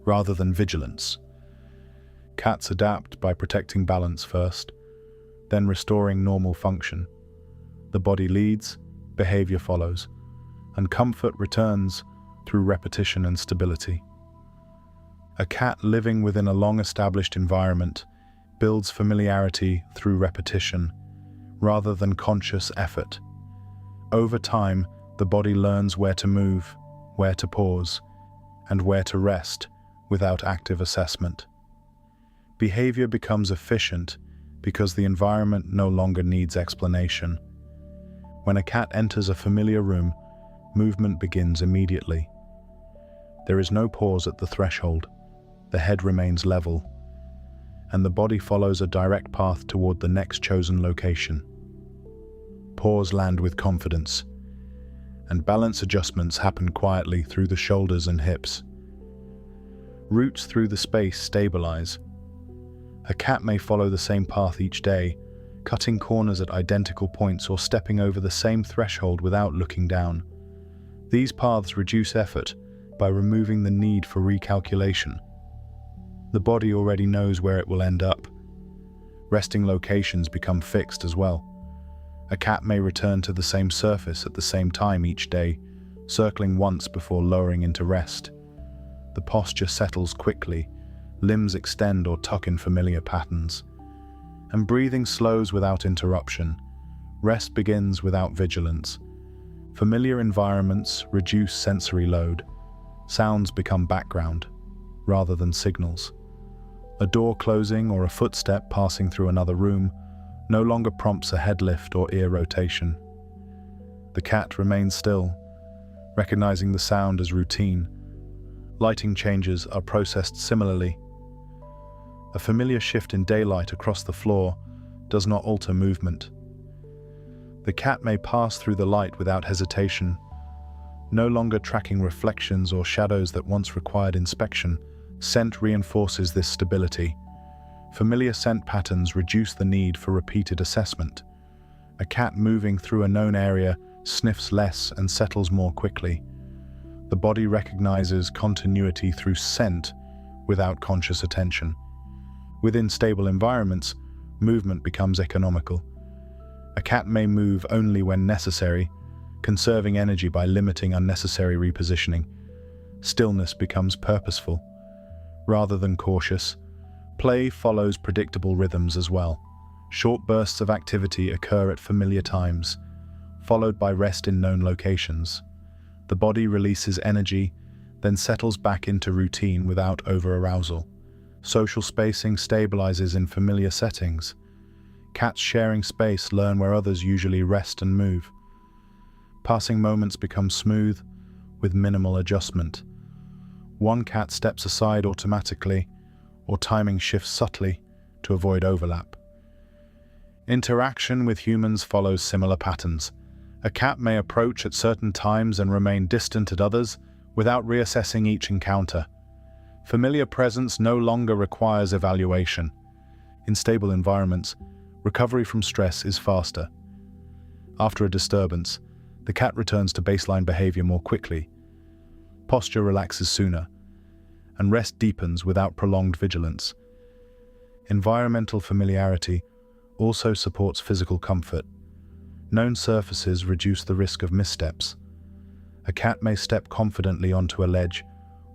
rather than vigilance. Cats adapt by protecting balance first, then restoring normal function. The body leads, behavior follows, and comfort returns through repetition and stability. A cat living within a long-established environment builds familiarity through repetition, rather than conscious effort. Over time, the body learns where to move, where to pause, and where to rest without active assessment. Behavior becomes efficient because the environment no longer needs explanation. When a cat enters a familiar room, movement begins immediately. There is no pause at the threshold. The head remains level, and the body follows a direct path toward the next chosen location. Paws land with confidence, and balance adjustments happen quietly through the shoulders and hips. Roots through the space stabilize. A cat may follow the same path each day, cutting corners at identical points or stepping over the same threshold without looking down. These paths reduce effort by removing the need for recalculation. The body already knows where it will end up. Resting locations become fixed as well. A cat may return to the same surface at the same time each day, circling once before lowering into rest. The posture settles quickly, limbs extend or tuck in familiar patterns, and breathing slows without interruption. Rest begins without vigilance. Familiar environments reduce sensory load. Sounds become background, rather than signals. A door closing or a footstep passing through another room no longer prompts a head lift or ear rotation. The cat remains still, recognizing the sound as routine. Lighting changes are processed similarly. A familiar shift in daylight across the floor does not alter movement. The cat may pass through the light without hesitation, no longer tracking reflections or shadows that once required inspection. Scent reinforces this stability. Familiar scent patterns reduce the need for repeated assessment. A cat moving through a known area sniffs less and settles more quickly. The body recognizes continuity through scent without conscious attention. Within stable environments, movement becomes economical. A cat may move only when necessary, conserving energy by limiting unnecessary repositioning. Stillness becomes purposeful, rather than cautious. Play follows predictable rhythms as well. Short bursts of activity occur at familiar times, followed by rest in known locations. The body releases energy, then settles back into routine without over-arousal. Social spacing stabilizes in familiar settings. Cats sharing space learn where others usually rest and move. Passing moments become smooth, with minimal adjustment. One cat steps aside automatically, or timing shifts subtly to avoid overlap. Interaction with humans follows similar patterns. A cat may approach at certain times and remain distant at others without reassessing each encounter. Familiar presence no longer requires evaluation. In stable environments, recovery from stress is faster. After a disturbance, the cat returns to baseline behavior more quickly. posture relaxes sooner, and rest deepens without prolonged vigilance. Environmental familiarity also supports physical comfort. Known surfaces reduce the risk of missteps. A cat may step confidently onto a ledge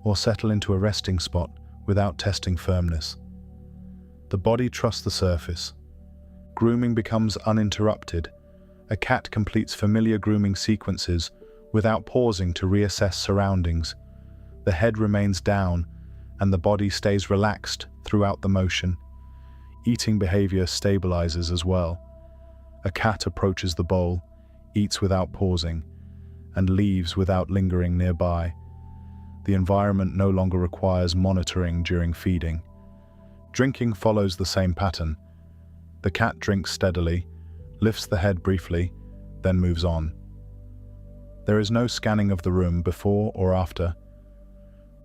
or settle into a resting spot without testing firmness. The body trusts the surface. Grooming becomes uninterrupted. A cat completes familiar grooming sequences without pausing to reassess surroundings. The head remains down, and the body stays relaxed throughout the motion. Eating behavior stabilizes as well. A cat approaches the bowl, eats without pausing, and leaves without lingering nearby. The environment no longer requires monitoring during feeding. Drinking follows the same pattern. The cat drinks steadily, lifts the head briefly, then moves on. There is no scanning of the room before or after.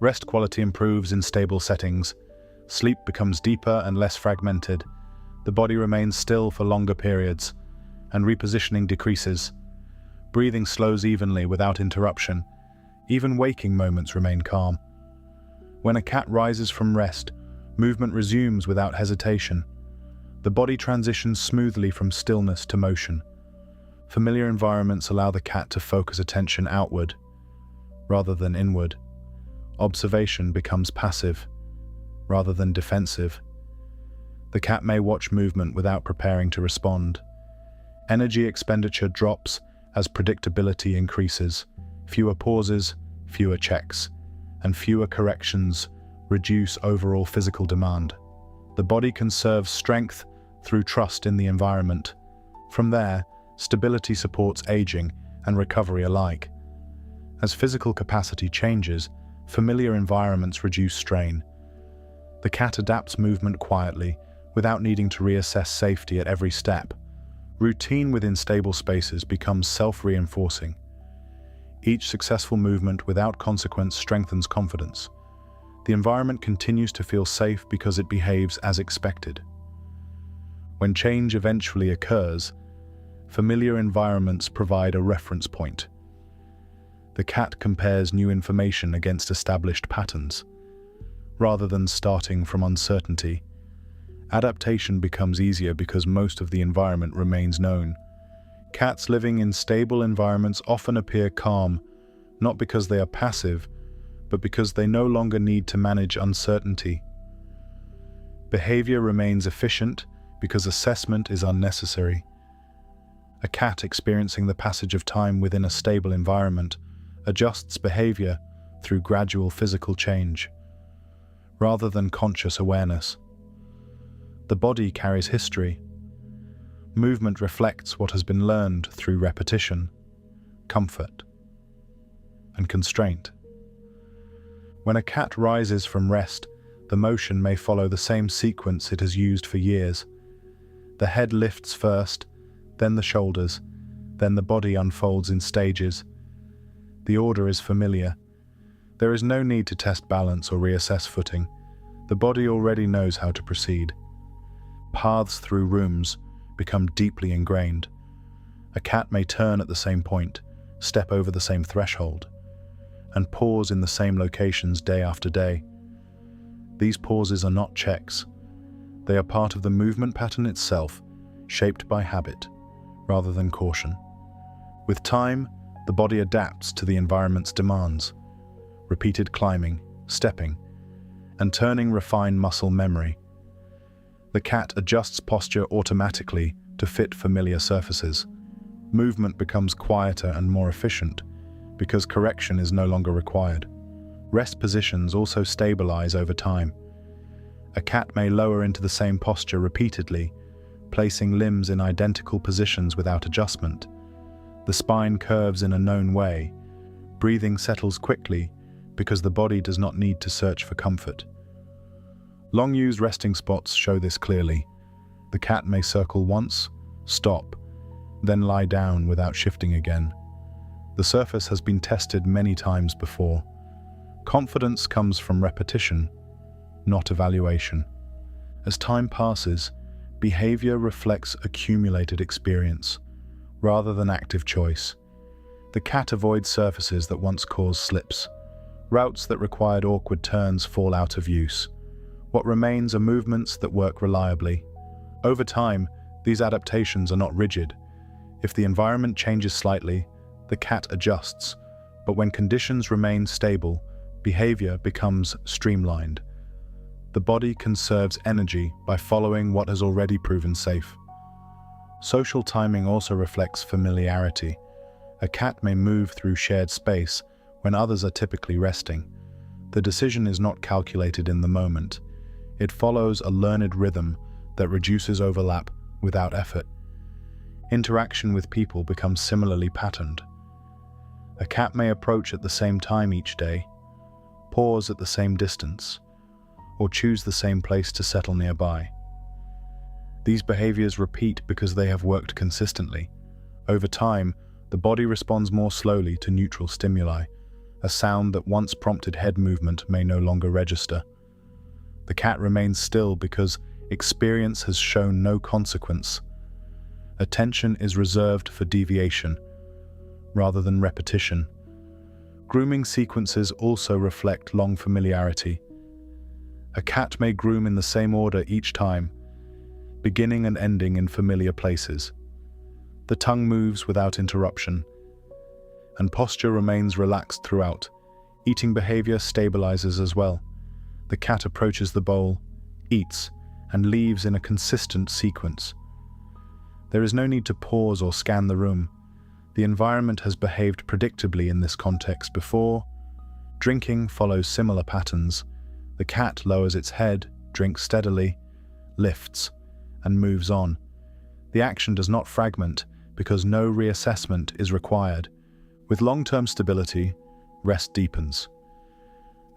Rest quality improves in stable settings. Sleep becomes deeper and less fragmented. The body remains still for longer periods, and repositioning decreases. Breathing slows evenly without interruption. Even waking moments remain calm. When a cat rises from rest, movement resumes without hesitation. The body transitions smoothly from stillness to motion. Familiar environments allow the cat to focus attention outward, rather than inward. Observation becomes passive, rather than defensive. The cat may watch movement without preparing to respond. Energy expenditure drops as predictability increases. Fewer pauses, fewer checks, and fewer corrections reduce overall physical demand. The body conserves strength through trust in the environment. From there, stability supports aging and recovery alike. As physical capacity changes, familiar environments reduce strain. The cat adapts movement quietly, without needing to reassess safety at every step. Routine within stable spaces becomes self-reinforcing. Each successful movement without consequence strengthens confidence. The environment continues to feel safe because it behaves as expected. When change eventually occurs, familiar environments provide a reference point. The cat compares new information against established patterns. Rather than starting from uncertainty, adaptation becomes easier because most of the environment remains known. Cats living in stable environments often appear calm, not because they are passive, but because they no longer need to manage uncertainty. Behavior remains efficient because assessment is unnecessary. A cat experiencing the passage of time within a stable environment adjusts behavior through gradual physical change, rather than conscious awareness. The body carries history. Movement reflects what has been learned through repetition, comfort, and constraint. When a cat rises from rest, the motion may follow the same sequence it has used for years. The head lifts first, then the shoulders, then the body unfolds in stages. The order is familiar. There is no need to test balance or reassess footing. The body already knows how to proceed. Paths through rooms become deeply ingrained. A cat may turn at the same point, step over the same threshold, and pause in the same locations day after day. These pauses are not checks. They are part of the movement pattern itself, shaped by habit, rather than caution. With time, the body adapts to the environment's demands. Repeated climbing, stepping, and turning refine muscle memory. The cat adjusts posture automatically to fit familiar surfaces. Movement becomes quieter and more efficient because correction is no longer required. Rest positions also stabilize over time. A cat may lower into the same posture repeatedly, placing limbs in identical positions without adjustment. The spine curves in a known way. Breathing settles quickly because the body does not need to search for comfort. Long-used resting spots show this clearly. The cat may circle once, stop, then lie down without shifting again. The surface has been tested many times before. Confidence comes from repetition, not evaluation. As time passes, behavior reflects accumulated experience, rather than active choice. The cat avoids surfaces that once caused slips. Routes that required awkward turns fall out of use. What remains are movements that work reliably. Over time, these adaptations are not rigid. If the environment changes slightly, the cat adjusts, but when conditions remain stable, behavior becomes streamlined. The body conserves energy by following what has already proven safe. Social timing also reflects familiarity. A cat may move through shared space when others are typically resting. The decision is not calculated in the moment. It follows a learned rhythm that reduces overlap without effort. Interaction with people becomes similarly patterned. A cat may approach at the same time each day, pause at the same distance, or choose the same place to settle nearby. These behaviors repeat because they have worked consistently. Over time, the body responds more slowly to neutral stimuli. A sound that once prompted head movement may no longer register. The cat remains still because experience has shown no consequence. Attention is reserved for deviation, rather than repetition. Grooming sequences also reflect long familiarity. A cat may groom in the same order each time, beginning and ending in familiar places. The tongue moves without interruption, and posture remains relaxed throughout. Eating behavior stabilizes as well. The cat approaches the bowl, eats, and leaves in a consistent sequence. There is no need to pause or scan the room. The environment has behaved predictably in this context before. Drinking follows similar patterns. The cat lowers its head, drinks steadily, lifts, and moves on. The action does not fragment because no reassessment is required. With long-term stability, rest deepens.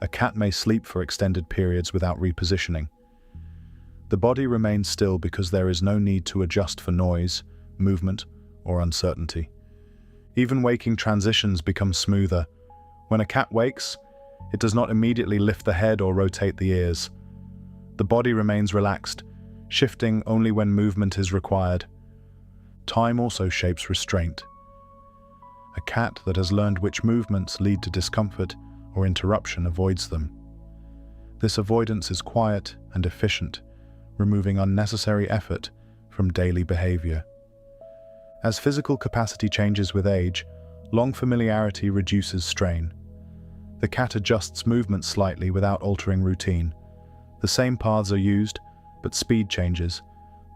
A cat may sleep for extended periods without repositioning. The body remains still because there is no need to adjust for noise, movement, or uncertainty. Even waking transitions become smoother. When a cat wakes, it does not immediately lift the head or rotate the ears. The body remains relaxed, shifting only when movement is required. Time also shapes restraint. A cat that has learned which movements lead to discomfort or interruption avoids them. This avoidance is quiet and efficient, removing unnecessary effort from daily behavior. As physical capacity changes with age, long familiarity reduces strain. The cat adjusts movement slightly without altering routine. The same paths are used, but speed changes.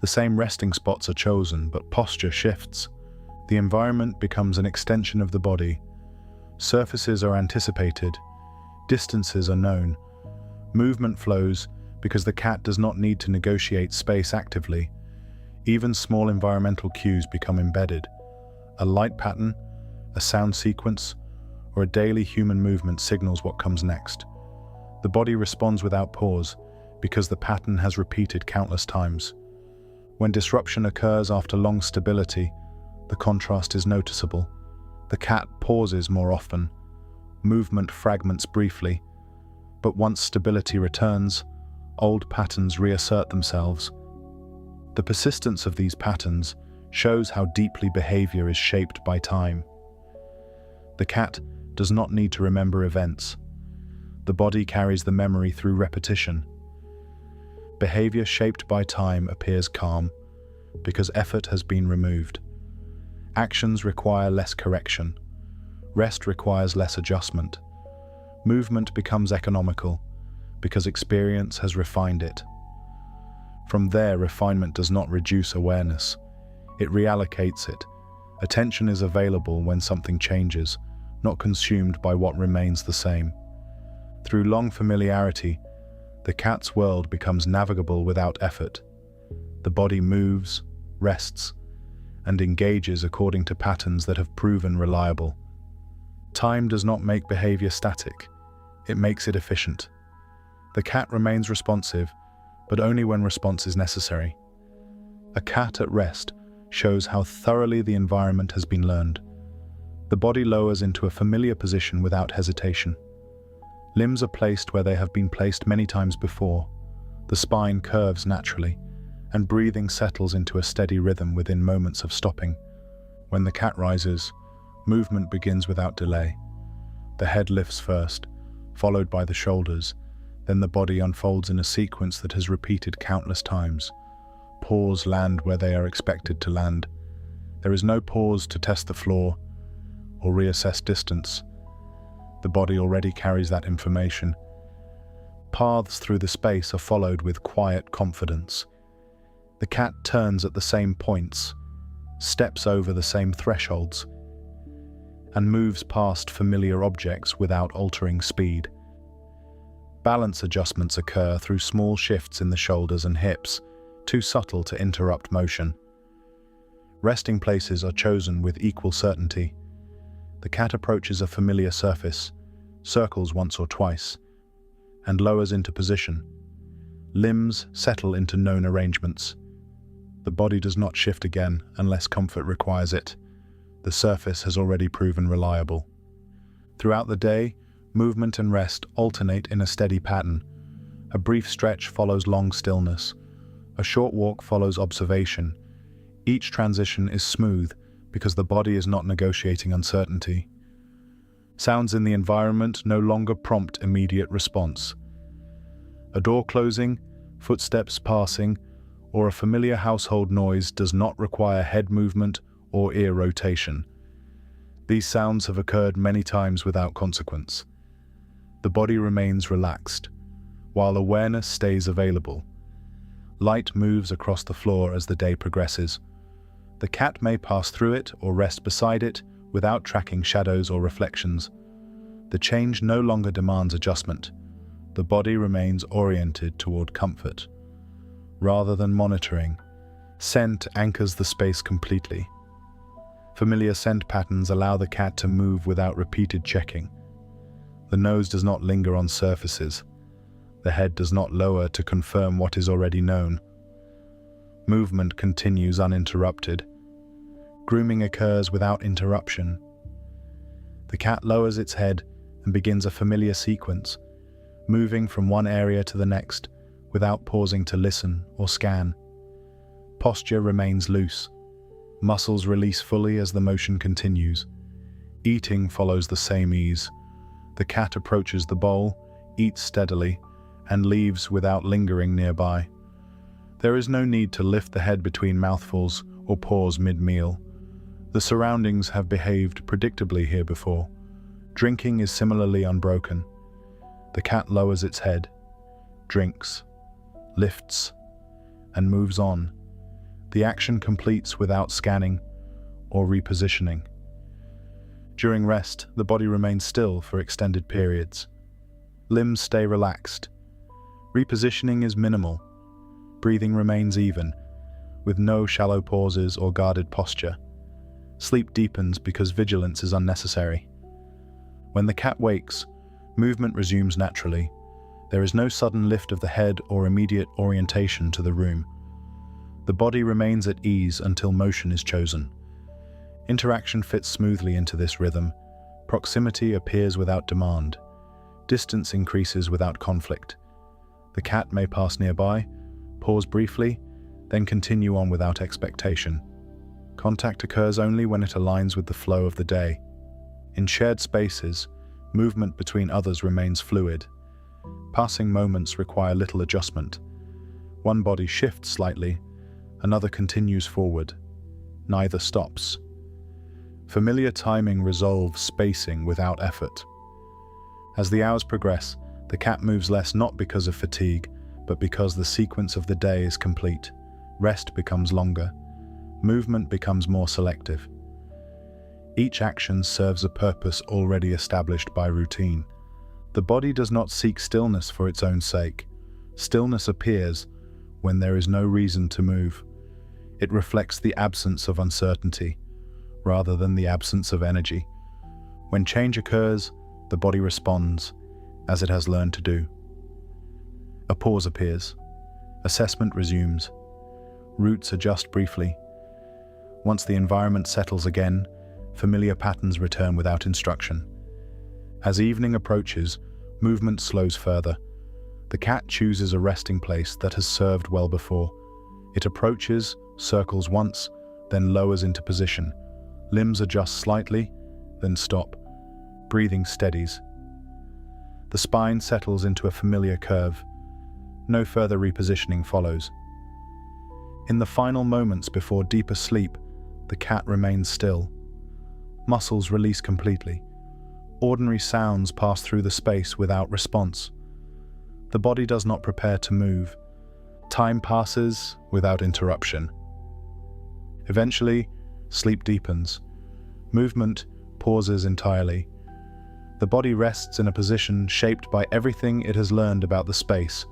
The same resting spots are chosen, but posture shifts. The environment becomes an extension of the body. Surfaces are anticipated. Distances are known. Movement flows because the cat does not need to negotiate space actively. Even small environmental cues become embedded. A light pattern, a sound sequence, or a daily human movement signals what comes next. The body responds without pause because the pattern has repeated countless times. When disruption occurs after long stability, the contrast is noticeable. The cat pauses more often. Movement fragments briefly. But once stability returns, old patterns reassert themselves. The persistence of these patterns shows how deeply behavior is shaped by time. The cat does not need to remember events. The body carries the memory through repetition. Behavior shaped by time appears calm because effort has been removed. Actions require less correction. Rest requires less adjustment. Movement becomes economical because experience has refined it. From there, refinement does not reduce awareness. It reallocates it. Attention is available when something changes, not consumed by what remains the same. Through long familiarity, the cat's world becomes navigable without effort. The body moves, rests, and engages according to patterns that have proven reliable. Time does not make behavior static. It makes it efficient. The cat remains responsive, but only when response is necessary. A cat at rest shows how thoroughly the environment has been learned. The body lowers into a familiar position without hesitation. Limbs are placed where they have been placed many times before. The spine curves naturally, and breathing settles into a steady rhythm within moments of stopping. When the cat rises, movement begins without delay. The head lifts first, followed by the shoulders. Then the body unfolds in a sequence that has repeated countless times. Paws land where they are expected to land. There is no pause to test the floor or reassess distance. The body already carries that information. Paths through the space are followed with quiet confidence. The cat turns at the same points, steps over the same thresholds, and moves past familiar objects without altering speed. Balance adjustments occur through small shifts in the shoulders and hips, too subtle to interrupt motion. Resting places are chosen with equal certainty. The cat approaches a familiar surface, circles once or twice, and lowers into position. Limbs settle into known arrangements. The body does not shift again unless comfort requires it. The surface has already proven reliable. Throughout the day, movement and rest alternate in a steady pattern. A brief stretch follows long stillness. A short walk follows observation. Each transition is smooth because the body is not negotiating uncertainty. Sounds in the environment no longer prompt immediate response. A door closing, footsteps passing, or a familiar household noise does not require head movement or ear rotation. These sounds have occurred many times without consequence. The body remains relaxed, while awareness stays available. Light moves across the floor as the day progresses. The cat may pass through it or rest beside it without tracking shadows or reflections. The change no longer demands adjustment. The body remains oriented toward comfort. Rather than monitoring, scent anchors the space completely. Familiar scent patterns allow the cat to move without repeated checking. The nose does not linger on surfaces. The head does not lower to confirm what is already known. Movement continues uninterrupted. Grooming occurs without interruption. The cat lowers its head and begins a familiar sequence, moving from one area to the next without pausing to listen or scan. Posture remains loose. Muscles release fully as the motion continues. Eating follows the same ease. The cat approaches the bowl, eats steadily, and leaves without lingering nearby. There is no need to lift the head between mouthfuls or pause mid-meal. The surroundings have behaved predictably here before. Drinking is similarly unbroken. The cat lowers its head, drinks, lifts, and moves on. The action completes without scanning or repositioning. During rest, the body remains still for extended periods. Limbs stay relaxed. Repositioning is minimal. Breathing remains even, with no shallow pauses or guarded posture. Sleep deepens because vigilance is unnecessary. When the cat wakes, movement resumes naturally. There is no sudden lift of the head or immediate orientation to the room. The body remains at ease until motion is chosen. Interaction fits smoothly into this rhythm. Proximity appears without demand. Distance increases without conflict. The cat may pass nearby, pause briefly, then continue on without expectation. Contact occurs only when it aligns with the flow of the day. In shared spaces, movement between others remains fluid. Passing moments require little adjustment. One body shifts slightly, another continues forward. Neither stops. Familiar timing resolves spacing without effort. As the hours progress, the cat moves less not because of fatigue, but because the sequence of the day is complete. Rest becomes longer. Movement becomes more selective. Each action serves a purpose already established by routine. The body does not seek stillness for its own sake. Stillness appears when there is no reason to move. It reflects the absence of uncertainty, rather than the absence of energy. When change occurs, the body responds, as it has learned to do. A pause appears. Assessment resumes. Roots adjust briefly. Once the environment settles again, familiar patterns return without instruction. As evening approaches, movement slows further. The cat chooses a resting place that has served well before. It approaches, circles once, then lowers into position. Limbs adjust slightly, then stop. Breathing steadies. The spine settles into a familiar curve. No further repositioning follows. In the final moments before deeper sleep, the cat remains still. Muscles release completely. Ordinary sounds pass through the space without response. The body does not prepare to move. Time passes without interruption. Eventually, sleep deepens. Movement pauses entirely. The body rests in a position shaped by everything it has learned about the space,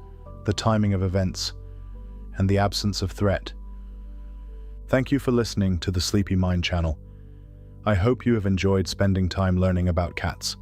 the timing of events, and the absence of threat. Thank you for listening to the Sleepy Mind channel. I hope you have enjoyed spending time learning about cats.